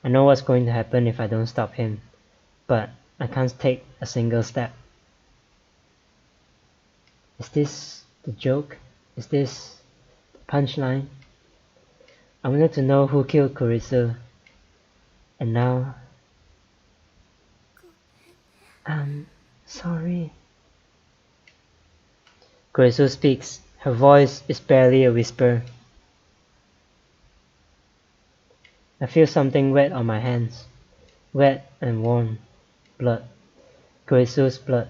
I know what's going to happen if I don't stop him, but I can't take a single step. Is this the joke? Is this the punchline? I wanted to know who killed Kuritsu, and now I'm sorry. Kuritsu speaks. Her voice is barely a whisper. I feel something wet on my hands. Wet and warm. Blood. Kuritsu's blood.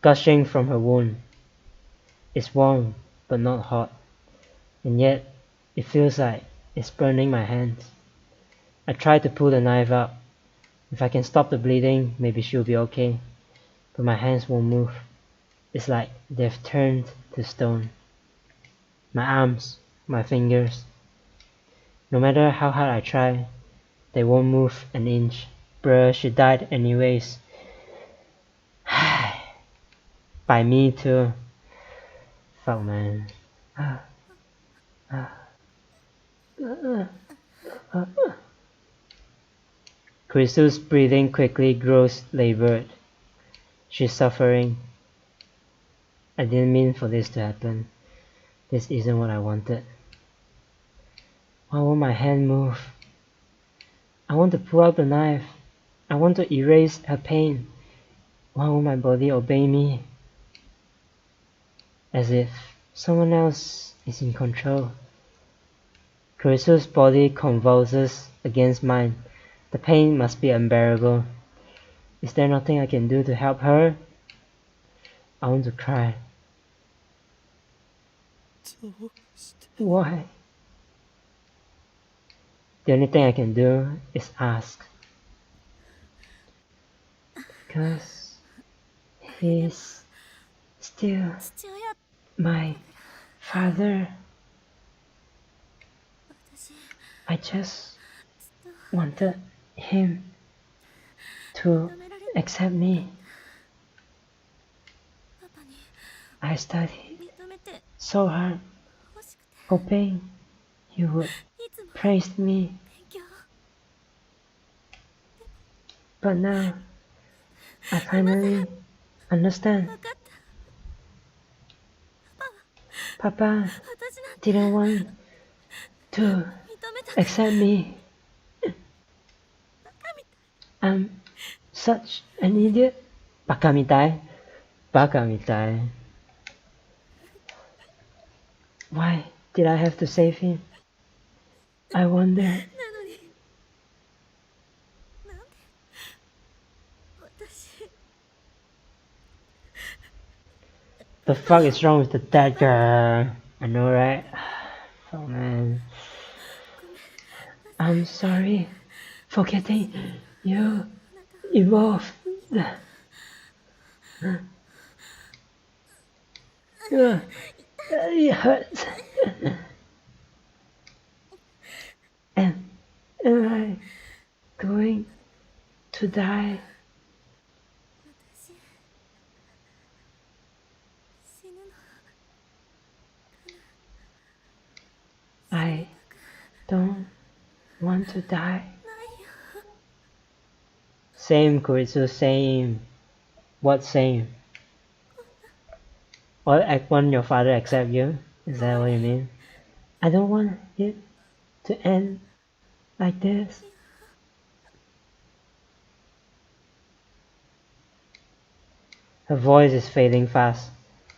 Gushing from her wound. It's warm, but not hot. And yet, it feels like it's burning my hands. I try to pull the knife out. If I can stop the bleeding, maybe she'll be okay. But my hands won't move. It's like they've turned to stone. My arms, my fingers. No matter how hard I try, they won't move an inch. Bruh, she died anyways. By me too. Fuck, man. Kuritsu's breathing quickly grows labored. She's suffering. I didn't mean for this to happen. This isn't what I wanted. Why won't my hand move? I want to pull out the knife. I want to erase her pain. Why won't my body obey me? As if someone else is in control. Kuritsu's body convulses against mine. The pain must be unbearable. Is there nothing I can do to help her? I want to cry. Why? The only thing I can do is ask. Because he's still my father. I just wanted him to accept me. I studied so hard, hoping you would praise me. But now, I finally understand. Papa didn't want to accept me. I'm such an idiot. Baka mitai. Baka mitai. Why did I have to save him? I wonder. The fuck is wrong with the dead girl? I know, right? Oh man. I'm sorry for getting you involved. It hurts. And am I going to die? I don't want to die. Same, Kuritsu, same. What same? What, want your father accept you? Is that what you mean? I don't want it to end like this. Her voice is fading fast.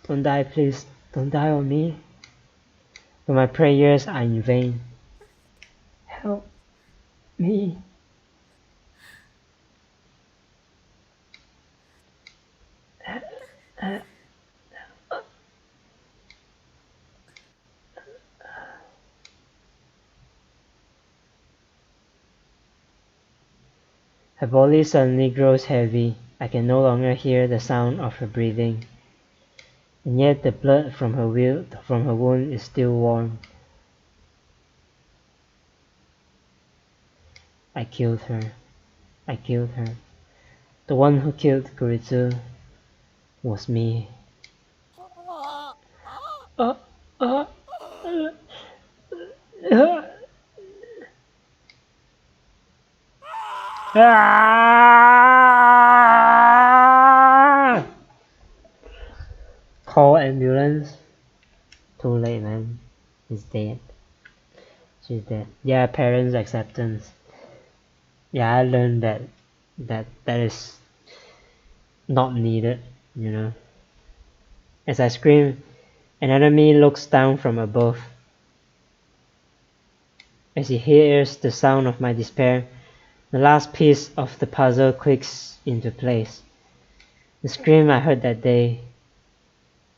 Don't die, please. Don't die on me. But my prayers are in vain. Help me. Her body suddenly grows heavy. I can no longer hear the sound of her breathing. And yet the blood from her wound is still warm. I killed her. I killed her. The one who killed Kuritsu was me. Call ambulance. Too late, man. He's dead. She's dead. Yeah, parents' acceptance. Yeah, I learned that is not needed, you know. As I scream, an enemy looks down from above. As he hears the sound of my despair, the last piece of the puzzle clicks into place. The scream I heard that day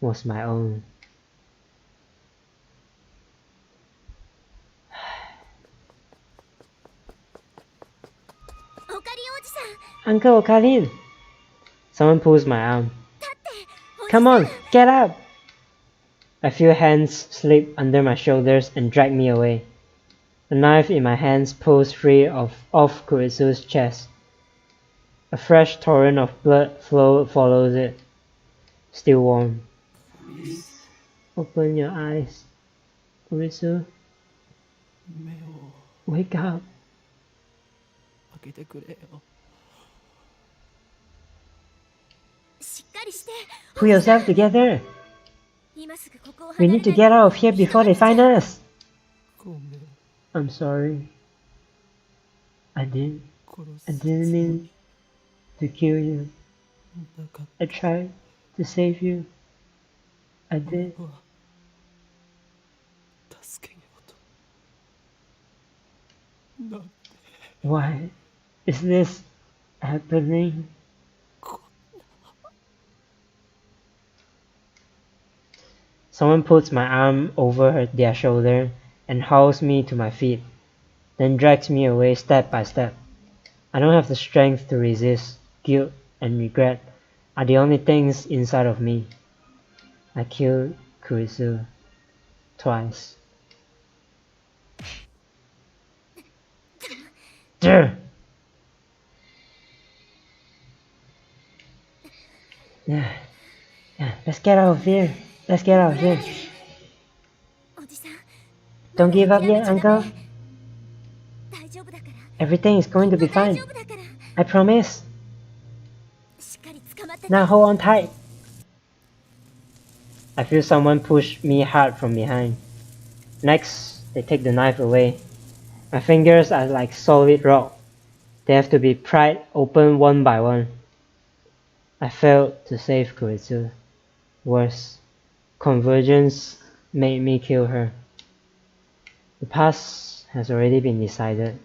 was my own. Uncle Okalin! Someone pulls my arm. Come on, get up! A few hands slip under my shoulders and drag me away. The knife in my hands pulls free off Kuritsu's chest. A fresh torrent of blood follows it, still warm. Open your eyes, Kuritsu. Wake up. Pull yourself together. We need to get out of here before they find us. I'm sorry. I didn't mean to kill you. I tried to save you. I did. Why is this happening? Someone puts my arm over their shoulder and hauls me to my feet, then drags me away step by step. I don't have the strength to resist. Guilt and regret are the only things inside of me. I killed Kuritsu twice. Yeah, let's get out of here. Let's get out of here. Don't give up yet, Uncle. Everything is going to be fine. I promise. Now hold on tight. I feel someone push me hard from behind. Next, they take the knife away. My fingers are like solid rock. They have to be pried open one by one. I failed to save Kuritsu. Worse, convergence made me kill her. The past has already been decided.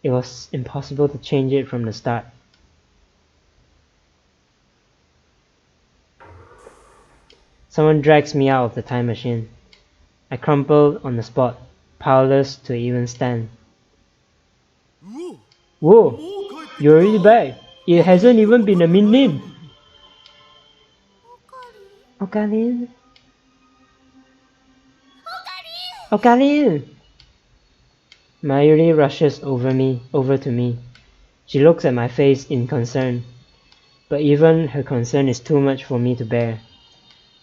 It was impossible to change it from the start. Someone drags me out of the time machine. I crumpled on the spot, powerless to even stand. Whoa, you're already back. It hasn't even been a minute. Okalin? Okalin! Mayuri rushes over to me. She looks at my face in concern. But even her concern is too much for me to bear.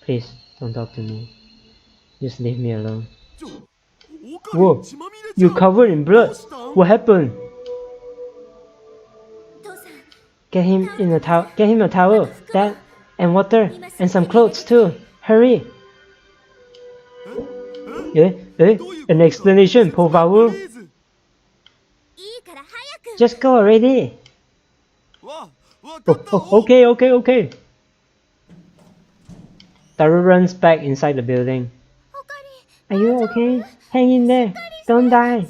Please, don't talk to me. Just leave me alone. Whoa, you're covered in blood. What happened? Get him a towel, that, and water, and some clothes too. Hurry! An explanation, por favor. Just go already. Okay. Taru runs back inside the building. Are you okay? Hang in there. Don't die.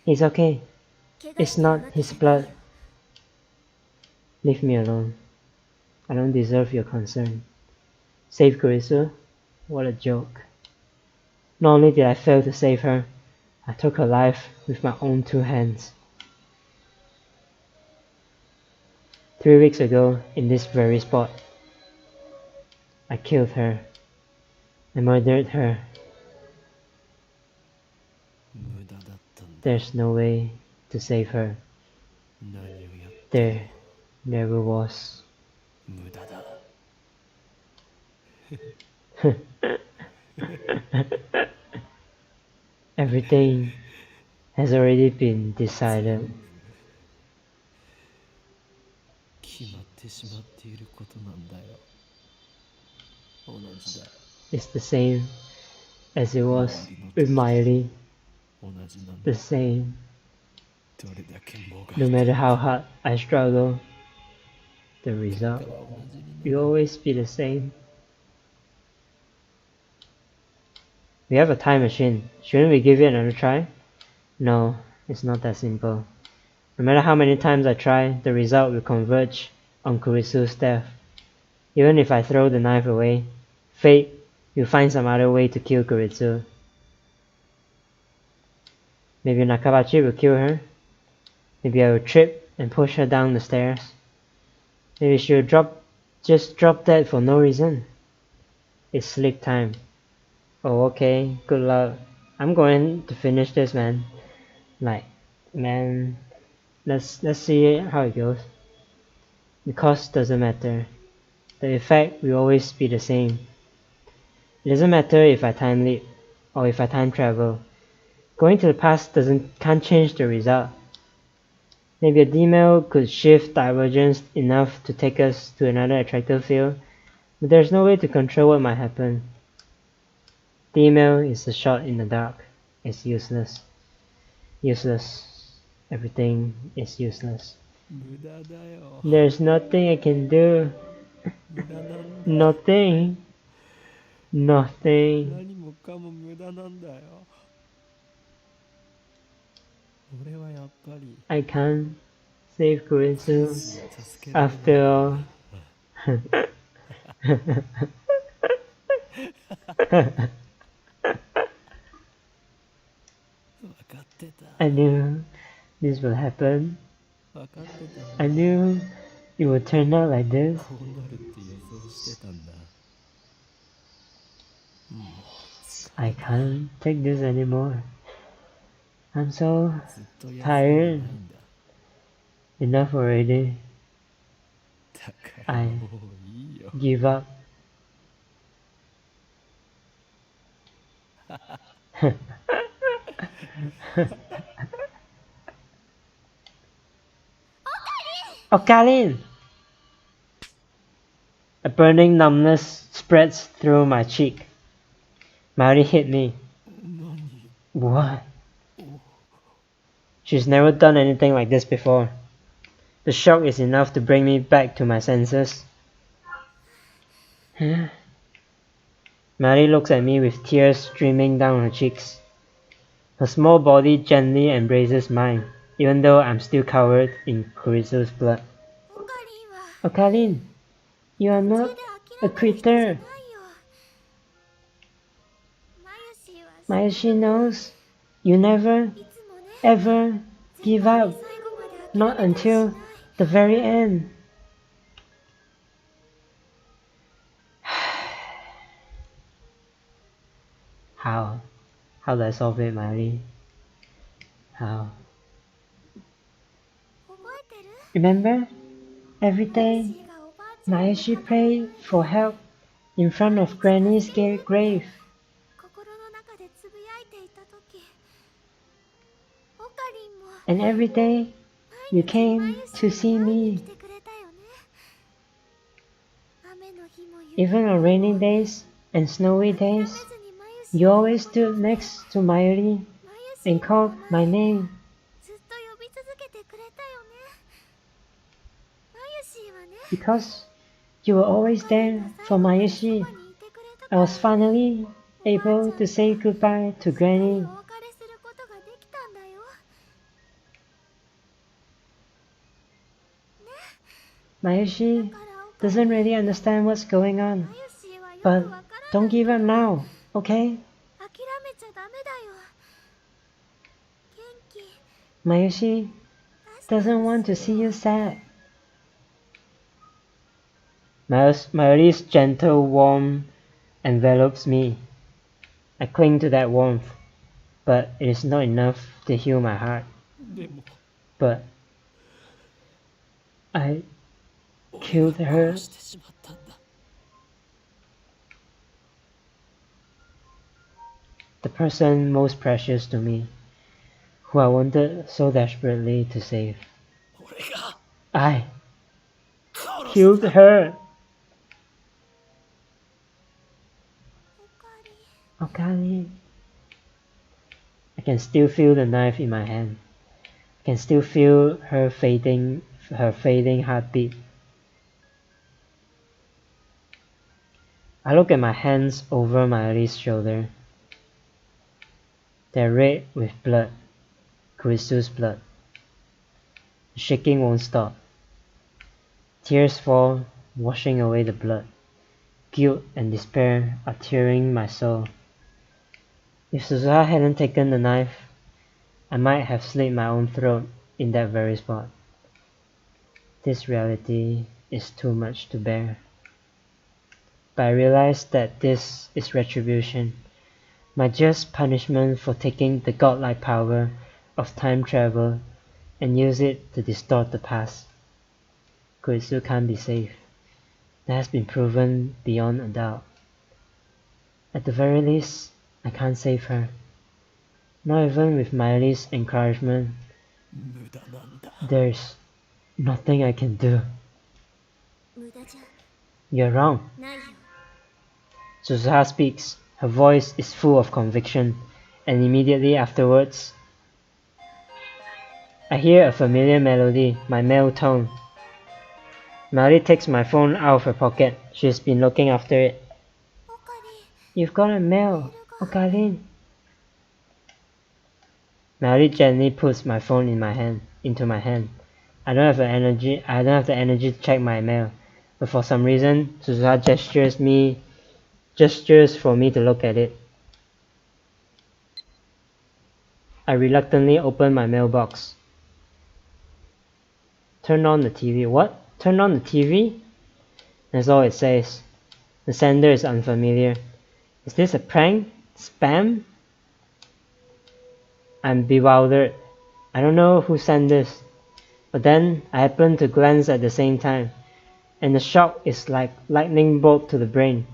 He's okay. It's not his blood. Leave me alone. I don't deserve your concern. Save Kurisu? What a joke. Not only did I fail to save her, I took her life with my own 2 hands. 3 weeks ago, in this very spot, I killed her. I murdered her. There's no way to save her. There never was. Everything has already been decided. It's the same as it was with Miley. The same. No matter how hard I struggle, the result will always be the same. We have a time machine. Shouldn't we give it another try? No, it's not that simple. No matter how many times I try, the result will converge on Kurisu's death. Even if I throw the knife away, fate will find some other way to kill Kurisu. Maybe Nakabachi will kill her. Maybe I will trip and push her down the stairs. Maybe she will just drop dead for no reason. It's sleep time. Oh, okay, good luck. I'm going to finish this, man. Man, let's see how it goes. The cost doesn't matter. The effect will always be the same. It doesn't matter if I time leap or if I time travel. Going to the past can't change the result. Maybe a D-mail could shift divergence enough to take us to another attractive field, but there's no way to control what might happen. D-mail is a shot in the dark. It's useless. Useless. Everything is useless. There's nothing I can do. Nothing. I can't save Kurisu after all. I knew this would happen. I knew it would turn out like this. I can't take this anymore. I'm so tired. Enough already. I give up. Okalin! A burning numbness spreads through my cheek. Mari hit me. What? She's never done anything like this before. The shock is enough to bring me back to my senses. Mari looks at me with tears streaming down her cheeks. Her small body gently embraces mine, even though I'm still covered in Kurisu's blood. Okalin, you are not a quitter. Mayashi knows you never, ever give up. Not until the very end. How? How do I solve it, Mari? How? Remember? Every day, Mayashi prayed for help in front of Granny's grave. And every day, you came to see me. Even on rainy days, and snowy days, you always stood next to Mayuri and called my name. Because you were always there for Mayushi, I was finally able to say goodbye to Granny. Mayushi doesn't really understand what's going on, but don't give up now, okay? Mayushi doesn't want to see you sad. Mayuri's gentle warmth envelops me. I cling to that warmth, but it is not enough to heal my heart. But I killed her. The person most precious to me, who I wanted so desperately to save. I killed her. Okari. I can still feel the knife in my hand. I can still feel her fading heartbeat. I look at my hands over Mayuri's shoulder. They're red with blood, Kurisu's blood. The shaking won't stop. Tears fall, washing away the blood. Guilt and despair are tearing my soul. If Suzuha hadn't taken the knife, I might have slit my own throat in that very spot. This reality is too much to bear. But I realize that this is retribution, my just punishment for taking the godlike power of time travel and use it to distort the past. Kurisu can't be saved. That has been proven beyond a doubt. At the very least, I can't save her. Not even with Mayuri's encouragement. There's nothing I can do. You're wrong. Suzuha speaks. Her voice is full of conviction, and immediately afterwards, I hear a familiar melody, my male tone. Mayuri takes my phone out of her pocket. She's been looking after it. You've got a mail, Okarin. Mayuri gently puts my phone into my hand. I don't have the energy to check my mail, but for some reason, Suzuha gestures for me to look at it. I reluctantly open my mailbox. Turn on the TV. What? Turn on the TV? That's all it says. The sender is unfamiliar. Is this a prank? Spam? I'm bewildered. I don't know who sent this. But then I happen to glance at the same time, and the shock is like lightning bolt to the brain.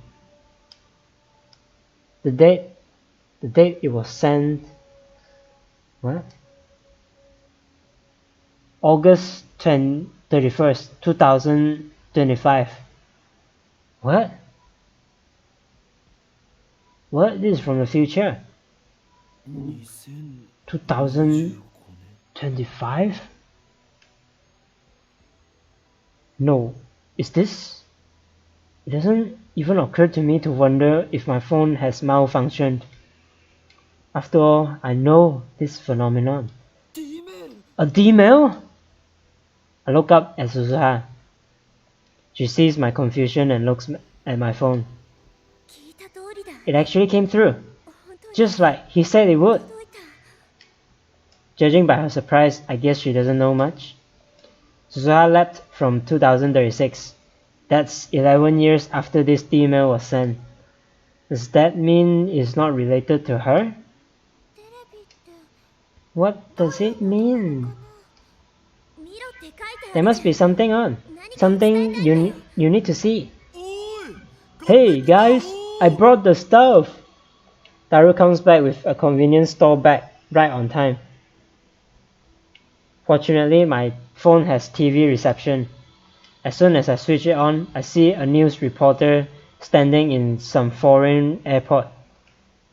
The date it was sent. What? August 31st, 2025. What? What? This is from the future. 2025? No. Is this? It doesn't even occur to me to wonder if my phone has malfunctioned. After all, I know this phenomenon. A D-mail? I look up at Suzuha. She sees my confusion and looks at my phone. It actually came through, just like he said it would. Judging by her surprise, I guess she doesn't know much. Suzuha leapt from 2036. That's 11 years after this email was sent. Does that mean it's not related to her? What does it mean? There must be something on. Something you need to see. Hey guys, I brought the stuff. Daru comes back with a convenience store bag right on time. Fortunately, my phone has TV reception. As soon as I switch it on, I see a news reporter standing in some foreign airport.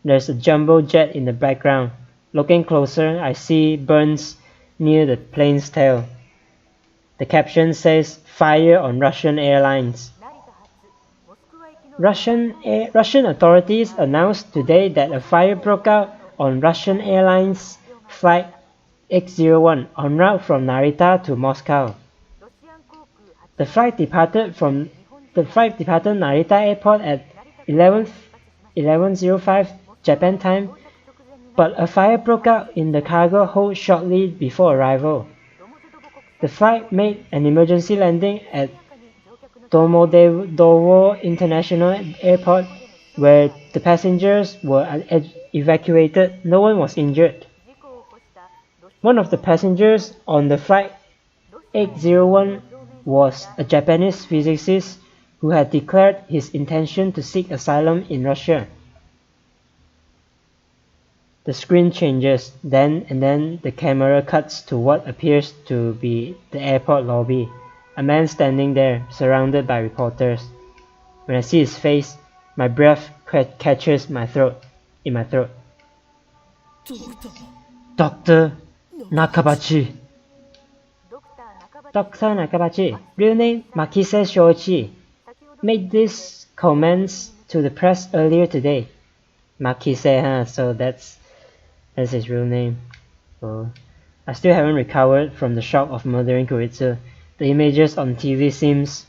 There's a jumbo jet in the background. Looking closer, I see burns near the plane's tail. The caption says, "Fire on Russian airlines." Russian authorities announced today that a fire broke out on Russian Airlines flight X01 en route from Narita to Moscow. The flight departed Narita Airport at 11:05 Japan time, but a fire broke out in the cargo hold shortly before arrival. The flight made an emergency landing at Domodedovo International Airport, where the passengers were evacuated. No one was injured. One of the passengers on the flight X01 was a Japanese physicist who had declared his intention to seek asylum in Russia. The screen changes, then the camera cuts to what appears to be the airport lobby. A man standing there, surrounded by reporters. When I see his face, my breath catches in my throat. Dr. Nakabachi. Dr. Nakabachi, real name Makise Shoichi, made these comments to the press earlier today. Makise, huh? So that's his real name. Oh. I still haven't recovered from the shock of murdering Kuritsu. The images on TV seems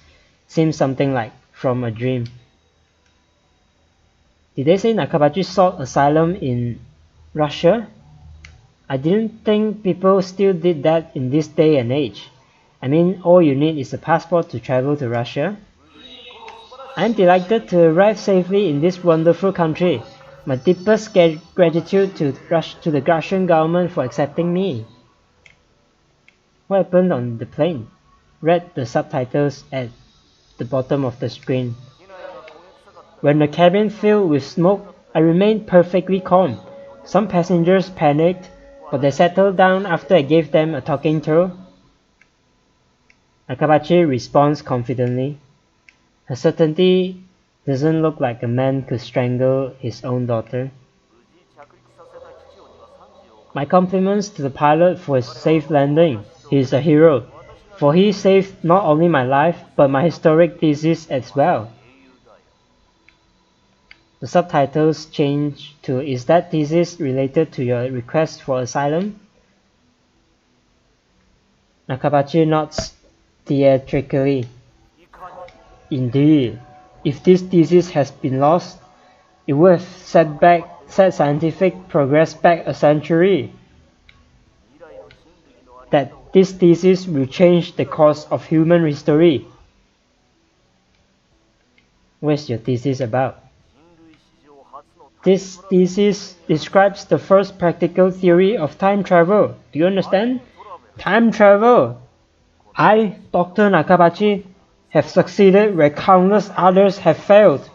something like from a dream. Did they say Nakabachi sought asylum in Russia? I didn't think people still did that in this day and age. I mean, all you need is a passport to travel to Russia. I'm delighted to arrive safely in this wonderful country. My deepest gratitude to the Russian government for accepting me. What happened on the plane? Read the subtitles at the bottom of the screen. When the cabin filled with smoke, I remained perfectly calm. Some passengers panicked, but they settled down after I gave them a talking to. Nakabachi responds confidently. Her certainty doesn't look like a man could strangle his own daughter. My compliments to the pilot for his safe landing. He is a hero, for he saved not only my life, but my historic thesis as well. The subtitles change to, "Is that thesis related to your request for asylum?" Nakabachi nods theatrically. Indeed, if this thesis has been lost, it would have set scientific progress back a century. That this thesis will change the course of human history. What's your thesis about? This thesis describes the first practical theory of time travel. Do you understand? Time travel! I, Dr. Nakabachi, have succeeded where countless others have failed.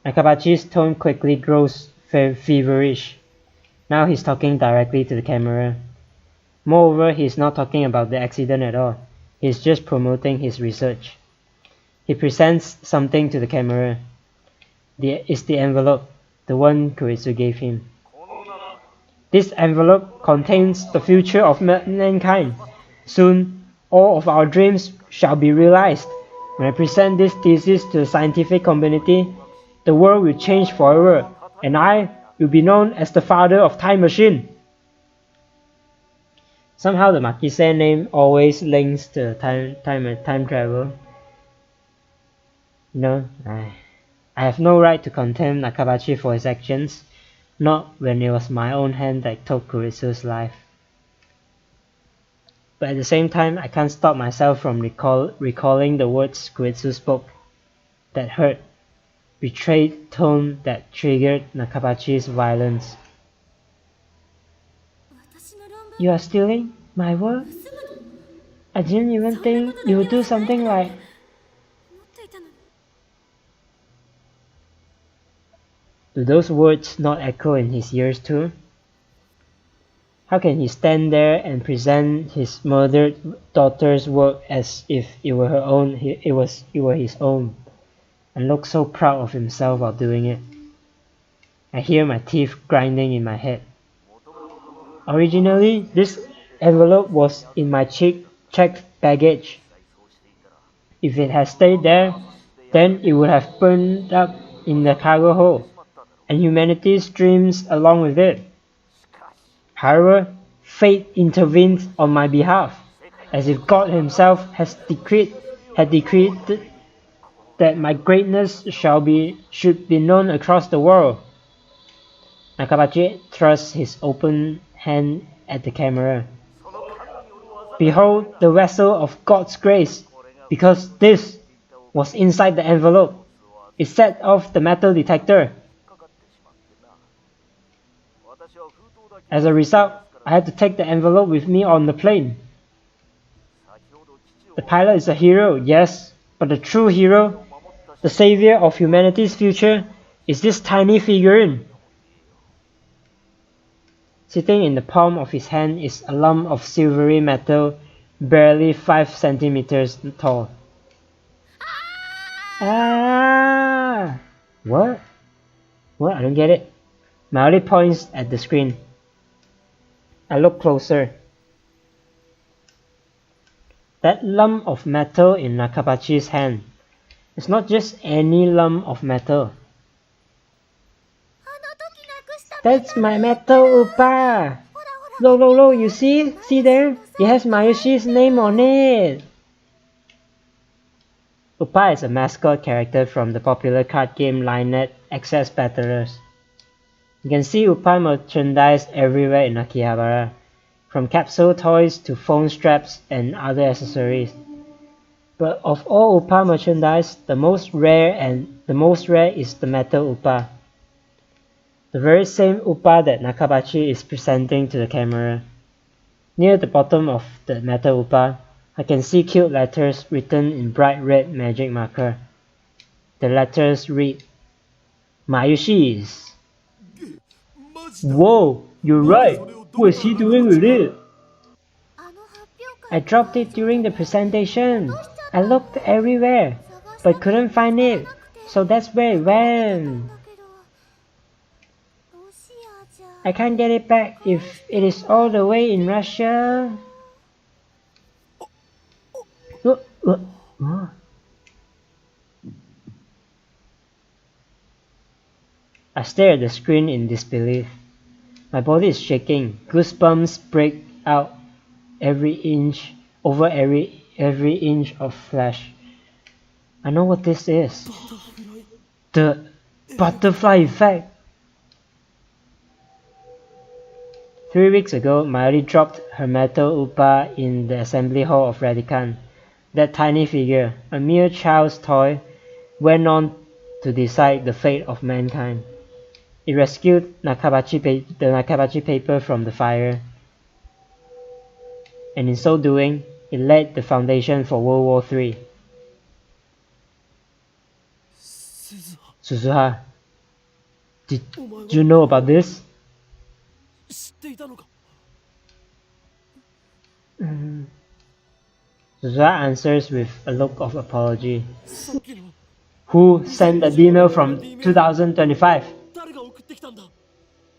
Nakabachi's tone quickly grows feverish. Now he's talking directly to the camera. Moreover, he's not talking about the accident at all. He's just promoting his research. He presents something to the camera. It's the envelope, the one Kuritsu gave him. This envelope contains the future of mankind. Soon, all of our dreams shall be realized. When I present this thesis to the scientific community, the world will change forever, and I will be known as the father of time machine. Somehow the Makise name always links to time travel. No, I have no right to condemn Nakabachi for his actions, not when it was my own hand that took Kuritsu's life. But at the same time, I can't stop myself from recalling the words Kuritsu spoke. That hurt, betrayed tone that triggered Nakabachi's violence. You are stealing my work? I didn't even think you would do something like... Do those words not echo in his ears too? How can he stand there and present his murdered daughter's work as if it were her own? It were his own. and looks so proud of himself while doing it. I hear my teeth grinding in my head. Originally, this envelope was in my checked baggage. If it had stayed there, then it would have burned up in the cargo hold, and humanity's dreams along with it. However, fate intervened on my behalf, as if God himself had decreed that my greatness should be known across the world. Nakabachi thrusts his open hand at the camera. Behold the vessel of God's grace, because this was inside the envelope. It set off the metal detector. As a result, I had to take the envelope with me on the plane. The pilot is a hero, yes, but the true hero, the savior of humanity's future, is this tiny figurine. Sitting in the palm of his hand is a lump of silvery metal, barely 5 centimeters tall. Ah! What? What? I don't get it. Maori points at the screen. I look closer. That lump of metal in Nakabachi's hand is not just any lump of metal. That's my metal Upa! Look, you see? See there? It has Mayoshi's name on it! Upa is a mascot character from the popular card game Linenet Access Battlers. You can see Upa merchandise everywhere in Akihabara, from capsule toys to phone straps and other accessories. But of all Upa merchandise, the most rare is the metal Upa. The very same Upa that Nakabachi is presenting to the camera. Near the bottom of the metal Upa, I can see cute letters written in bright red magic marker. The letters read, Mayoshi's. Whoa, you're right. What is he doing with it? I dropped it during the presentation. I looked everywhere, but couldn't find it. So that's where it went. I can't get it back if it is all the way in Russia. I stare at the screen in disbelief. My body is shaking. Goosebumps break out every inch of flesh. I know what this is. The butterfly effect. 3 weeks ago, Mayuri dropped her metal Upa in the assembly hall of Radican. That tiny figure, a mere child's toy, went on to decide the fate of mankind. It rescued the Nakabachi paper from the fire, and in so doing, it laid the foundation for World War III. Suzuha, did you know about this? Suzuha answers with a look of apology. Who sent the email from 2025?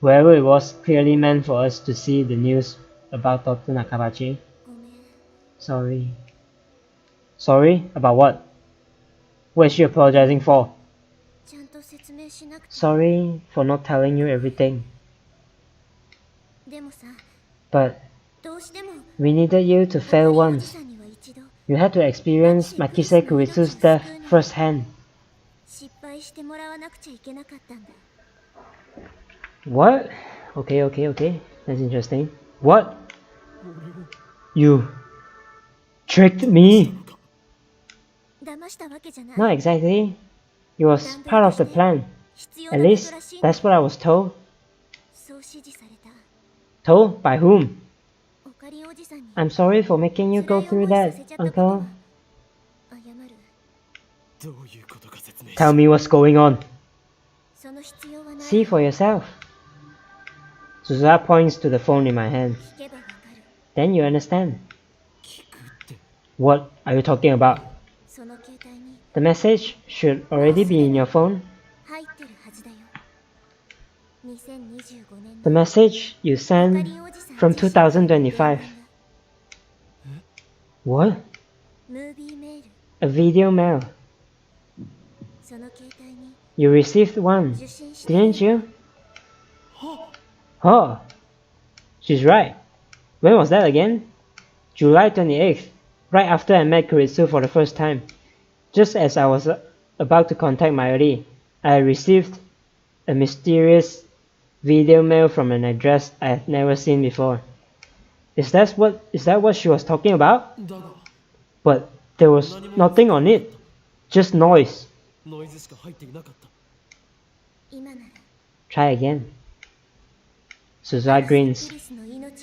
Whoever it was clearly meant for us to see the news about Dr. Nakabachi. Sorry. Sorry? About what? What is she apologizing for? Sorry for not telling you everything. But we needed you to fail once. You had to experience Makise Kuritsu's death firsthand. What? Okay. That's interesting. What? You tricked me? Not exactly. It was part of the plan. At least, that's what I was told. Told? By whom? I'm sorry for making you go through that, Uncle. Tell me what's going on. See for yourself. Suzuha points to the phone in my hand. Then you understand. What are you talking about? The message should already be in your phone. The message you sent from 2025. What? A video mail. You received one, didn't you? Oh, she's right. When was that again? July 28th, right after I met Kuritsu for the first time. Just as I was about to contact Mayuri, I received a mysterious video mail from an address I had never seen before. Is that what she was talking about? But there was nothing on it, just noise. Try again. Suzuha grins.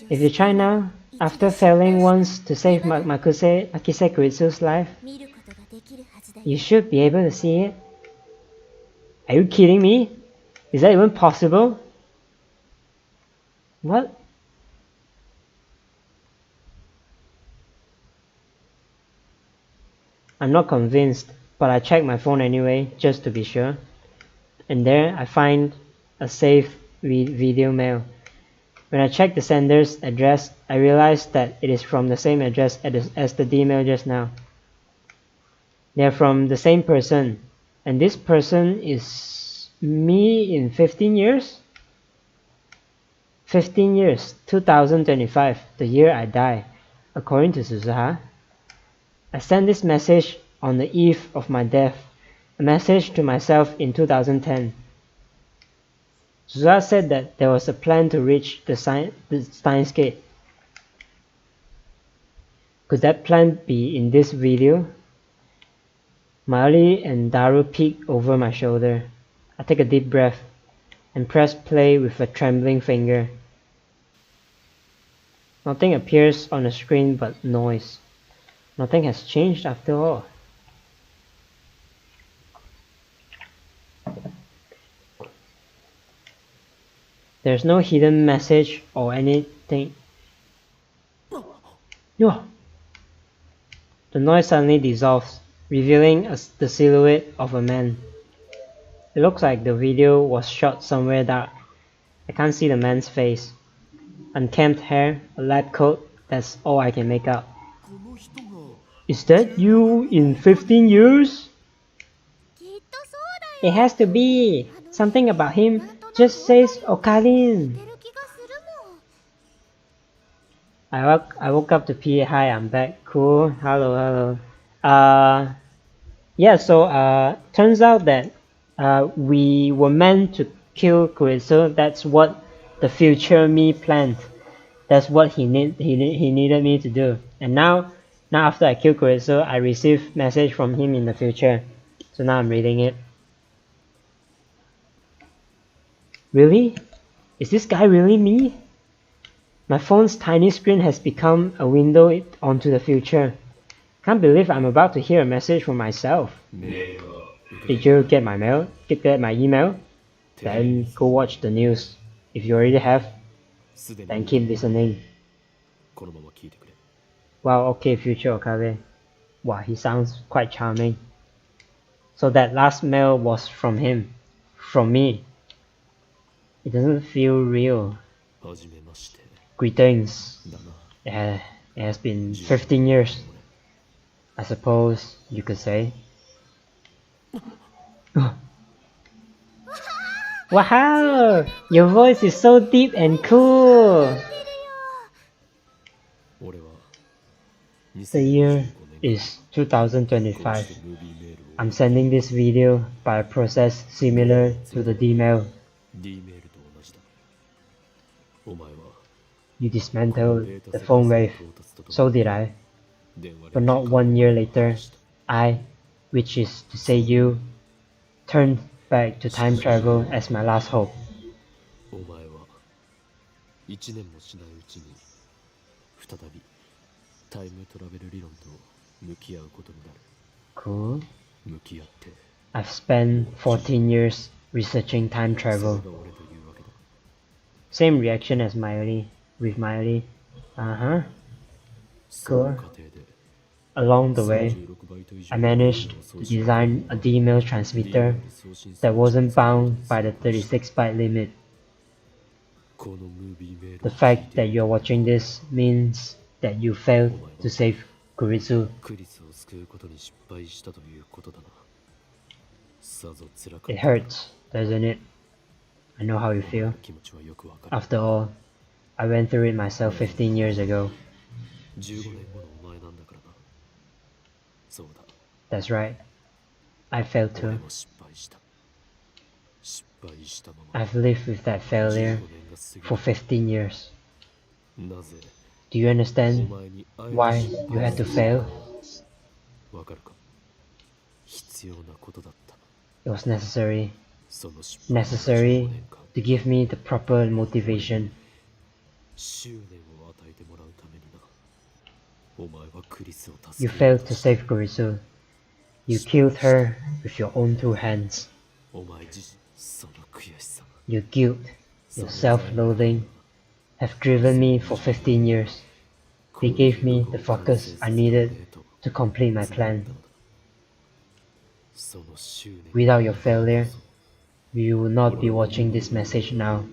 If you try now, after failing once to save Akise Kuritsu's life, you should be able to see it. Are you kidding me? Is that even possible? What? I'm not convinced, but I checked my phone anyway, just to be sure. And there I find a saved video mail. When I checked the sender's address, I realized that it is from the same address as the D-mail just now. They are from the same person, and this person is me in 15 years? 15 years, 2025, the year I die, according to Suzuha. I sent this message on the eve of my death, a message to myself in 2010. Suzuha said that there was a plan to reach the Steins gate. Could that plan be in this video? Mayuri and Daru peek over my shoulder. I take a deep breath and press play with a trembling finger. Nothing appears on the screen but noise. Nothing has changed after all. There's no hidden message or anything. Yo! The noise suddenly dissolves, revealing the silhouette of a man. It looks like the video was shot somewhere dark. I can't see the man's face. Unkempt hair, a lab coat, that's all I can make out. Is that you in 15 years? It has to be! Something about him just says Okarin. I woke up to pee. Hi, I'm back. Cool. Hello. Yeah, so turns out that we were meant to kill Kuritsu. That's what the future me planned. That's what he needed me to do. And now after I kill Kuritsu, I received message from him in the future. So now I'm reading it. Really? Is this guy really me? My phone's tiny screen has become a window onto the future. Can't believe I'm about to hear a message from myself. Did you get my mail? Get my email? Then go watch the news. If you already have, then keep listening. Wow, okay, future Okabe. Wow, he sounds quite charming. So that last mail was from him. From me. It doesn't feel real. Greetings. It has been 15 years. I suppose you could say. Wow! Your voice is so deep and cool! The year is 2025. I'm sending this video by a process similar to the D-mail. You dismantled the phone wave, so did I. But not 1 year later, I, which is to say you, turned back to time travel as my last hope. Cool. I've spent 14 years researching time travel. Same reaction as Mayuri, with Mayuri. Cool. Along the way, I managed to design a D-mail transmitter that wasn't bound by the 36-byte limit. The fact that you're watching this means that you failed to save Kuritsu. It hurts, doesn't it? I know how you feel. After all, I went through it myself 15 years ago. That's right. I failed too. I've lived with that failure for 15 years. Do you understand why you had to fail? It was necessary. Necessary to give me the proper motivation. You failed to save Kuritsu. You killed her with your own two hands. Your guilt, your self-loathing have driven me for 15 years. They gave me the focus I needed to complete my plan. Without your failure, we will not be watching this message now.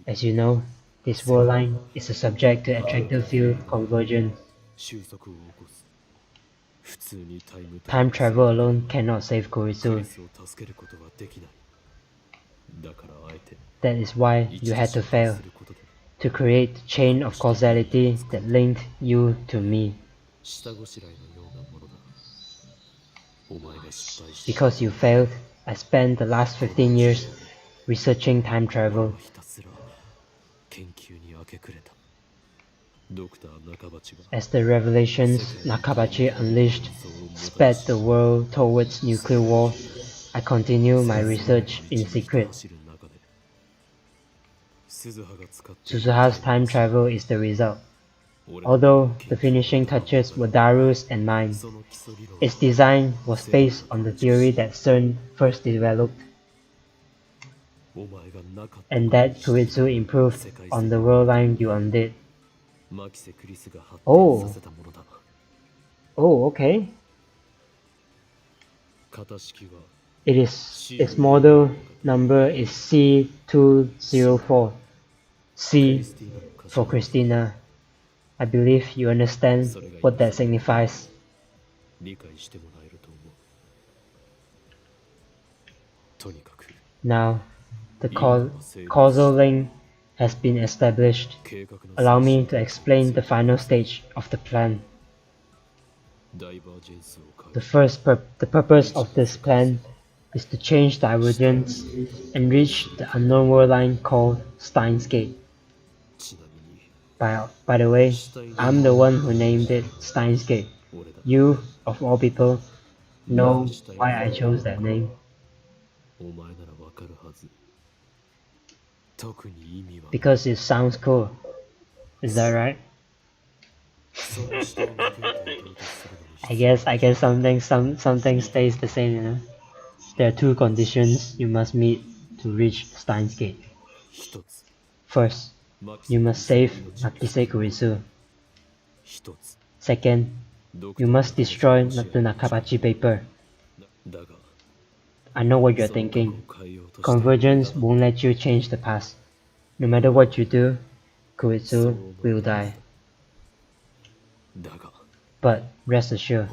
As you know, this world line is a subject to attractive field convergence. Time travel alone cannot save Kuritsu. That is why you had to fail, to create a chain of causality that linked you to me. Because you failed, I spent the last 15 years researching time travel. As the revelations Nakabachi unleashed sped the world towards nuclear war, I continue my research in secret. Suzuha's time travel is the result. Although the finishing touches were Daru's and mine, its design was based on the theory that CERN first developed, and that Kuritsu improved on the world line you undid. Oh, okay. Its model number is C204. C for Christina. I believe you understand what that signifies. Now, the causal link has been established. Allow me to explain the final stage of the plan. The purpose of this plan is to change divergence and reach the unknown world line called Steins Gate. By the way, I'm the one who named it Steins Gate. You, of all people, know why I chose that name. Because it sounds cool. Is that right? I guess something stays the same, you know. There are two conditions you must meet to reach Steins Gate. First, you must save Nakise Kuritsu. Second, you must destroy the Nakabachi paper. I know what you're thinking. Convergence won't let you change the past. No matter what you do, Kuritsu will die. But rest assured,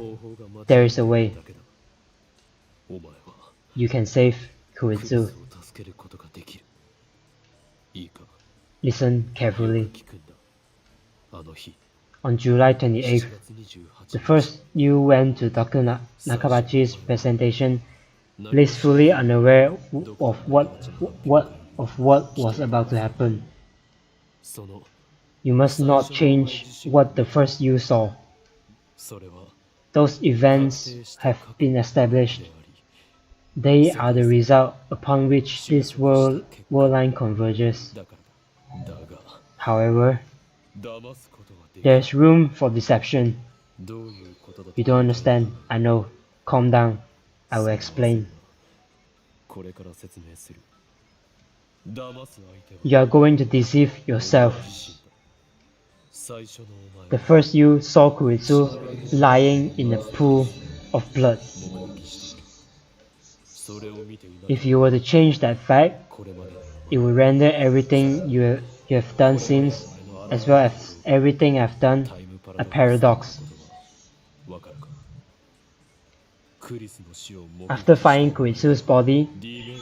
there is a way. You can save Kuritsu. Listen carefully. On July 28th, the first you went to Dr. Nakabachi's presentation, blissfully unaware of what was about to happen. You must not change what the first you saw. Those events have been established. They are the result upon which this world line converges. However, there is room for deception. You don't understand, I know. Calm down, I will explain. You are going to deceive yourself. The first you saw Kuritsu lying in a pool of blood. If you were to change that fact, it would render everything you have done since, as well as everything I've done, a paradox. After finding Kuritsu's body,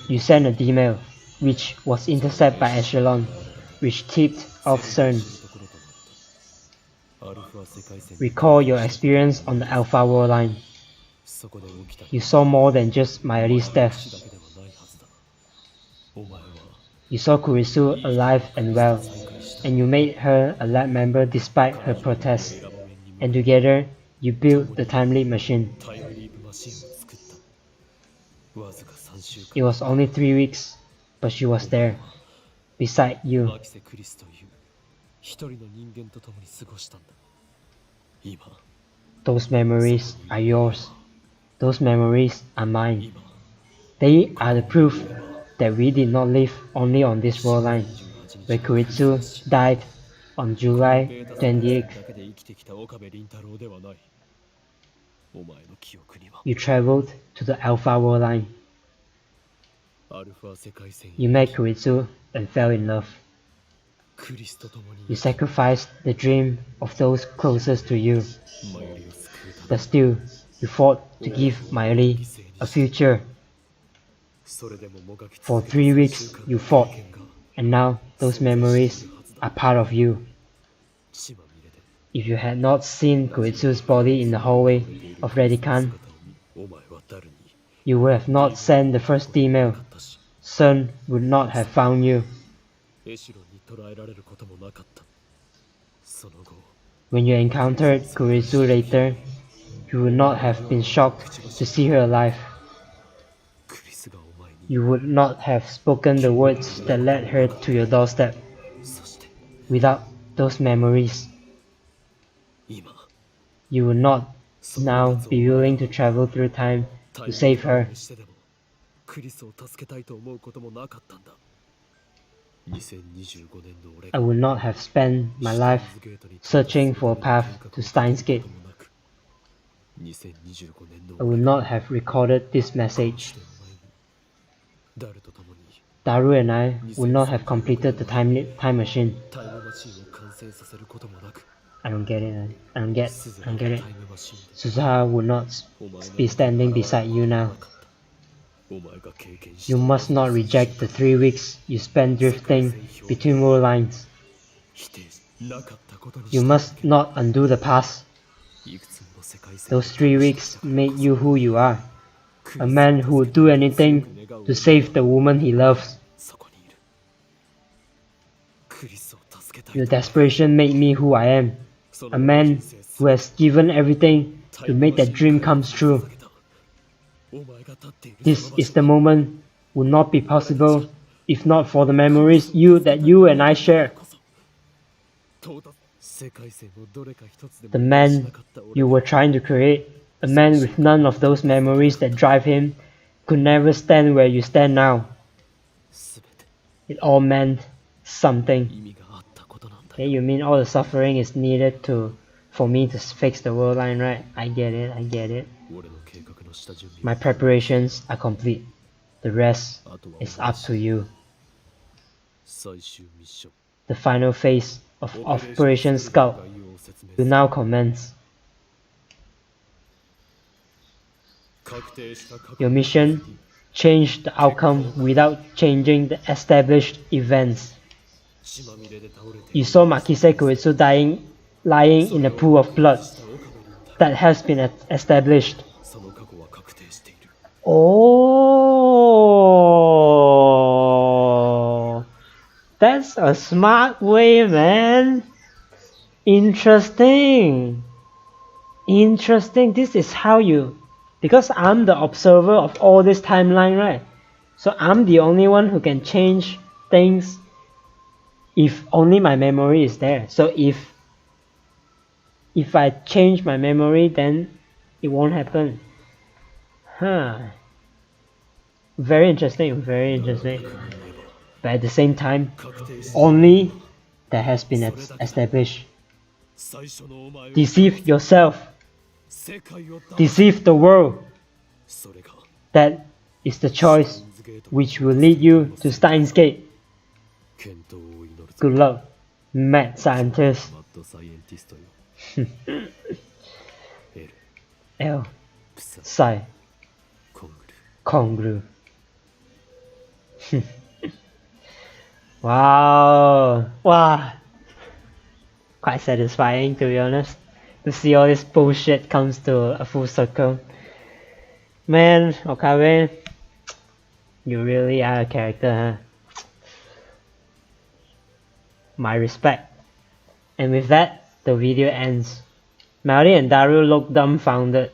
you sent a D-mail, which was intercepted by Echelon, which tipped off CERN. Recall your experience on the Alpha War line. You saw more than just Mayuri's death. You saw Kuritsu alive and well, and you made her a lab member despite her protests, and together you built the time leap machine. It was only 3 weeks, but she was there, beside you. Those memories are yours. Those memories are mine. They are the proof that we did not live only on this world line, where Kuritsu died on July 28th. You traveled to the Alpha World line. You met Kuritsu and fell in love. You sacrificed the dream of those closest to you. But still, you fought to give Mayuri a future. For 3 weeks you fought, and now those memories are part of you. If you had not seen Kuritsu's body in the hallway of Redikan, you would have not sent the first email. CERN would not have found you. When you encountered Kuritsu later, you would not have been shocked to see her alive. You would not have spoken the words that led her to your doorstep. Without those memories, you would not now be willing to travel through time to save her. I would not have spent my life searching for a path to Steins Gate. I would not have recorded this message. Daru and I would not have completed the time machine. I don't get it. I don't get it. Suzuha would not be standing beside you now. You must not reject the 3 weeks you spent drifting between world lines. You must not undo the past. Those 3 weeks made you who you are. A man who would do anything to save the woman he loves. Your desperation made me who I am. A man who has given everything to make that dream come true. This is the moment would not be possible if not for the memories that you and I share. The man you were trying to create, a man with none of those memories that drive him, could never stand where you stand now. It all meant something. Okay, you mean all the suffering is needed for me to fix the world line, right? I get it. My preparations are complete. The rest is up to you. The final phase of Operation Scout will now commence. Your mission: change the outcome without changing the established events. You saw Makise Kuritsu lying in a pool of blood. That has been established. Oh, that's a smart way, man. Interesting. This is how you... Because I'm the observer of all this timeline, right? So I'm the only one who can change things if only my memory is there. So if I change my memory, then it won't happen. Very interesting. But at the same time, only that has been established. Deceive yourself. Deceive the world. That is the choice which will lead you to Steins Gate. Good luck, mad scientist. L. Psi. Congru. Wow. Wow. Quite satisfying, to be honest, to see all this bullshit comes to a full circle. Man, Okabe, you really are a character, huh? My respect. And with that, the video ends. Melody and Daru looked dumbfounded.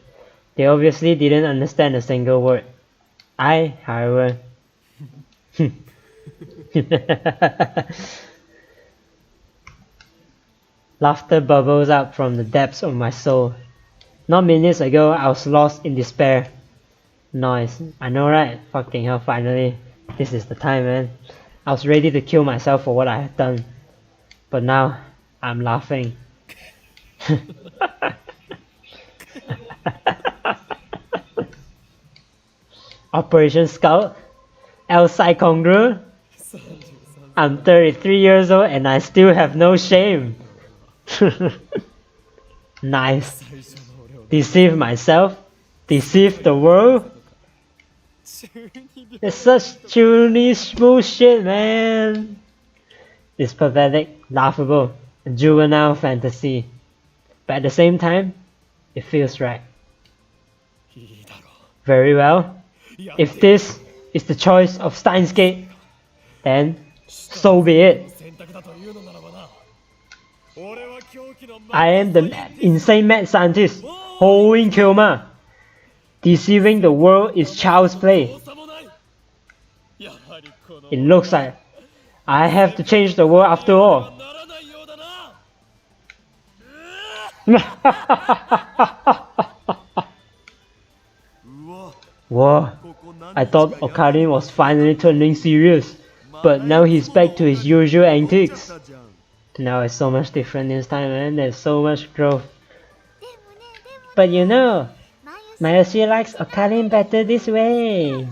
They obviously didn't understand a single word. I, however... Laughter bubbles up from the depths of my soul. Not minutes ago, I was lost in despair. Nice. I know, right? Fucking hell, finally. This is the time, man. I was ready to kill myself for what I had done. But now, I'm laughing. Operation Scout? El Sai Congru? I'm 33 years old and I still have no shame. Nice. Deceive myself? Deceive the world? It's such childish bullshit, man. It's pathetic, laughable, a juvenile fantasy. But at the same time, it feels right. Very well. If this is the choice of Steins Gate, then so be it. I am the insane mad scientist, Holding Kyoma. Deceiving the world is child's play. It looks like I have to change the world after all. Whoa, I thought Okarin was finally turning serious, but now he's back to his usual antics. Now it's so much different this time, man. There's so much growth. But you know, Mayoshi likes Okarin better this way.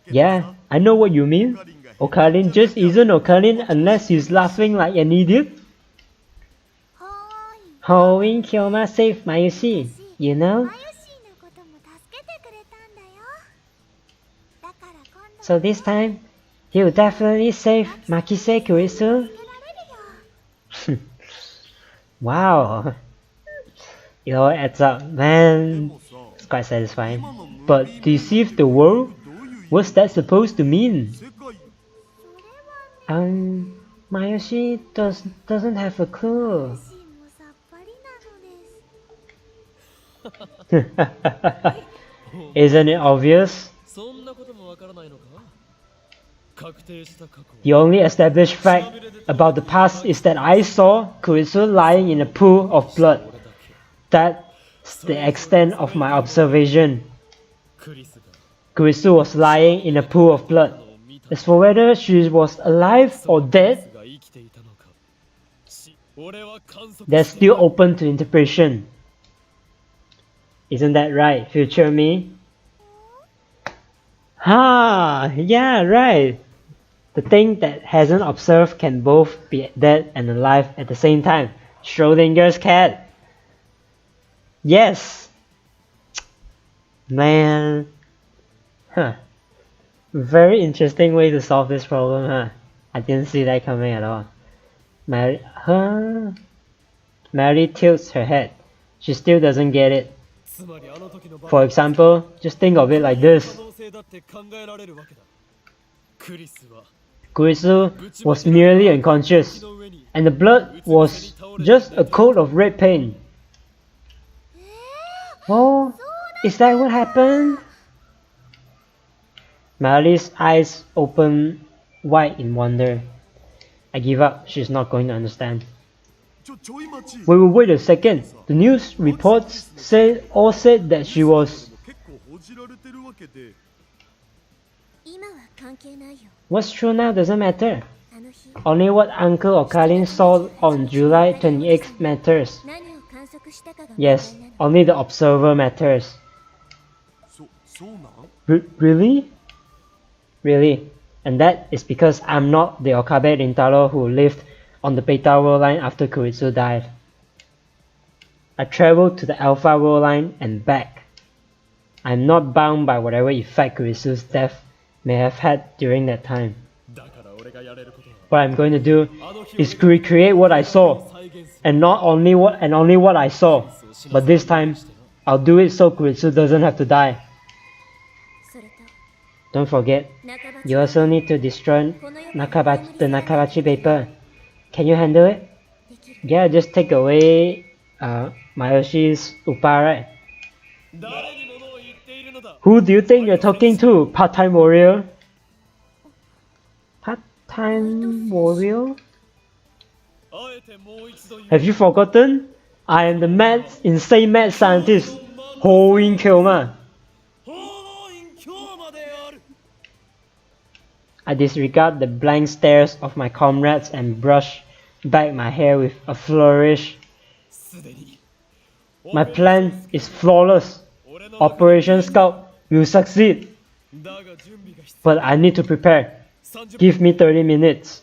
Yeah, I know what you mean. Okarin just isn't Okarin unless he's laughing like an idiot. Holding Kyoma saved Mayoshi, you know? So this time, he'll definitely save Makise Kurisu. Wow. It all adds up, man. It's quite satisfying. But deceive the world? What's that supposed to mean? Mayoshi doesn't have a clue. Isn't it obvious? The only established fact about the past is that I saw Kurisu lying in a pool of blood. That's the extent of my observation. Kurisu was lying in a pool of blood. As for whether she was alive or dead, that's still open to interpretation. Isn't that right, future me? Yeah, right. The thing that hasn't observed can both be dead and alive at the same time. Schrodinger's cat. Yes. Man. Very interesting way to solve this problem, huh? I didn't see that coming at all. Mary tilts her head. She still doesn't get it. For example, just think of it like this. Kurisu was merely unconscious, and the blood was just a coat of red paint. Oh, is that what happened? Mari's eyes open wide in wonder. I give up, she's not going to understand. Wait a second. The news reports all said that she was... What's true now doesn't matter. Only what Uncle Okalin saw on July 28th matters. Yes, only the observer matters. Really? Really? And that is because I'm not the Okabe Rintaro who lived on the Beta World Line after Kuritsu died. I traveled to the Alpha World Line and back. I'm not bound by whatever effect Kuritsu's death may have had during that time. What I'm going to do is recreate what I saw, and only what I saw. But this time, I'll do it so Kuritsu doesn't have to die. Don't forget, you also need to destroy the Nakabachi paper. Can you handle it? Yeah, just take away Mayoshi's Upa, right? Who do you think you're talking to, part-time warrior? Part-time warrior? Have you forgotten? I am the insane mad scientist, Hoin Kyoma. I disregard the blank stares of my comrades and brush back my hair with a flourish. My plan is flawless. Operation Scout will succeed. But I need to prepare. Give me 30 minutes.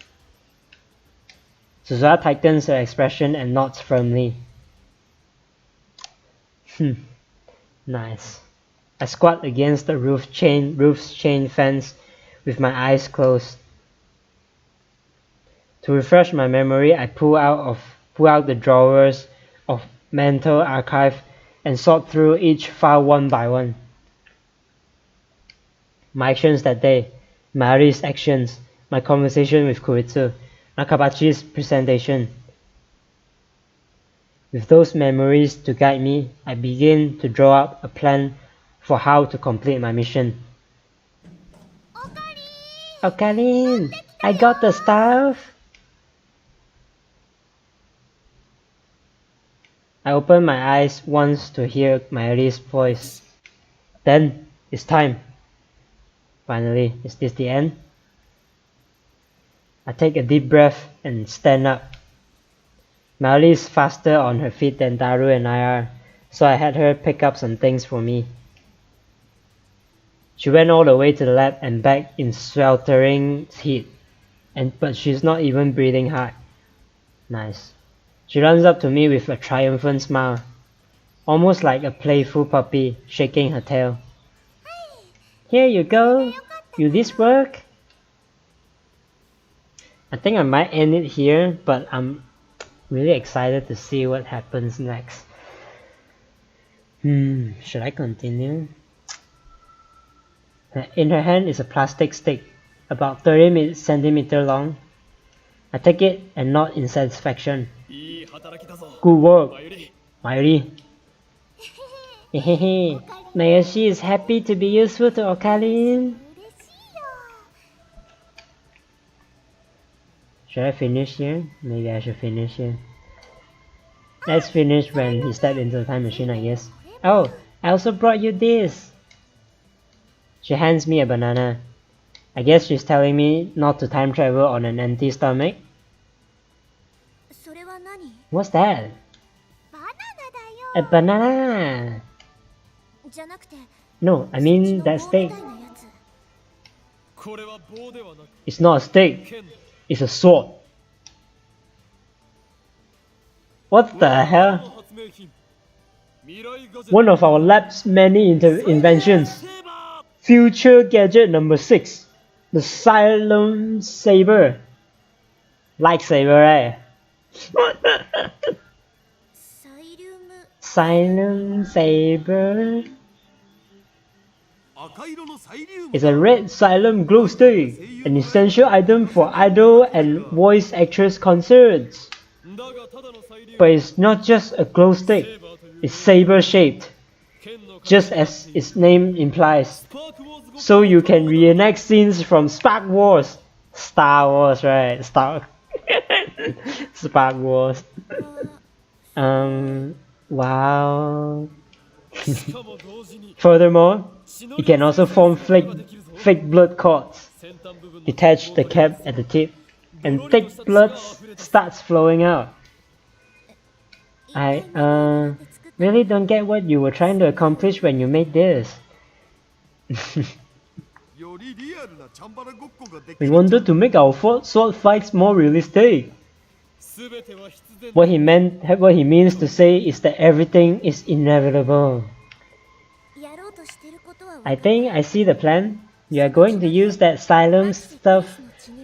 Suzuha tightens her expression and nods firmly. Nice. I squat against the roof's chain fence with my eyes closed. To refresh my memory, I pull out the drawers of mental archive and sort through each file one by one. My actions that day, Mari's actions, my conversation with Kuritsu, Nakabachi's presentation. With those memories to guide me, I begin to draw up a plan for how to complete my mission. Okalin! I got the stuff! I open my eyes once to hear Mari's voice. Then, it's time. Finally, is this the end? I take a deep breath and stand up. Mari is faster on her feet than Daru and I are, so I had her pick up some things for me. She went all the way to the lab and back in sweltering heat, but she's not even breathing hard. Nice. She runs up to me with a triumphant smile, almost like a playful puppy shaking her tail. Here you go! Will this work? I think I might end it here, but I'm really excited to see what happens next. Should I continue? In her hand is a plastic stick, about 30 centimeters long. I take it and nod in satisfaction. Good work, Mayuri. Hehehe, Mayoshi is happy to be useful to Okalin. Should I finish here? Maybe I should finish here. Let's finish when he stepped into the time machine, I guess. Oh, I also brought you this. She hands me a banana. I guess she's telling me not to time travel on an empty stomach. What's that? A banana! No, I mean that steak. It's not a steak. It's a sword. What the hell? One of our lab's many inventions. Future gadget number 6. The Silent Saber. Lightsaber, right? Silent Saber. It's a red silent glow stick, an essential item for idol and voice actress concerts. But it's not just a glow stick, it's saber shaped, just as its name implies. So you can reenact scenes from Spark Wars. Star Wars, right? Spark Wars. Wow. Furthermore, it can also form fake blood cords. Detach the cap at the tip and thick blood starts flowing out. I really don't get what you were trying to accomplish when you made this. We wanted to make our sword fights more realistic. What he means to say is that everything is inevitable. I think I see the plan. You are going to use that Xylem stuff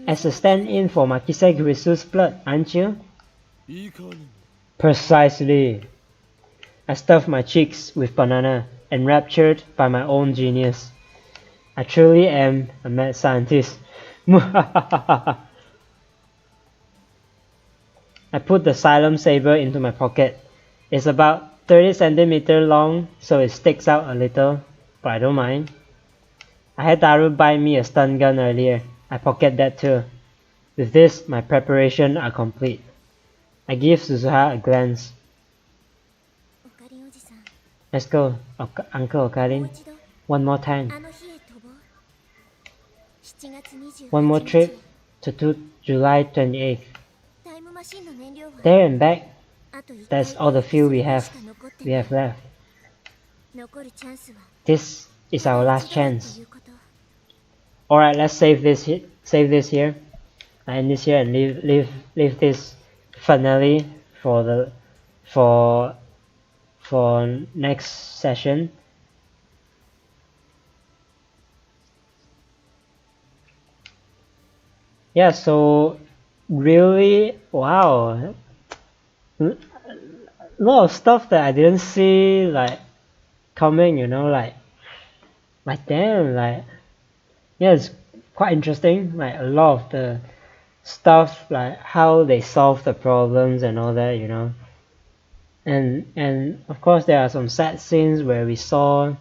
as a stand-in for Makise Kurisu's blood, aren't you? Precisely. I stuffed my cheeks with banana, enraptured by my own genius. I truly am a mad scientist. I put the Xylem saber into my pocket. It's about 30 centimeters long, so it sticks out a little, but I don't mind. I had Daru buy me a stun gun earlier. I pocket that too. With this, my preparations are complete. I give Suzuha a glance. Let's go, Uncle Okarin. One more time. One more trip to July 28th. There and back. That's all the fuel we have left. This is our last chance. Alright, let's save this here. I end this here and leave this finale for next session. Yeah, so really, wow, a lot of stuff that I didn't see like coming, you know, like damn, like yeah, it's quite interesting. Like a lot of the stuff, like how they solve the problems and all that, you know. And of course there are some sad scenes where we saw,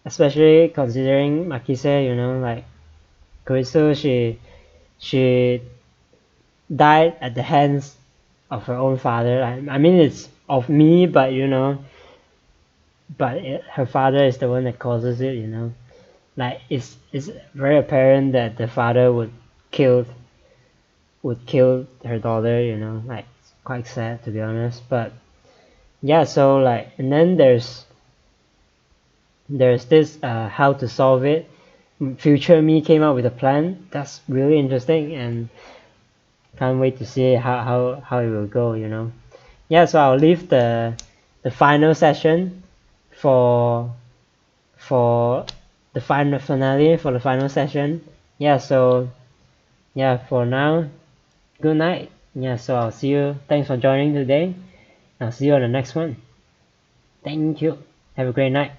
especially considering Makise, you know, like Kurisu, she died at the hands of her own father. I mean, it's of me, but you know, her father is the one that causes it, you know. Like it's very apparent that the father would kill her daughter, you know. Like it's quite sad, to be honest. But yeah, so like, and then there's this how to solve it. Future me came up with a plan. That's really interesting, and can't wait to see how it will go, you know. Yeah, so I'll leave the final session for the final finale, for the final session. Yeah, so yeah, for now, good night. Yeah, so I'll see you. Thanks for joining today. I'll see you on the next one. Thank you. Have a great night.